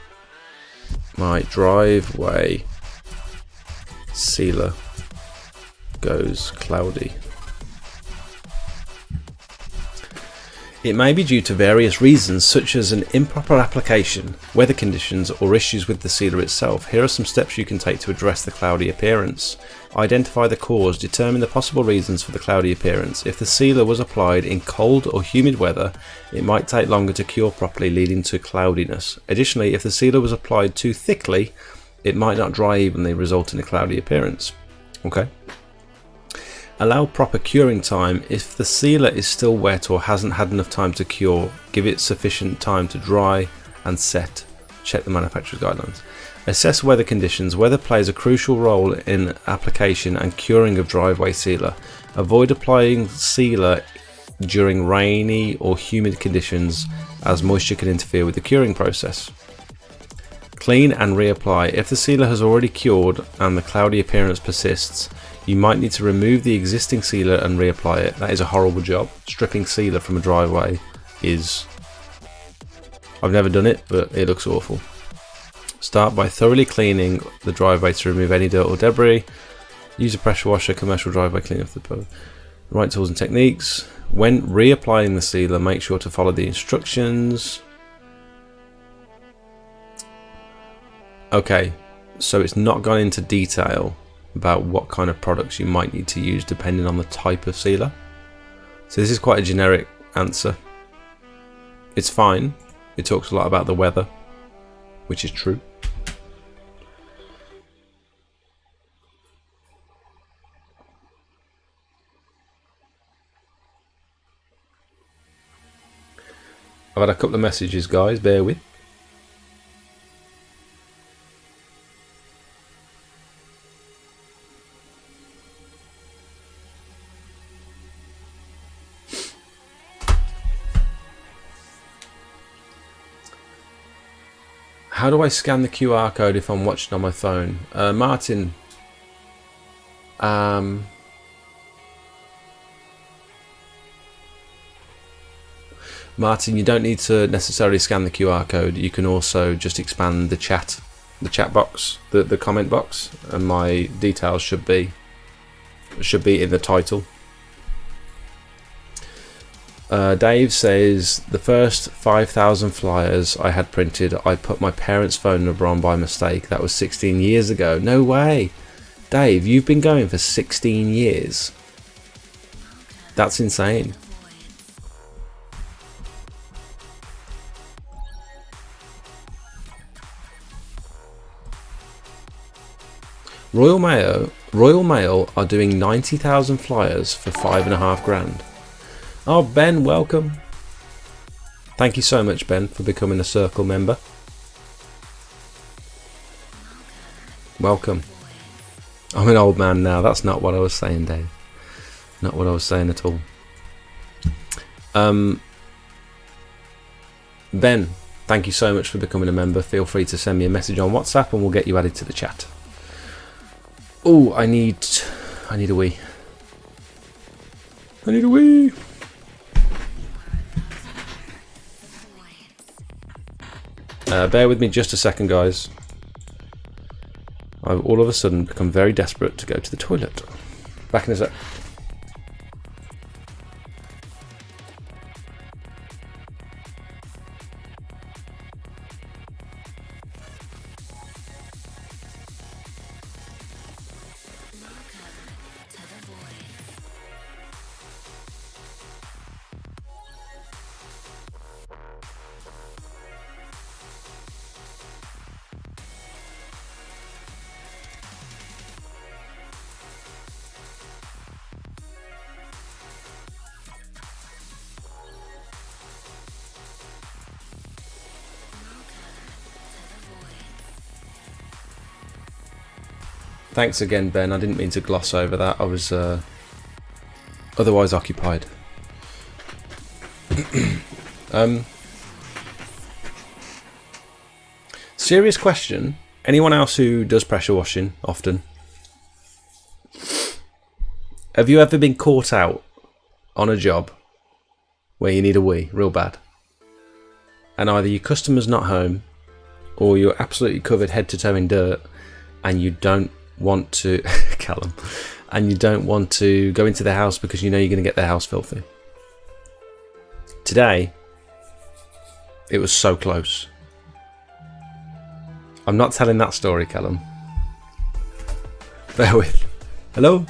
my driveway sealer goes cloudy? It may be due to various reasons, such as an improper application, weather conditions, or issues with the sealer itself. Here are some steps you can take to address the cloudy appearance. Identify the cause. Determine the possible reasons for the cloudy appearance. If the sealer was applied in cold or humid weather, it might take longer to cure properly, leading to cloudiness. Additionally, if the sealer was applied too thickly, it might not dry evenly, resulting in a cloudy appearance. Okay. Allow proper curing time. If the sealer is still wet or hasn't had enough time to cure, give it sufficient time to dry and set. Check the manufacturer's guidelines. Assess weather conditions. Weather plays a crucial role in application and curing of driveway sealer. Avoid applying sealer during rainy or humid conditions, as moisture can interfere with the curing process. Clean and reapply. If the sealer has already cured and the cloudy appearance persists, you might need to remove the existing sealer and reapply it. That is a horrible job. Stripping sealer from a driveway is... I've never done it, but it looks awful. Start by thoroughly cleaning the driveway to remove any dirt or debris. Use a pressure washer, commercial driveway cleanup for the right tools and techniques. When reapplying the sealer, make sure to follow the instructions. Okay, so it's not gone into detail about what kind of products you might need to use depending on the type of sealer. So this is quite a generic answer. It's fine. It talks a lot about the weather, which is true. I've had a couple of messages, guys. Bear with. How do I scan the QR code if I'm watching on my phone? Martin. Martin, you don't need to necessarily scan the QR code. You can also just expand the chat box, the comment box, and my details should be in the title. Dave says, the first 5,000 flyers I had printed, I put my parents' phone number on by mistake. That was 16 years ago. No way. Dave, you've been going for 16 years. That's insane. Royal Mail are doing 90,000 flyers for $5,500. Oh, Ben, welcome. Thank you so much, Ben, for becoming a Circle member. Welcome. I'm an old man now. That's not what I was saying, Dave. Not what I was saying at all. Ben, thank you so much for becoming a member. Feel free to send me a message on WhatsApp and we'll get you added to the chat. Oh, I need a wee. I need a wee. Bear with me just a second, guys. I've all of a sudden become very desperate to go to the toilet. Back in a sec. Thanks again, Ben. I didn't mean to gloss over that. I was otherwise occupied. Serious question. Anyone else who does pressure washing often? Have you ever been caught out on a job where you need a wee real bad, and either your customer's not home or you're absolutely covered head to toe in dirt and you don't want to Callum, and you don't want to go into the house because you know you're going to get the house filthy? Today it was so close. I'm not telling that story, Callum. Bear with. Hello?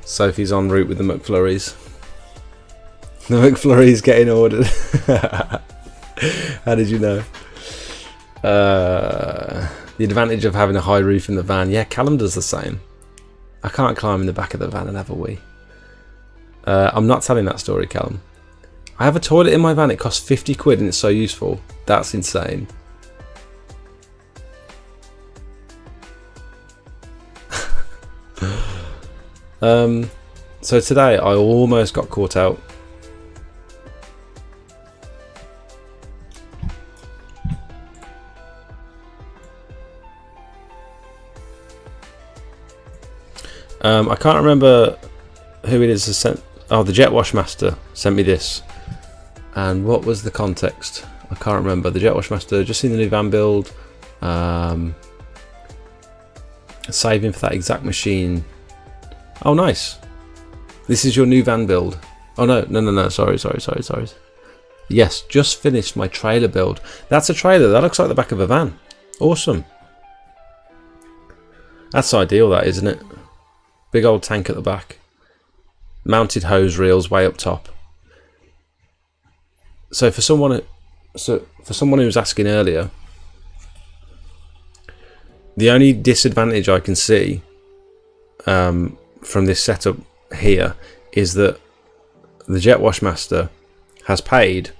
Sophie's en route with the McFlurries. The McFlurries getting ordered. How did you know? The advantage of having a high roof in the van. Yeah, Callum does the same. I can't climb in the back of the van and have a wee. I'm not telling that story, Callum. I have a toilet in my van. It costs 50 quid and it's so useful. That's insane. So today I almost got caught out. I can't remember who it is that sent. Oh, the Jet Wash Master sent me this. And what was the context? I can't remember. The Jet Wash Master, just seen the new van build. Saving for that exact machine. Oh, nice. This is your new van build. Oh, no. Sorry. Yes, just finished my trailer build. That's a trailer. That looks like the back of a van. Awesome. That's ideal, that, isn't it? Big old tank at the back. Mounted hose reels way up top. So for someone who was asking earlier, the only disadvantage I can see from this setup here is that the Jet Wash Master has paid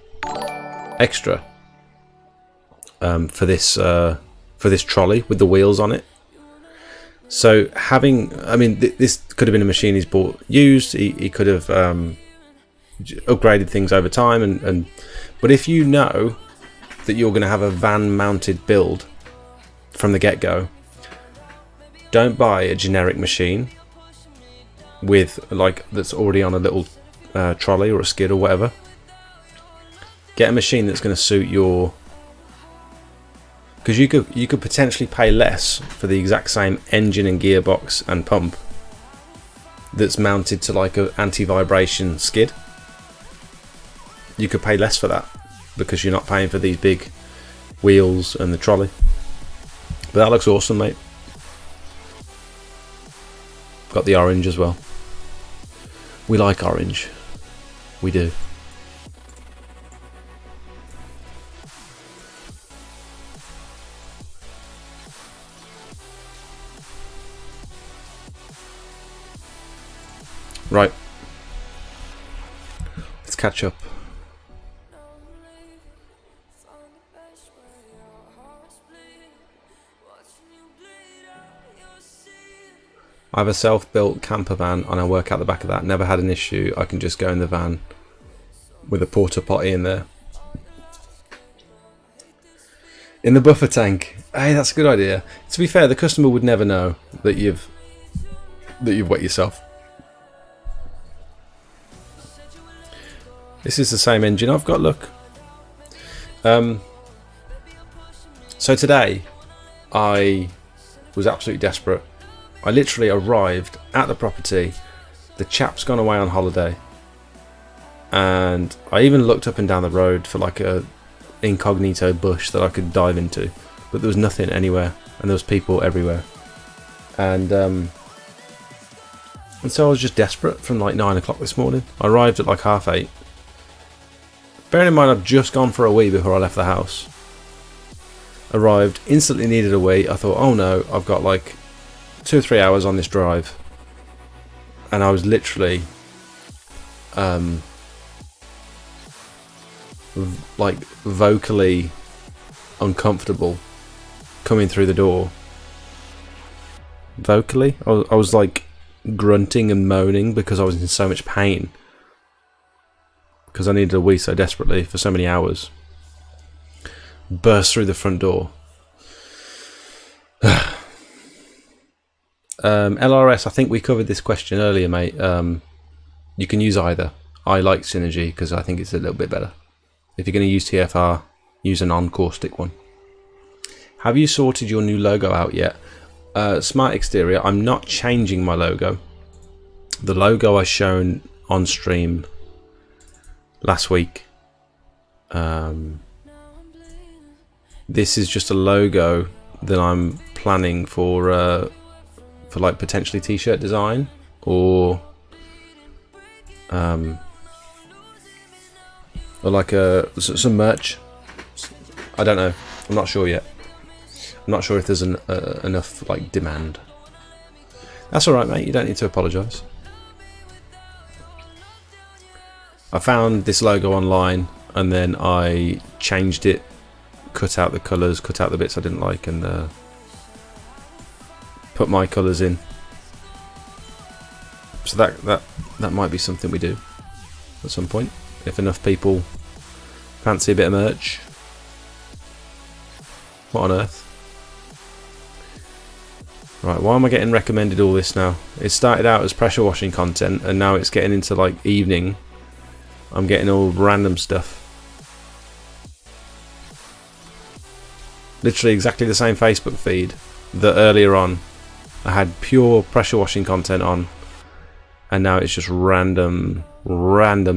extra for this trolley with the wheels on it. So this could have been a machine he's bought used. He could have upgraded things over time, but if you know that you're going to have a van mounted build from the get-go, don't buy a generic machine with that's already on a little trolley or a skid or whatever. Get a machine that's going to suit your, because you could potentially pay less for the exact same engine and gearbox and pump that's mounted to like a anti-vibration skid. You could pay less for that because you're not paying for these big wheels and the trolley. But that looks awesome, mate. Got the orange as well. We like orange. We do. Right. Let's catch up. I have a self-built camper van and I work out the back of that. Never had an issue. I can just go in the van with a porta potty in there. In the buffer tank. Hey, that's a good idea. To be fair, the customer would never know that you've wet yourself. This is the same engine I've got, look. So today I was absolutely desperate. I literally arrived at the property, the chap's gone away on holiday, and I even looked up and down the road for like a incognito bush that I could dive into, but there was nothing anywhere, and there was people everywhere, and so I was just desperate from like 9 o'clock this morning. I arrived at like 8:30. Bearing in mind I'd just gone for a wee before I left the house. Arrived, instantly needed a wee. I thought, oh no, I've got like 2 or 3 hours on this drive, and I was literally like vocally uncomfortable coming through the door. Vocally, I was like grunting and moaning because I was in so much pain because I needed a wee so desperately for so many hours. Burst through the front door. LRS, I think we covered this question earlier, mate. You can use either. I like Synergy because I think it's a little bit better. If you're going to use TFR, use a non-caustic one. Have you sorted your new logo out yet? Smart Exterior, I'm not changing my logo. The logo I shown on stream last week. This is just a logo that I'm planning for like potentially t-shirt design or like some merch. I don't know. I'm not sure yet. I'm not sure if there's enough like demand. That's all right, mate. You don't need to apologise. I found this logo online and then I changed it, cut out the colours, cut out the bits I didn't like, and put my colours in. So that might be something we do at some point if enough people fancy a bit of merch. What on earth? Right, why am I getting recommended all this now? It started out as pressure washing content and now it's getting into like evening. I'm getting all random stuff. Literally exactly the same Facebook feed that earlier on I had pure pressure washing content on, and now it's just random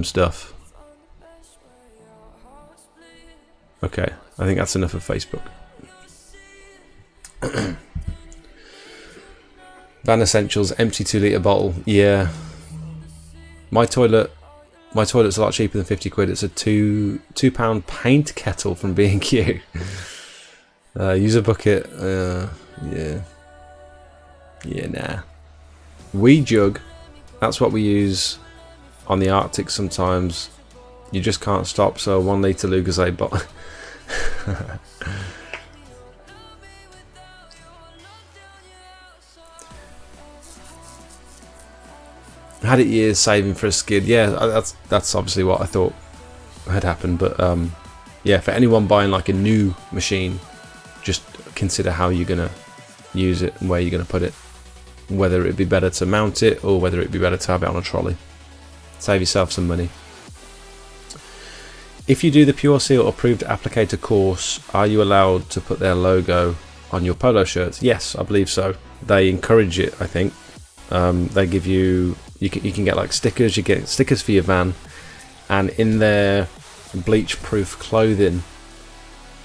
stuff. Okay, I think that's enough of Facebook. Van Essentials, empty 2-litre bottle. Yeah. My toilet's a lot cheaper than 50 quid. It's a £2 paint kettle from B&Q. Use a bucket. Yeah. Yeah, nah. Wee jug. That's what we use on the Arctic sometimes. You just can't stop, so 1 litre Lucozade bottle. Had it years saving for a skid. Yeah, that's obviously what I thought had happened. But yeah, for anyone buying like a new machine, just consider how you're gonna use it and where you're gonna put it. Whether it'd be better to mount it or whether it'd be better to have it on a trolley. Save yourself some money. If you do the Pure Seal approved applicator course, are you allowed to put their logo on your polo shirts? Yes, I believe so. They encourage it, I think. They give you can get like stickers. You get stickers for your van, and in their bleach-proof clothing,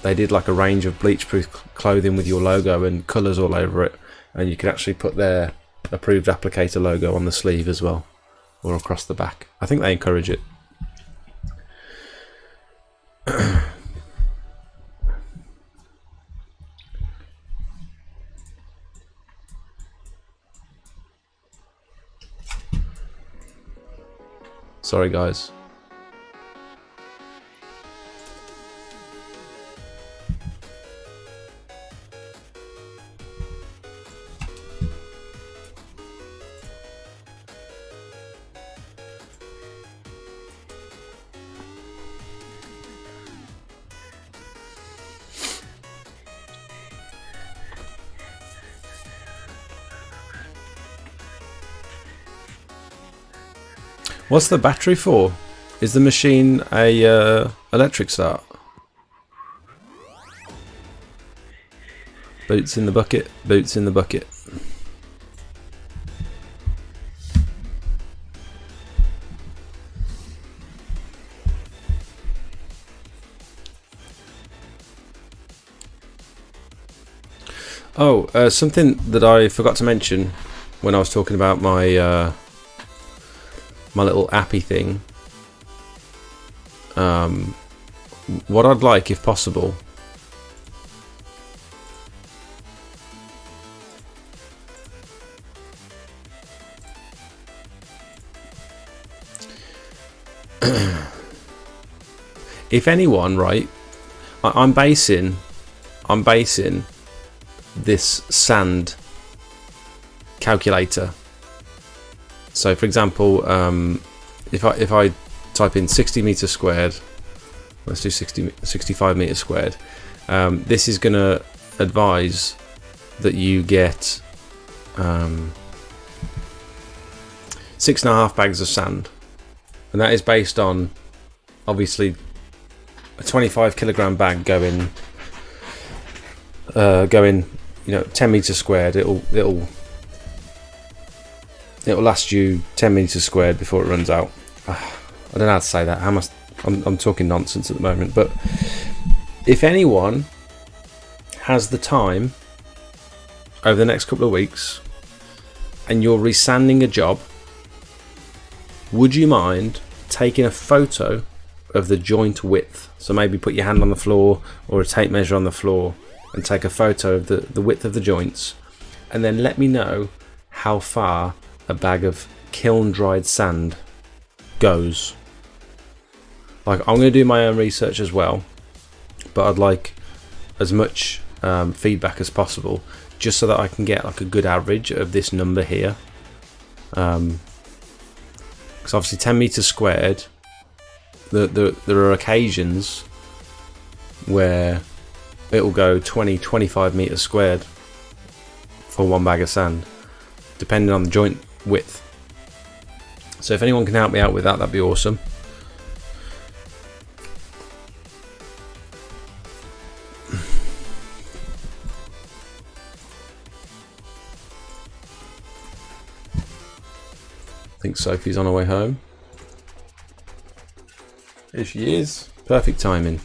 they did like a range of bleach-proof clothing with your logo and colours all over it, and you can actually put their approved applicator logo on the sleeve as well, or across the back. I think they encourage it. Sorry, guys. What's the battery for? Is the machine a electric start? Boots in the bucket, boots in the bucket. Oh, something that I forgot to mention when I was talking about my my little appy thing. What I'd like, if possible, if anyone, right, I'm basing this sand calculator. So for example, if I type in 60 meters squared, let's do 65 meters squared, this is going to advise that you get 6.5 bags of sand, and that is based on obviously a 25 kilogram bag going 10 meters squared. It'll last you 10 meters squared before it runs out. I don't know how to say that. I'm talking nonsense at the moment. But if anyone has the time over the next couple of weeks and you're resanding a job, would you mind taking a photo of the joint width? So maybe put your hand on the floor or a tape measure on the floor and take a photo of the width of the joints, and then let me know how far a bag of kiln dried sand goes. Like, I'm going to do my own research as well, but I'd like as much feedback as possible, just so that I can get like a good average of this number here. Because obviously 10 meters squared, there are occasions where it will go 20-25 meters squared for one bag of sand, depending on the joint width. So if anyone can help me out with that, that'd be awesome. I think Sophie's on her way home. Here she is. Perfect timing.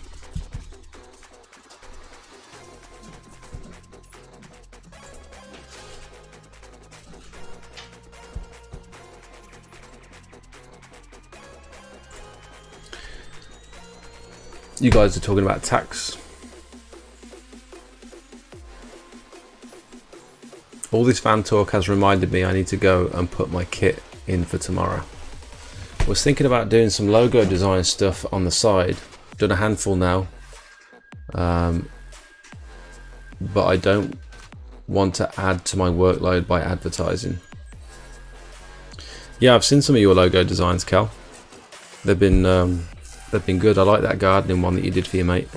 You guys are talking about tax. All this van talk has reminded me I need to go and put my kit in for tomorrow. I was thinking about doing some logo design stuff on the side. Done a handful now. But I don't want to add to my workload by advertising. Yeah, I've seen some of your logo designs, Cal. They've been good. I like that gardening one that you did for your mate.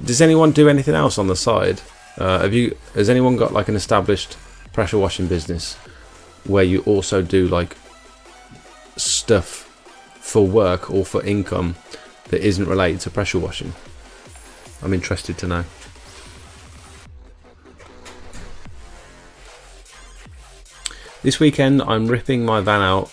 Does anyone do anything else on the side? Has anyone got like an established pressure washing business where you also do like stuff for work or for income that isn't related to pressure washing? I'm interested to know. This weekend I'm ripping my van out.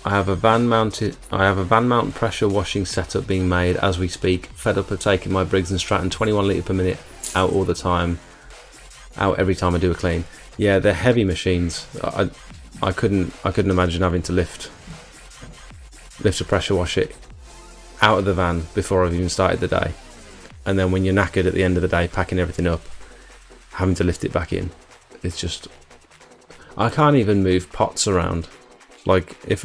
I have a van mount pressure washing setup being made as we speak. Fed up of taking my Briggs & Stratton 21 litre per minute out all the time. Out every time I do a clean. Yeah, they're heavy machines. I couldn't imagine having to lift a pressure wash it out of the van before I've even started the day, and then when you're knackered at the end of the day packing everything up, having to lift it back in. It's just, I can't even move pots around. Like, if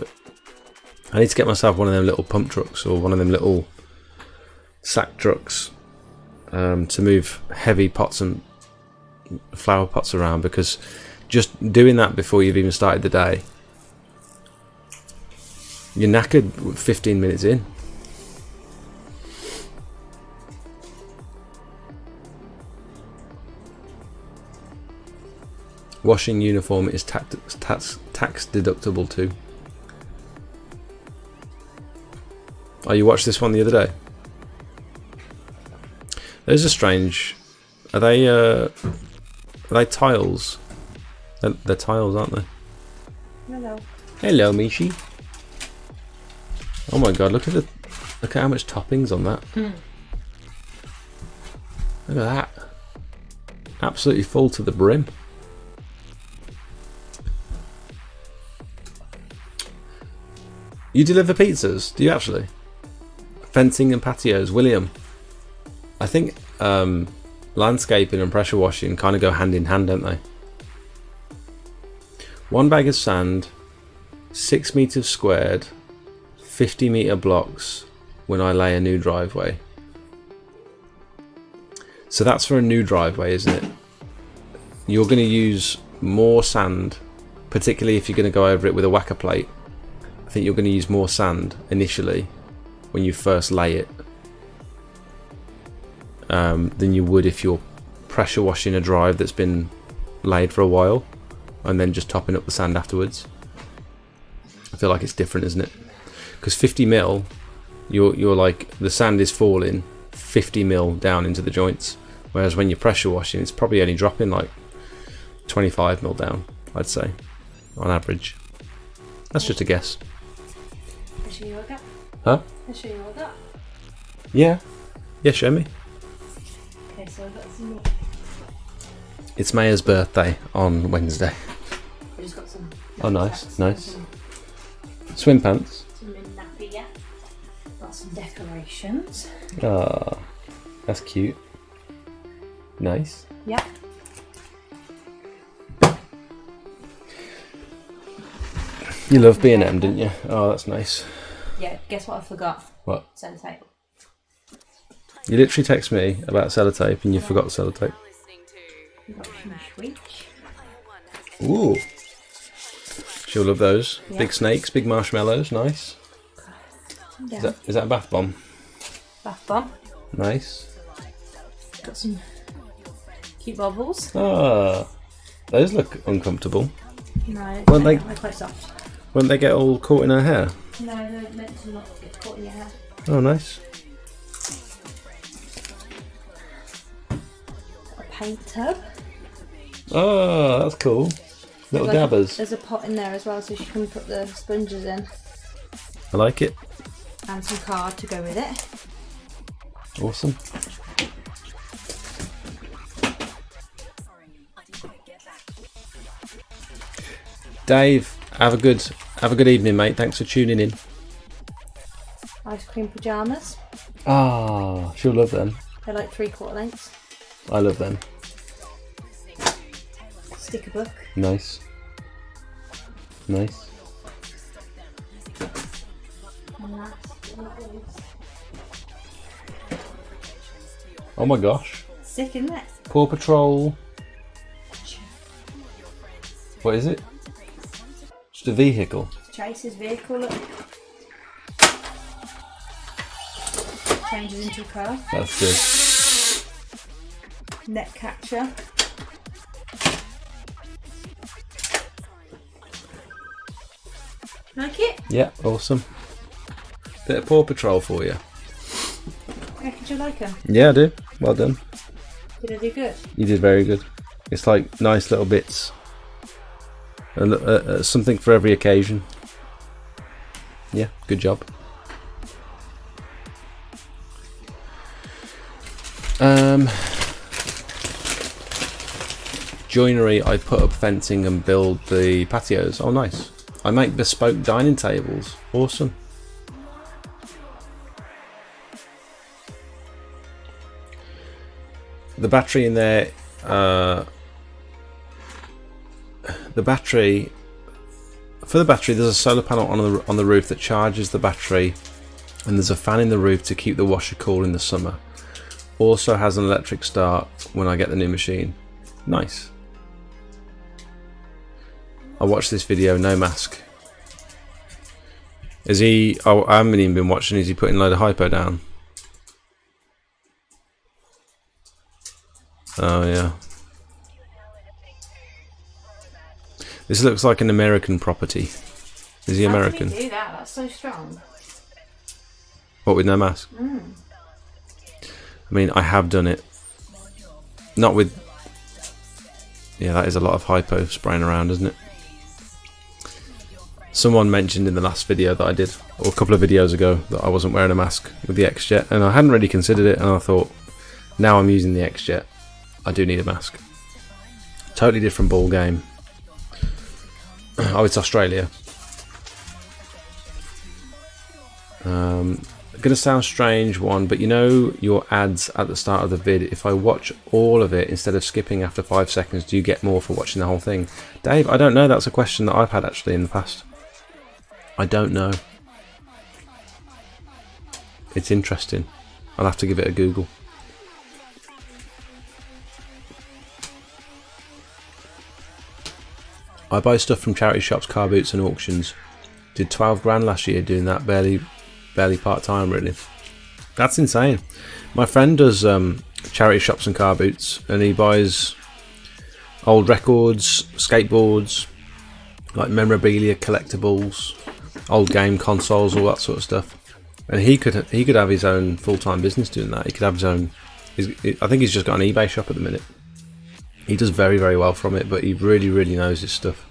I need to get myself one of them little pump trucks or one of them little sack trucks to move heavy pots and flower pots around, because just doing that before you've even started the day, you're knackered 15 minutes in. Washing uniform is tax deductible too. Oh, you watched this one the other day? Those are strange. Are they tiles? They're tiles, aren't they? Hello. Hello, Mishi. Oh my god, look at how much toppings on that. Look at that. Absolutely full to the brim. You deliver pizzas, do you actually? Fencing and patios, William. I think landscaping and pressure washing kind of go hand in hand, don't they? 1 bag of sand, 6 meters squared, 50 meter blocks when I lay a new driveway. So that's for a new driveway, isn't it? You're going to use more sand, particularly if you're going to go over it with a whacker plate. I think you're going to use more sand initially when you first lay it than you would if you're pressure washing a drive that's been laid for a while and then just topping up the sand afterwards. I feel like it's different, isn't it? Because 50 mil, you're like, the sand is falling 50 mil down into the joints, whereas when you're pressure washing, it's probably only dropping like 25 mil down, I'd say, on average. That's just a guess. I'll show you what I got. Huh? I'll show you what I got. Yeah. Yeah, show me. Okay, so I've got some. It's Maya's birthday on Wednesday. I just got some. Oh, nice, nice. Swim pants. Some in nappy, yeah. Got some decorations. Ah, that's cute. Nice. Yeah. You love B&M, didn't you? Oh, that's nice. Yeah, guess what I forgot? What? Sellotape. You literally text me about sellotape and you forgot sellotape. We've got Sweet. Ooh. She'll love those. Yeah. Big snakes, big marshmallows, nice. Yeah. Is that a bath bomb? Bath bomb. Nice. Got some cute bubbles. Ah, those look uncomfortable. No, Well, they're quite soft. Won't they get all caught in her hair? No, they're meant to not get caught in your hair. Oh, nice. A paint tub. Oh, that's cool. Little dabbers. There's a pot in there as well, so you can put the sponges in. I like it. And some card to go with it. Awesome. Dave, have a good evening, mate. Thanks for tuning in. Ice cream pyjamas. Ah, she'll love them. They're like 3/4 lengths. I love them. Sticker book. Nice. Nice. And that's Oh my gosh. sick, isn't it? Paw Patrol. What is it? Just a vehicle. Chase's vehicle, look. Changes into a car. That's good. Net catcher. Like it? Yeah, awesome. Bit of Paw Patrol for you. Did you like them? Yeah, I do. Well done. Did I do good? You did very good. It's like nice little bits. Something for every occasion. Yeah, good job. Joinery, I put up fencing and build the patios. Oh, nice. I make bespoke dining tables. Awesome. The battery in there, for the battery there's a solar panel on the roof that charges the battery, and there's a fan in the roof to keep the washer cool in the summer. Also has an electric start when I get the new machine. Nice. I watched this video, no mask. Is he? Oh, I haven't even been watching. Is he putting a load of hypo down? Oh yeah. This looks like an American property. Is he American? How can you do that? That's so strong. What, with no mask? I mean, I have done it. Not with... Yeah, that is a lot of hypo spraying around, isn't it? Someone mentioned in the last video that I did, or a couple of videos ago, that I wasn't wearing a mask with the X-Jet, and I hadn't really considered it, and I thought, now I'm using the X-Jet, I do need a mask. Totally different ball game. Oh, it's Australia. Gonna sound strange one, but you know your ads at the start of the vid, if I watch all of it instead of skipping after 5 seconds, do you get more for watching the whole thing? Dave, I don't know. That's a question that I've had actually in the past. I don't know. It's interesting. I'll have to give it a Google. I buy stuff from charity shops, car boots and auctions. Did 12 grand last year doing that, barely part-time really. That's insane. My friend does charity shops and car boots, and he buys old records, skateboards, like memorabilia, collectibles, old game consoles, all that sort of stuff. And he could have his own full-time business doing that. He could have his own... I think he's just got an eBay shop at the minute. He does very, very well from it, but he really, really knows his stuff.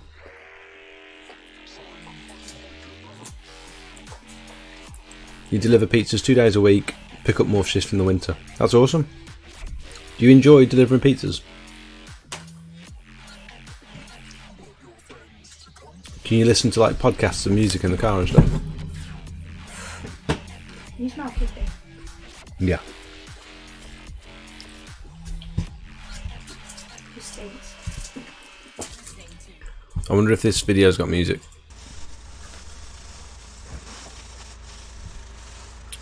You deliver pizzas 2 days a week, pick up more shifts in the winter. That's awesome. Do you enjoy delivering pizzas? Can you listen to like podcasts and music in the car and stuff? You smell kissy. Yeah. It stinks. I wonder if this video's got music.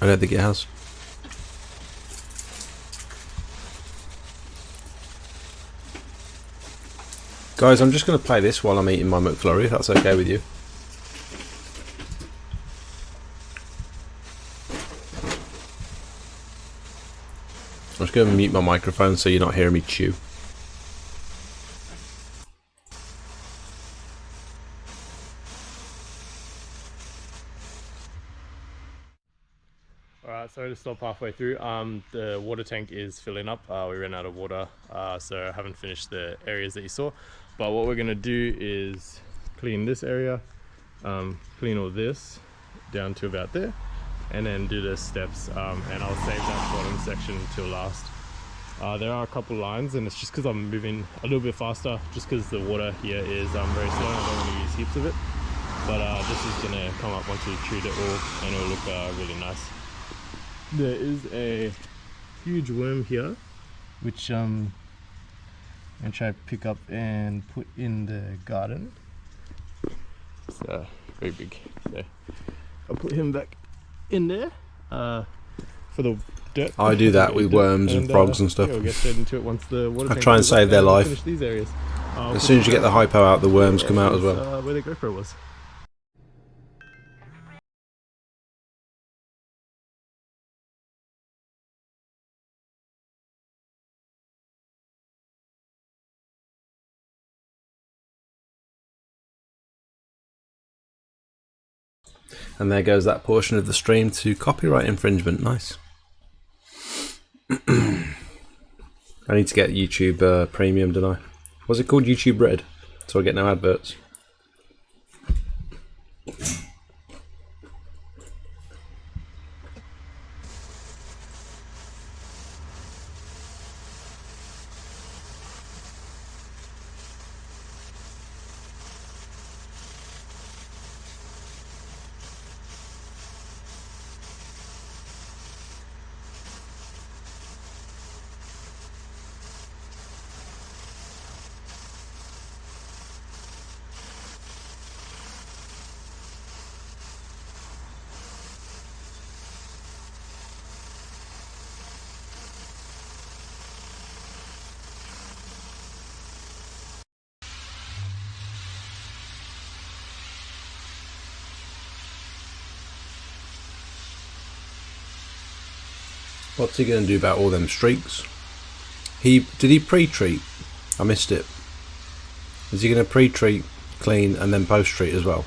I don't think it has. Guys, I'm just going to play this while I'm eating my McFlurry, if that's okay with you. I'm just going to mute my microphone so you're not hearing me chew. Alright, sorry to stop halfway through. The water tank is filling up. We ran out of water, so I haven't finished the areas that you saw. But what we're going to do is clean this area, clean all this down to about there, and then do the steps, and I'll save that bottom section until last. There are a couple lines, and it's just because I'm moving a little bit faster, just because the water here is very slow and I don't want to use heaps of it. but this is gonna come up once we treat it all, and it'll look really nice. There is a huge worm here, which I'm gonna try to pick up and put in the garden. It's very big, so I'll put him back in there for the dirt. I do that with worms and frogs and stuff. Yeah, we'll get straight into it once the water I tank try and fills up, save their we'll life. finish these areas. As soon as you get the hypo out, the worms come out as well. Where the GoPro was. And there goes that portion of the stream to copyright infringement. Nice. I need to get YouTube Premium, don't I? What's it called? YouTube Red, so I get no adverts. What's he going to do about all them streaks? Did he pre-treat? I missed it. Is he going to pre-treat, clean, and then post-treat as well?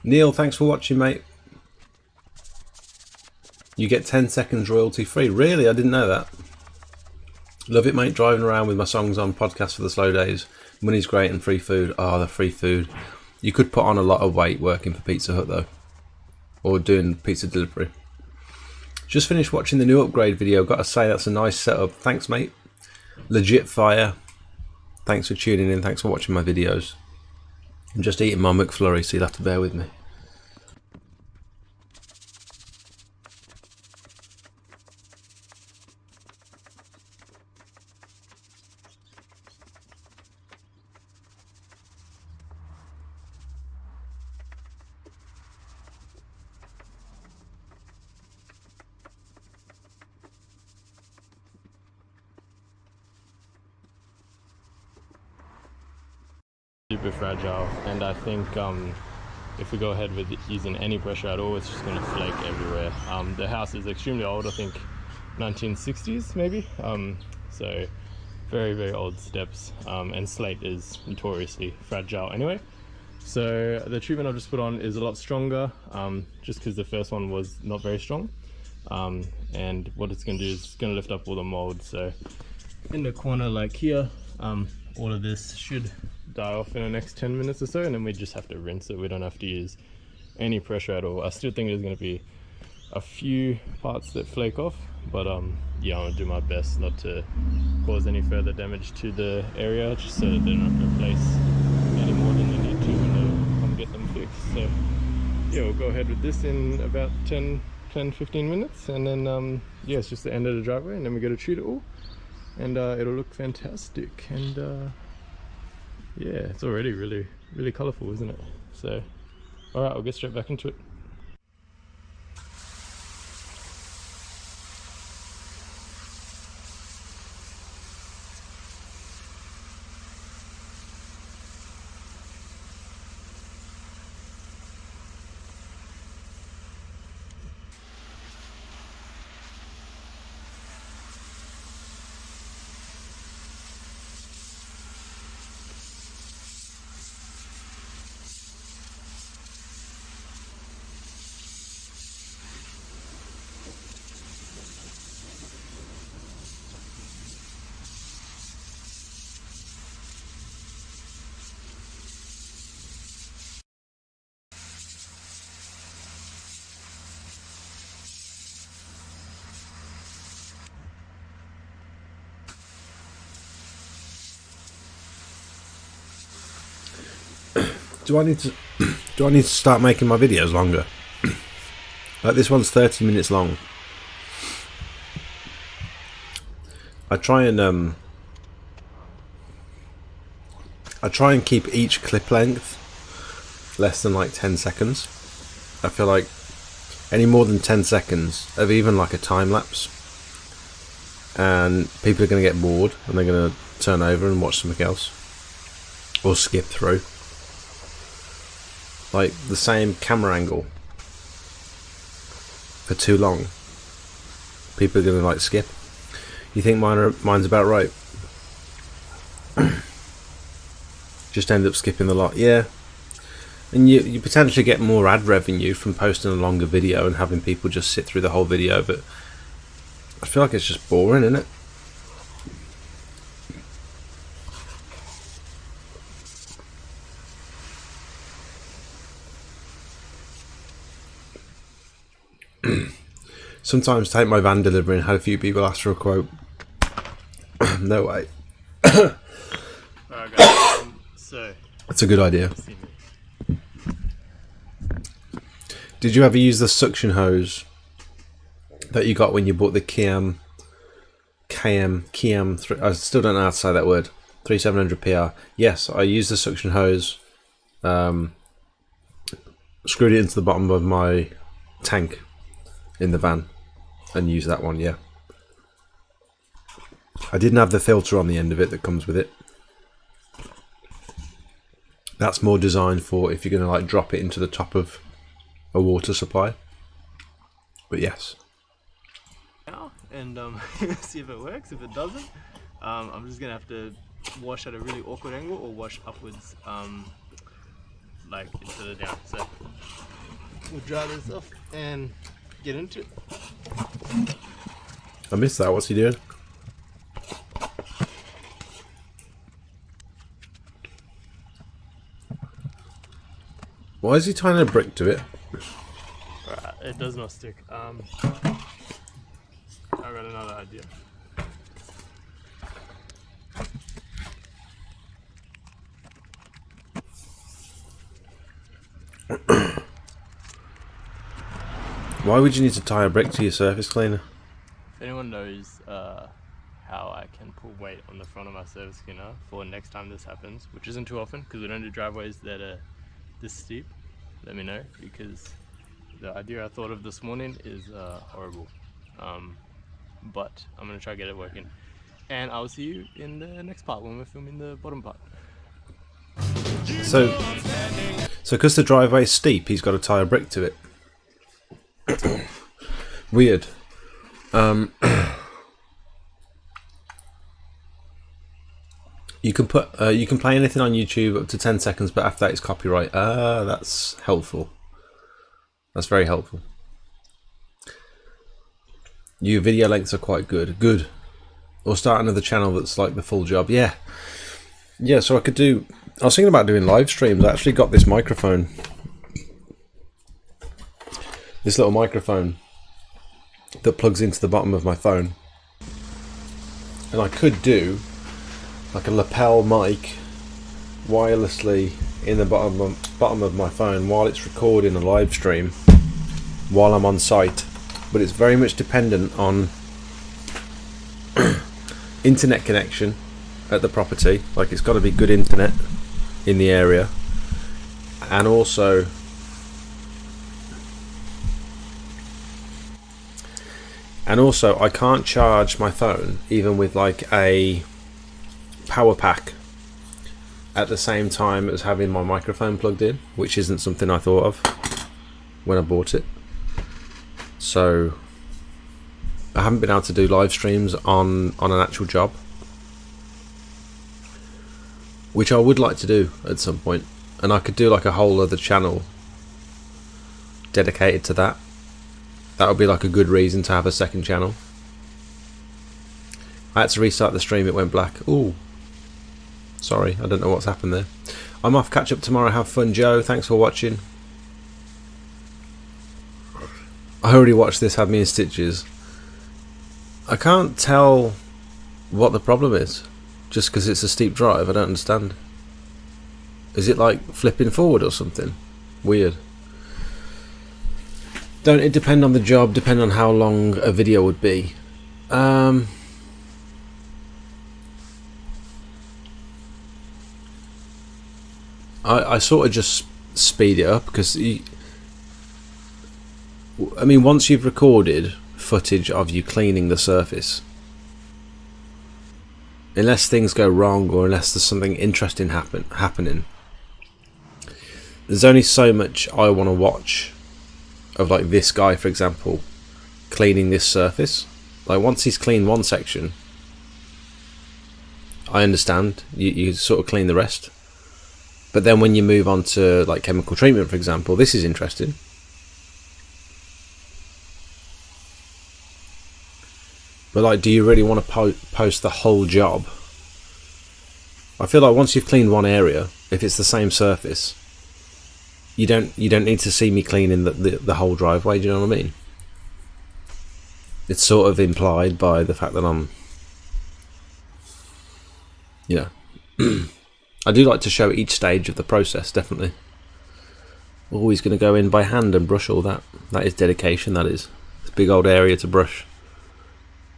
Neil, thanks for watching, mate. You get 10 seconds royalty free. Really? I didn't know that. Love it, mate, driving around with my songs on podcast for the slow days. Money's great and free food. Oh, the free food. You could put on a lot of weight working for Pizza Hut, though. Or doing pizza delivery. Just finished watching the new upgrade video. Got to say, that's a nice setup. Thanks, mate. Legit fire. Thanks for tuning in. Thanks for watching my videos. I'm just eating my McFlurry, so you'll have to bear with me. Super fragile, and I think if we go ahead with using any pressure at all, it's just going to flake everywhere. The house is extremely old, I think 1960s maybe, so very old steps, and slate is notoriously fragile anyway. So the treatment I've just put on is a lot stronger, just because the first one was not very strong, and what it's going to do is it's going to lift up all the mold. So in the corner like here, all of this should die off in the next 10 minutes or so, and then we just have to rinse it. We don't have to use any pressure at all. I still think there's going to be a few parts that flake off, but yeah, I'm going to do my best not to cause any further damage to the area, just so that they don't have to replace any more than they need to when they come get them fixed. So yeah, we'll go ahead with this in about 10-15 minutes, and then yeah, it's just the end of the driveway, and then we go to treat it all, and it'll look fantastic. And yeah, it's already really colourful, isn't it? So alright, I'll get straight back into it. Do I need to do I need to start making my videos longer? Like this one's 30 minutes long. I try and keep each clip length less than like 10 seconds. I feel like any more than 10 seconds of even like a time lapse, and people are going to get bored and they're going to turn over and watch something else or skip through. Like the same camera angle for too long, people are going to like skip. You think mine's about right? Just end up skipping the lot. Yeah. And you potentially get more ad revenue from posting a longer video and having people just sit through the whole video, but I feel like it's just boring, isn't it? Sometimes take my van delivery and had a few people ask for a quote. No way. Alright guys, so That's a good idea. Did you ever use the suction hose that you got when you bought the Kiam, I still don't know how to say that word, 3700 PR? Yes, I used the suction hose, screwed it into the bottom of my tank in the van and used that one, yeah. I didn't have the filter on the end of it that comes with it. That's more designed for if you're going to like drop it into the top of a water supply. But yes. And see if it works. If it doesn't, I'm just gonna have to wash at a really awkward angle or wash upwards, like instead of down. So we'll dry this off and get into it. I missed that. What's he doing? Why is he tying a brick to it? Right, it does not stick. I got another idea. Why would you need to tie a brick to your surface cleaner? If anyone knows how I can pull weight on the front of my surface cleaner for next time this happens, which isn't too often because we don't do driveways that are this steep, let me know, because the idea I thought of this morning is horrible. But I'm gonna try to get it working, and I'll see you in the next part when we're filming the bottom part. So because the driveway's steep, he's got to tie a brick to it. Weird. You can play anything on YouTube up to 10 seconds, but after that it's copyright. That's helpful. That's very helpful. Your video lengths are quite good. Good. Or start another channel that's like the full job. Yeah. Yeah, so I was thinking about doing live streams. I actually got this microphone. This little microphone that plugs into the bottom of my phone. And I could do like a lapel mic wirelessly in the bottom of my phone while it's recording a live stream while I'm on site. But it's very much dependent on internet connection at the property. Like it's got to be good internet in the area, and also I can't charge my phone even with like a power pack at the same time as having my microphone plugged in, which isn't something I thought of when I bought it. So I haven't been able to do live streams on an actual job, which I would like to do at some point, and I could do like a whole other channel dedicated to that. That would be like a good reason to have a second channel. I had to restart the stream, it went black. Ooh, sorry, I don't know what's happened there. I'm off, catch up tomorrow, have fun. Joe, thanks for watching. I already watched this, had me in stitches. I can't tell what the problem is just because it's a steep drive. I don't understand. Is it like flipping forward or something? Weird. Don't it depend on the job, depend on how long a video would be? I sort of just speed it up because I mean, once you've recorded footage of you cleaning the surface, unless things go wrong or unless there's something interesting happening, there's only so much I want to watch of, like, this guy, for example, cleaning this surface. Like, once he's cleaned one section, I understand you sort of clean the rest. But then when you move on to, like, chemical treatment, for example, this is interesting. But, like, do you really want to post the whole job? I feel like once you've cleaned one area, if it's the same surface, you don't need to see me cleaning the whole driveway. Do you know what I mean? It's sort of implied by the fact that I'm, you know, I do like to show each stage of the process. Definitely. Always going to go in by hand and brush all that. That is dedication. That is. It's a big old area to brush.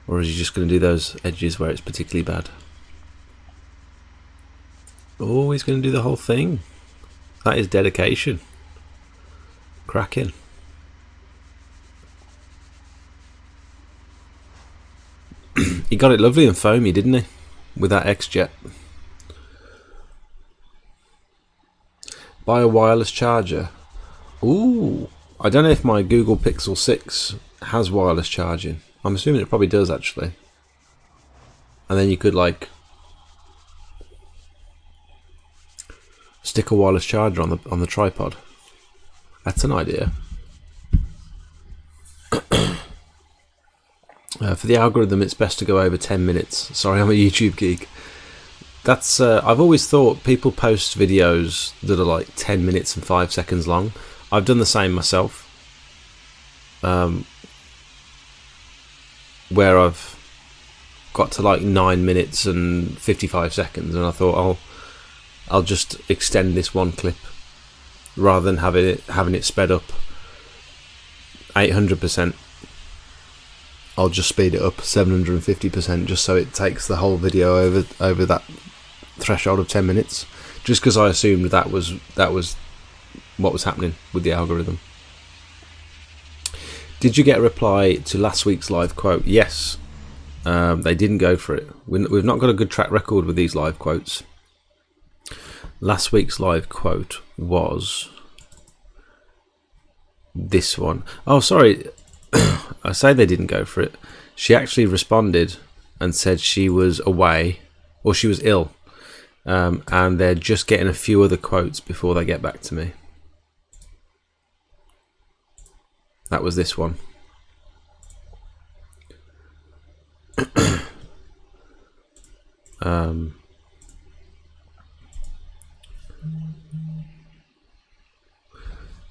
Or is you just going to do those edges where it's particularly bad? Always going to do the whole thing. That is dedication. Cracking. He got it lovely and foamy, didn't he? With that X-Jet. Buy a wireless charger. Ooh. I don't know if my Google Pixel 6 has wireless charging. I'm assuming it probably does, actually. And then you could, like, stick a wireless charger on the tripod. That's an idea. For the algorithm, it's best to go over 10 minutes. Sorry, I'm a YouTube geek. That's I've always thought people post videos that are like 10 minutes and 5 seconds long. I've done the same myself. Where I've got to like 9 minutes and 55 seconds, and I thought I'll just extend this one clip rather than having it sped up 800%. I'll just speed it up 750% just so it takes the whole video over that threshold of 10 minutes. Just because I assumed that was what was happening with the algorithm. Did you get a reply to last week's live quote? Yes. They didn't go for it. We've not got a good track record with these live quotes. Last week's live quote was this one. Oh, sorry. I say they didn't go for it. She actually responded and said she was away, or she was ill, and they're just getting a few other quotes before they get back to me. That was this one.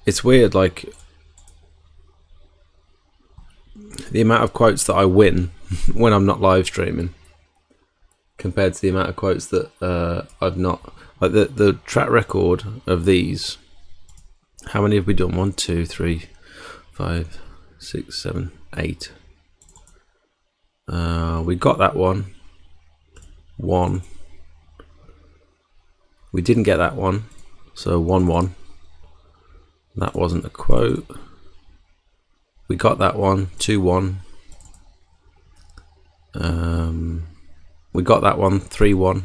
It's weird, like, the amount of quotes that I win when I'm not live streaming compared to the amount of quotes that I've not. Like, the track record of these, how many have we done? 1, 2, 3, 5, 6, 7, 8. We got that one. We didn't get that one, so 1-1. That wasn't a quote. We got that one, 2-1. We got that one, 3-1.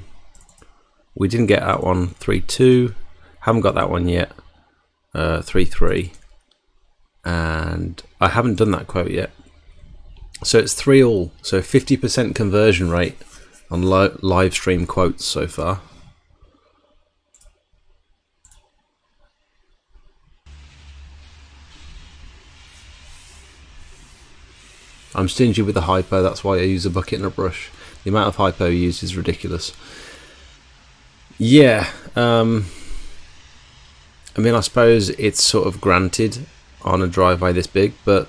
We didn't get that one, 3-2. Haven't got that one yet, 3-3. And I haven't done that quote yet. So it's 3-all. So 50% conversion rate on live stream quotes so far. I'm stingy with the hypo, that's why I use a bucket and a brush. The amount of hypo used is ridiculous. Yeah, I mean, I suppose it's sort of granted on a driveway this big, but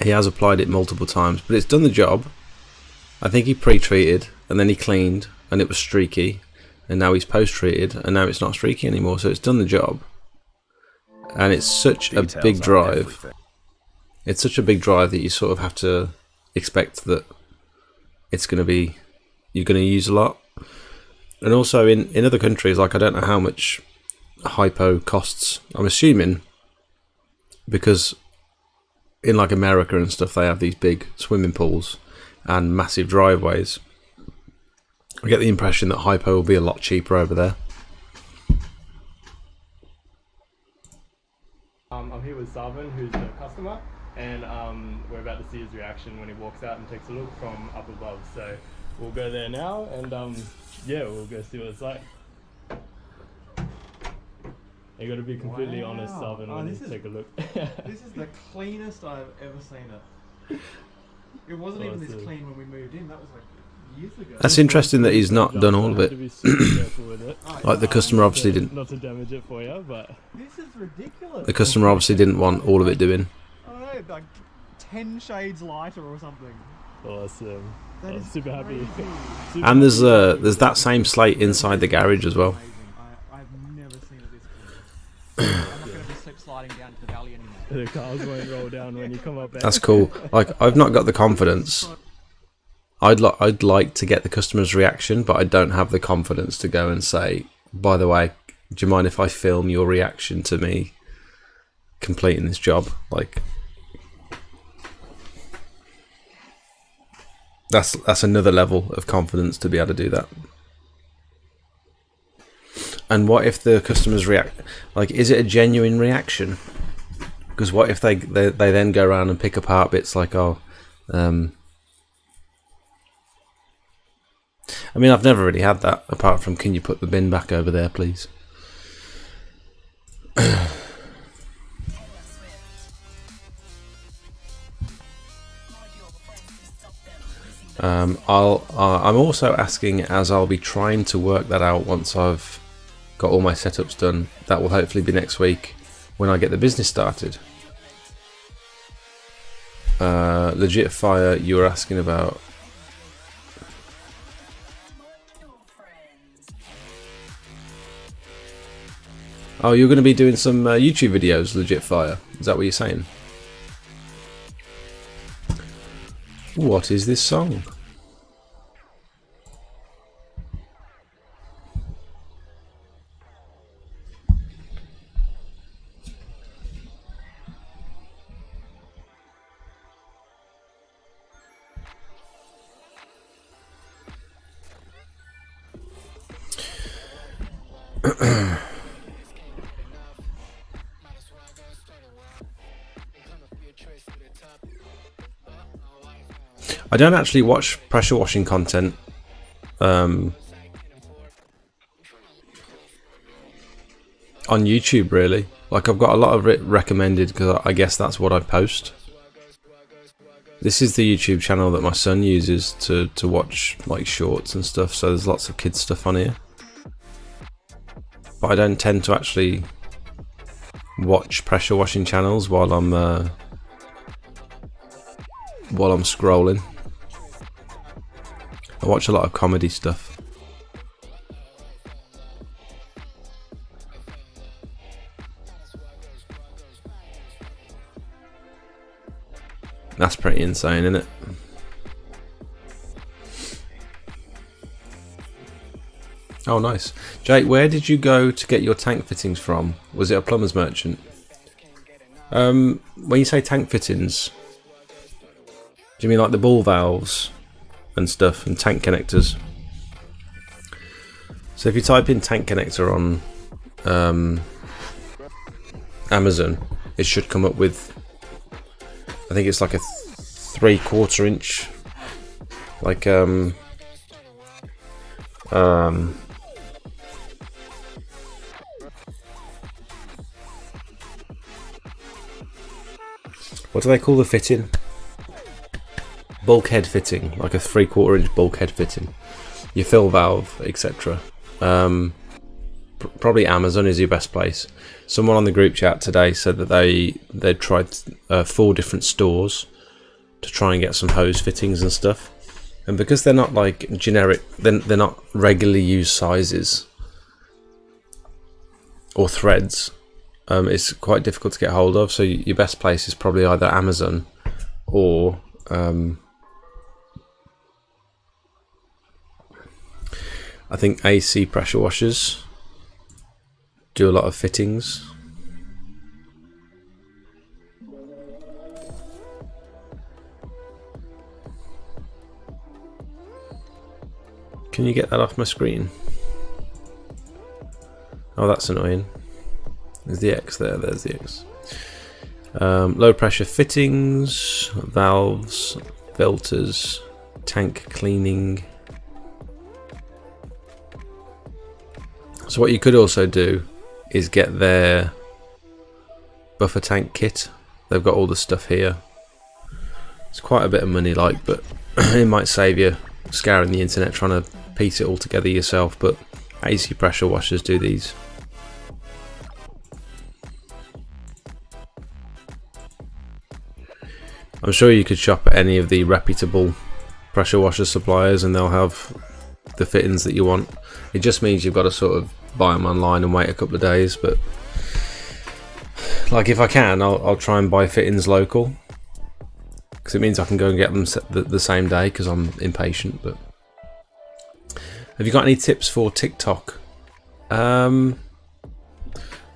he has applied it multiple times. But it's done the job. I think he pre-treated, and then he cleaned, and it was streaky. and now he's post treated, and now it's not streaky anymore, so it's done the job. And it's such a big drive. It's such a big drive that you sort of have to expect that it's going to be, you're going to use a lot. And also in other countries, like, I don't know how much hypo costs. I'm assuming because in like America and stuff, they have these big swimming pools and massive driveways. I get the impression that hypo will be a lot cheaper over there. I'm here with Sarvan, who's the customer, and we're about to see his reaction when he walks out and takes a look from up above. So we'll go there now, and yeah, we'll go see what it's like. You got to be completely honest, Sarvan, when you take a look. This is the cleanest I've ever seen it. It wasn't even this clean when we moved in. That was like years ago. That's interesting that he's not done all of it. To be super careful with it. Like the customer obviously didn't. Not to damage it for you, but This is ridiculous. The customer obviously didn't want all of it doing. I don't know, like 10 shades lighter or something. awesome. That I'm is super happy. crazy. And there's that same slate inside the garage as well. Amazing. I've never seen it this clean. I'm not going to be slip sliding down to the valley anymore. The cars won't roll down when you come up there. That's cool. Like, I've not got the confidence. I'd like to get the customer's reaction, but I don't have the confidence to go and say, by the way, do you mind if I film your reaction to me completing this job? Like, that's another level of confidence to be able to do that. And what if the customers react? Like, is it a genuine reaction? Because what if they then go around and pick apart bits like, oh, I mean, I've never really had that, apart from, can you put the bin back over there, please? I'm also asking, as I'll be trying to work that out once I've got all my setups done. That will hopefully be next week when I get the business started. Legit Fire, you were asking about. Oh, you're going to be doing some YouTube videos, Legit Fire. Is that what you're saying? What is this song? I don't actually watch pressure washing content. On YouTube, really. Like, I've got a lot of it recommended because I guess that's what I post. This is the YouTube channel that my son uses to watch like shorts and stuff, so there's lots of kids stuff on here. But I don't tend to actually watch pressure washing channels while I'm scrolling. I watch a lot of comedy stuff. That's pretty insane, isn't it? Oh, nice. Jake, where did you go to get your tank fittings from? Was it a plumber's merchant? When you say tank fittings, do you mean like the ball valves and stuff and tank connectors? So if you type in tank connector on Amazon, it should come up with, I think it's like a 3/4 inch, like what do they call the fitting? Bulkhead fitting, like a 3/4 inch bulkhead fitting. Your fill valve, etc. Probably Amazon is your best place. Someone on the group chat today said that they tried 4 different stores to try and get some hose fittings and stuff. And because they're not like generic, they're not regularly used sizes or threads, it's quite difficult to get hold of. So your best place is probably either Amazon or I think AC pressure washers do a lot of fittings. Can you get that off my screen? Oh, that's annoying. There's the X there, there's the X. Low pressure fittings, valves, filters, tank cleaning. So what you could also do is get their buffer tank kit. They've got all the stuff here. It's quite a bit of money, like, but it might save you scouring the internet trying to piece it all together yourself. But AC pressure washers do these. I'm sure you could shop at any of the reputable pressure washer suppliers and they'll have the fittings that you want. It just means you've got to sort of buy them online and wait a couple of days, but like if I can, I'll try and buy fittings local because it means I can go and get them the same day because I'm impatient. But have you got any tips for TikTok? The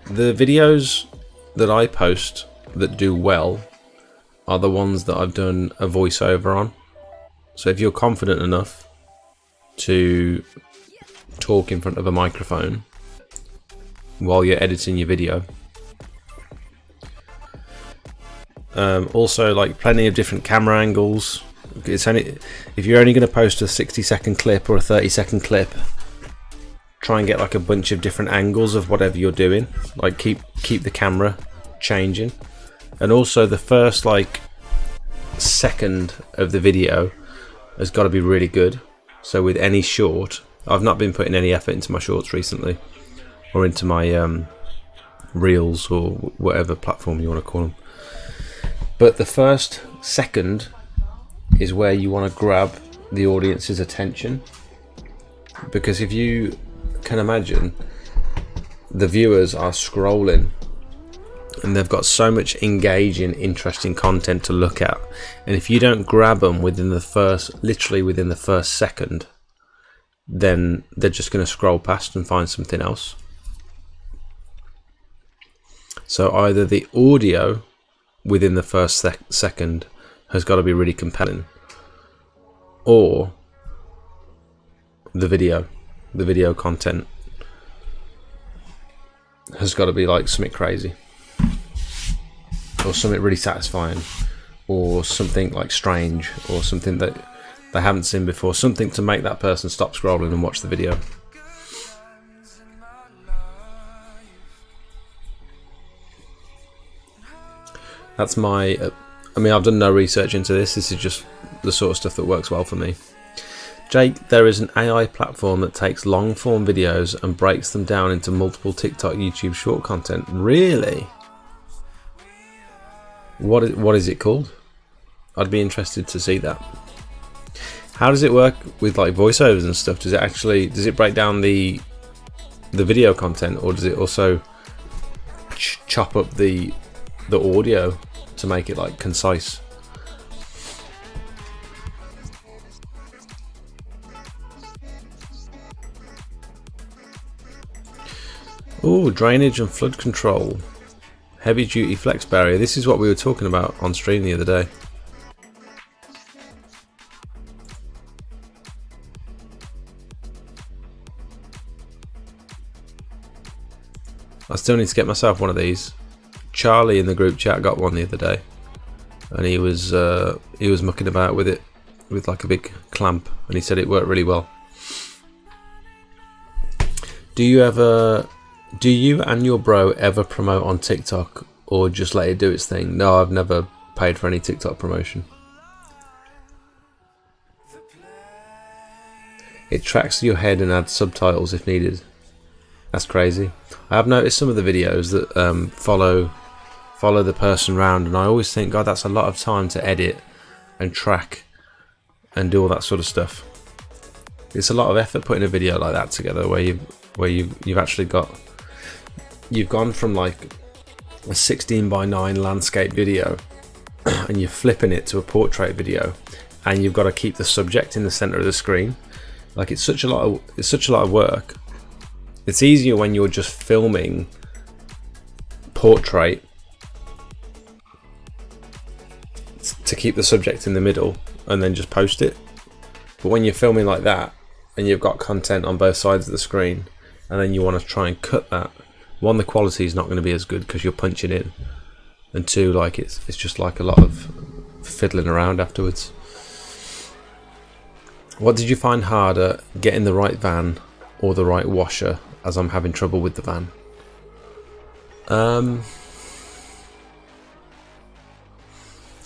videos that I post that do well are the ones that I've done a voiceover on. So if you're confident enough to talk in front of a microphone while you're editing your video, also like plenty of different camera angles. It's only if you're only going to post a 60-second clip or a 30-second clip, try and get like a bunch of different angles of whatever you're doing. Like keep the camera changing. And also the first like second of the video has got to be really good. So with any short, I've not been putting any effort into my shorts recently, or into my reels or whatever platform you want to call them. But the first second is where you want to grab the audience's attention, because if you can imagine, the viewers are scrolling and they've got so much engaging, interesting content to look at, and if you don't grab them literally within the first second, then they're just going to scroll past and find something else. So either the audio within the first second has got to be really compelling, or the video content has got to be like something crazy, or something really satisfying, or something like strange, or something that they haven't seen before, something to make that person stop scrolling and watch the video. That's my I mean, I've done no research into this. This is just the sort of stuff that works well for me. Jake, there is an AI platform that takes long form videos and breaks them down into multiple TikTok, YouTube short content. Really? What is it called? I'd be interested to see that. How does it work with like voiceovers and stuff? Does it break down the video content, or does it also chop up the audio to make it like concise? Oh, drainage and flood control. Heavy duty flex barrier. This is what we were talking about on stream the other day. I still need to get myself one of these. Charlie in the group chat got one the other day, and he was mucking about with it with like a big clamp, and he said it worked really well. Do you and your bro ever promote on TikTok, or just let it do its thing? No, I've never paid for any TikTok promotion. It tracks your head and adds subtitles if needed. That's crazy. I have noticed some of the videos that follow the person around, and I always think, God, that's a lot of time to edit and track and do all that sort of stuff. It's a lot of effort putting a video like that together, where you've actually gone from like a 16:9 landscape video and you're flipping it to a portrait video, and you've got to keep the subject in the center of the screen. Like, it's such a lot of work. It's easier when you're just filming portrait to keep the subject in the middle and then just post it. But when you're filming like that and you've got content on both sides of the screen, and then you want to try and cut that, one, the quality is not going to be as good because you're punching in, and two, like it's just like a lot of fiddling around afterwards. What did you find harder, getting the right van or the right washer, as I'm having trouble with the van?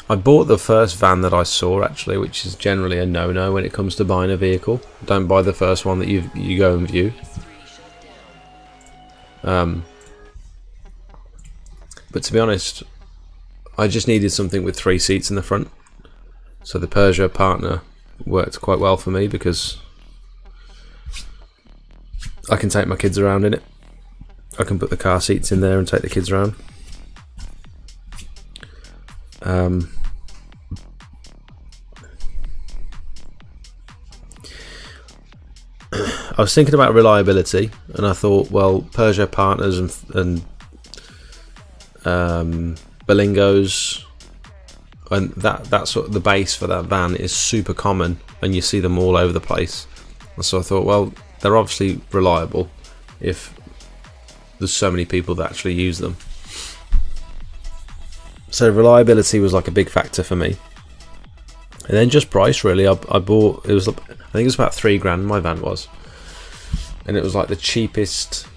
I bought the first van that I saw, actually, which is generally a no-no when it comes to buying a vehicle. Don't buy the first one that you go and view. But to be honest, I just needed something with 3 seats in the front. So the Peugeot Partner worked quite well for me because I can take my kids around in it. I can put the car seats in there and take the kids around. I was thinking about reliability, and I thought, well, Peugeot Partners and Berlingos, and that sort of the base for that van is super common, and you see them all over the place. And so I thought, well, they're obviously reliable if there's so many people that actually use them. So reliability was like a big factor for me, and then just price, really. I bought, I think it was about £3,000 my van was, and it was like the cheapest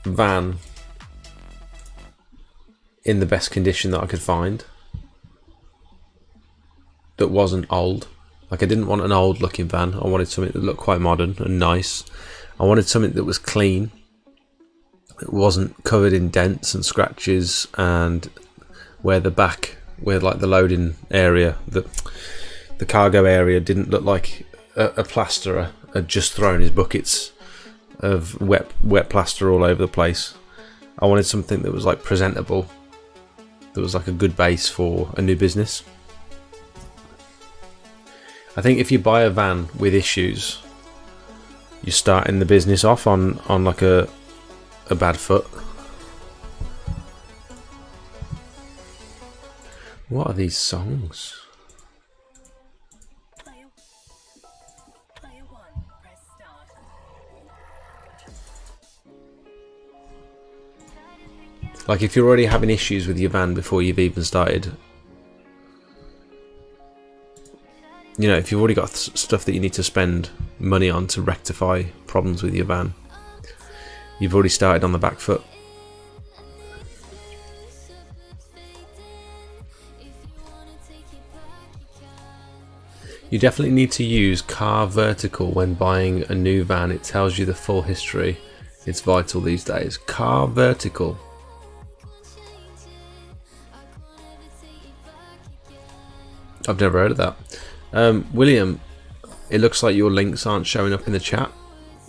van in the best condition that I could find, that wasn't old. Like, I didn't want an old looking van. I wanted something that looked quite modern and nice. I wanted something that was clean, it wasn't covered in dents and scratches, and where like the loading area, the cargo area didn't look like a plasterer had just thrown his buckets of wet plaster all over the place. I wanted something that was like presentable, that was like a good base for a new business. I think if you buy a van with issues, you're starting the business off on like a bad foot. What are these songs? Like, if you're already having issues with your van before you've even started, you know, if you've already got stuff that you need to spend money on to rectify problems with your van, you've already started on the back foot. You definitely need to use Car Vertical when buying a new van. It tells you the full history. It's vital these days. Car Vertical. I've never heard of that. William, it looks like your links aren't showing up in the chat.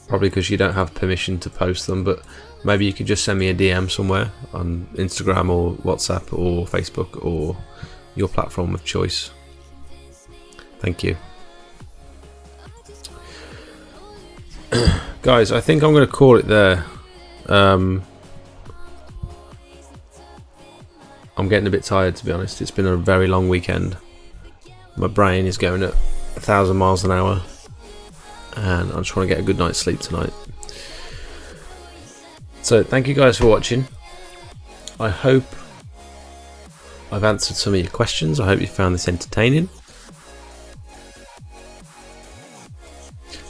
Probably because you don't have permission to post them, but maybe you could just send me a DM somewhere on Instagram or WhatsApp or Facebook or your platform of choice. Thank you. Guys, I think I'm going to call it there. I'm getting a bit tired, to be honest. It's been a very long weekend. My brain is going at 1,000 miles an hour, and I just want to get a good night's sleep tonight. So thank you guys for watching. I hope I've answered some of your questions. I hope you found this entertaining.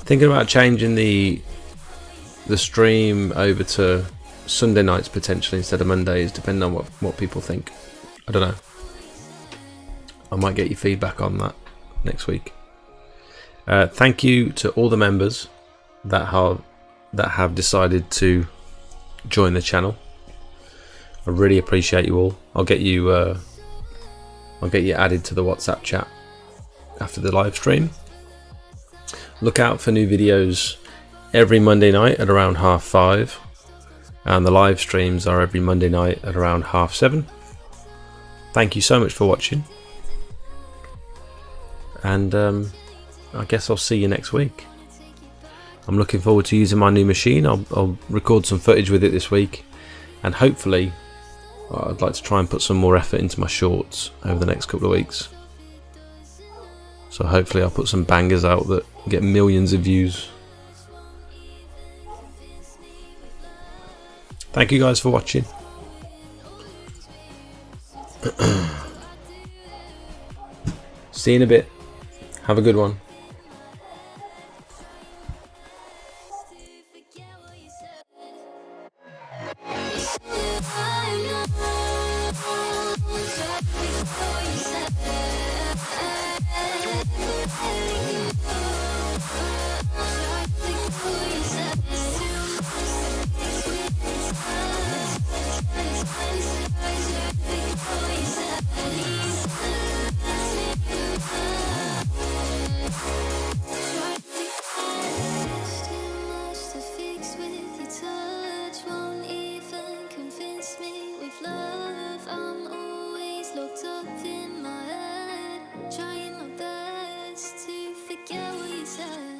Thinking about changing the stream over to Sunday nights potentially instead of Mondays, depending on what people think. I don't know. I might get your feedback on that next week. Thank you to all the members that have decided to join the channel. I really appreciate you all. I'll get you added to the WhatsApp chat after the live stream. Look out for new videos every Monday night at around 5:30, and the live streams are every Monday night at around 7:30. Thank you so much for watching, and I guess I'll see you next week. I'm looking forward to using my new machine. I'll record some footage with it this week, and hopefully I'd like to try and put some more effort into my shorts over the next couple of weeks. So hopefully I'll put some bangers out that get millions of views. Thank you guys for watching. See you in a bit. Have a good one. Locked up in my head, trying my best to forget what you said.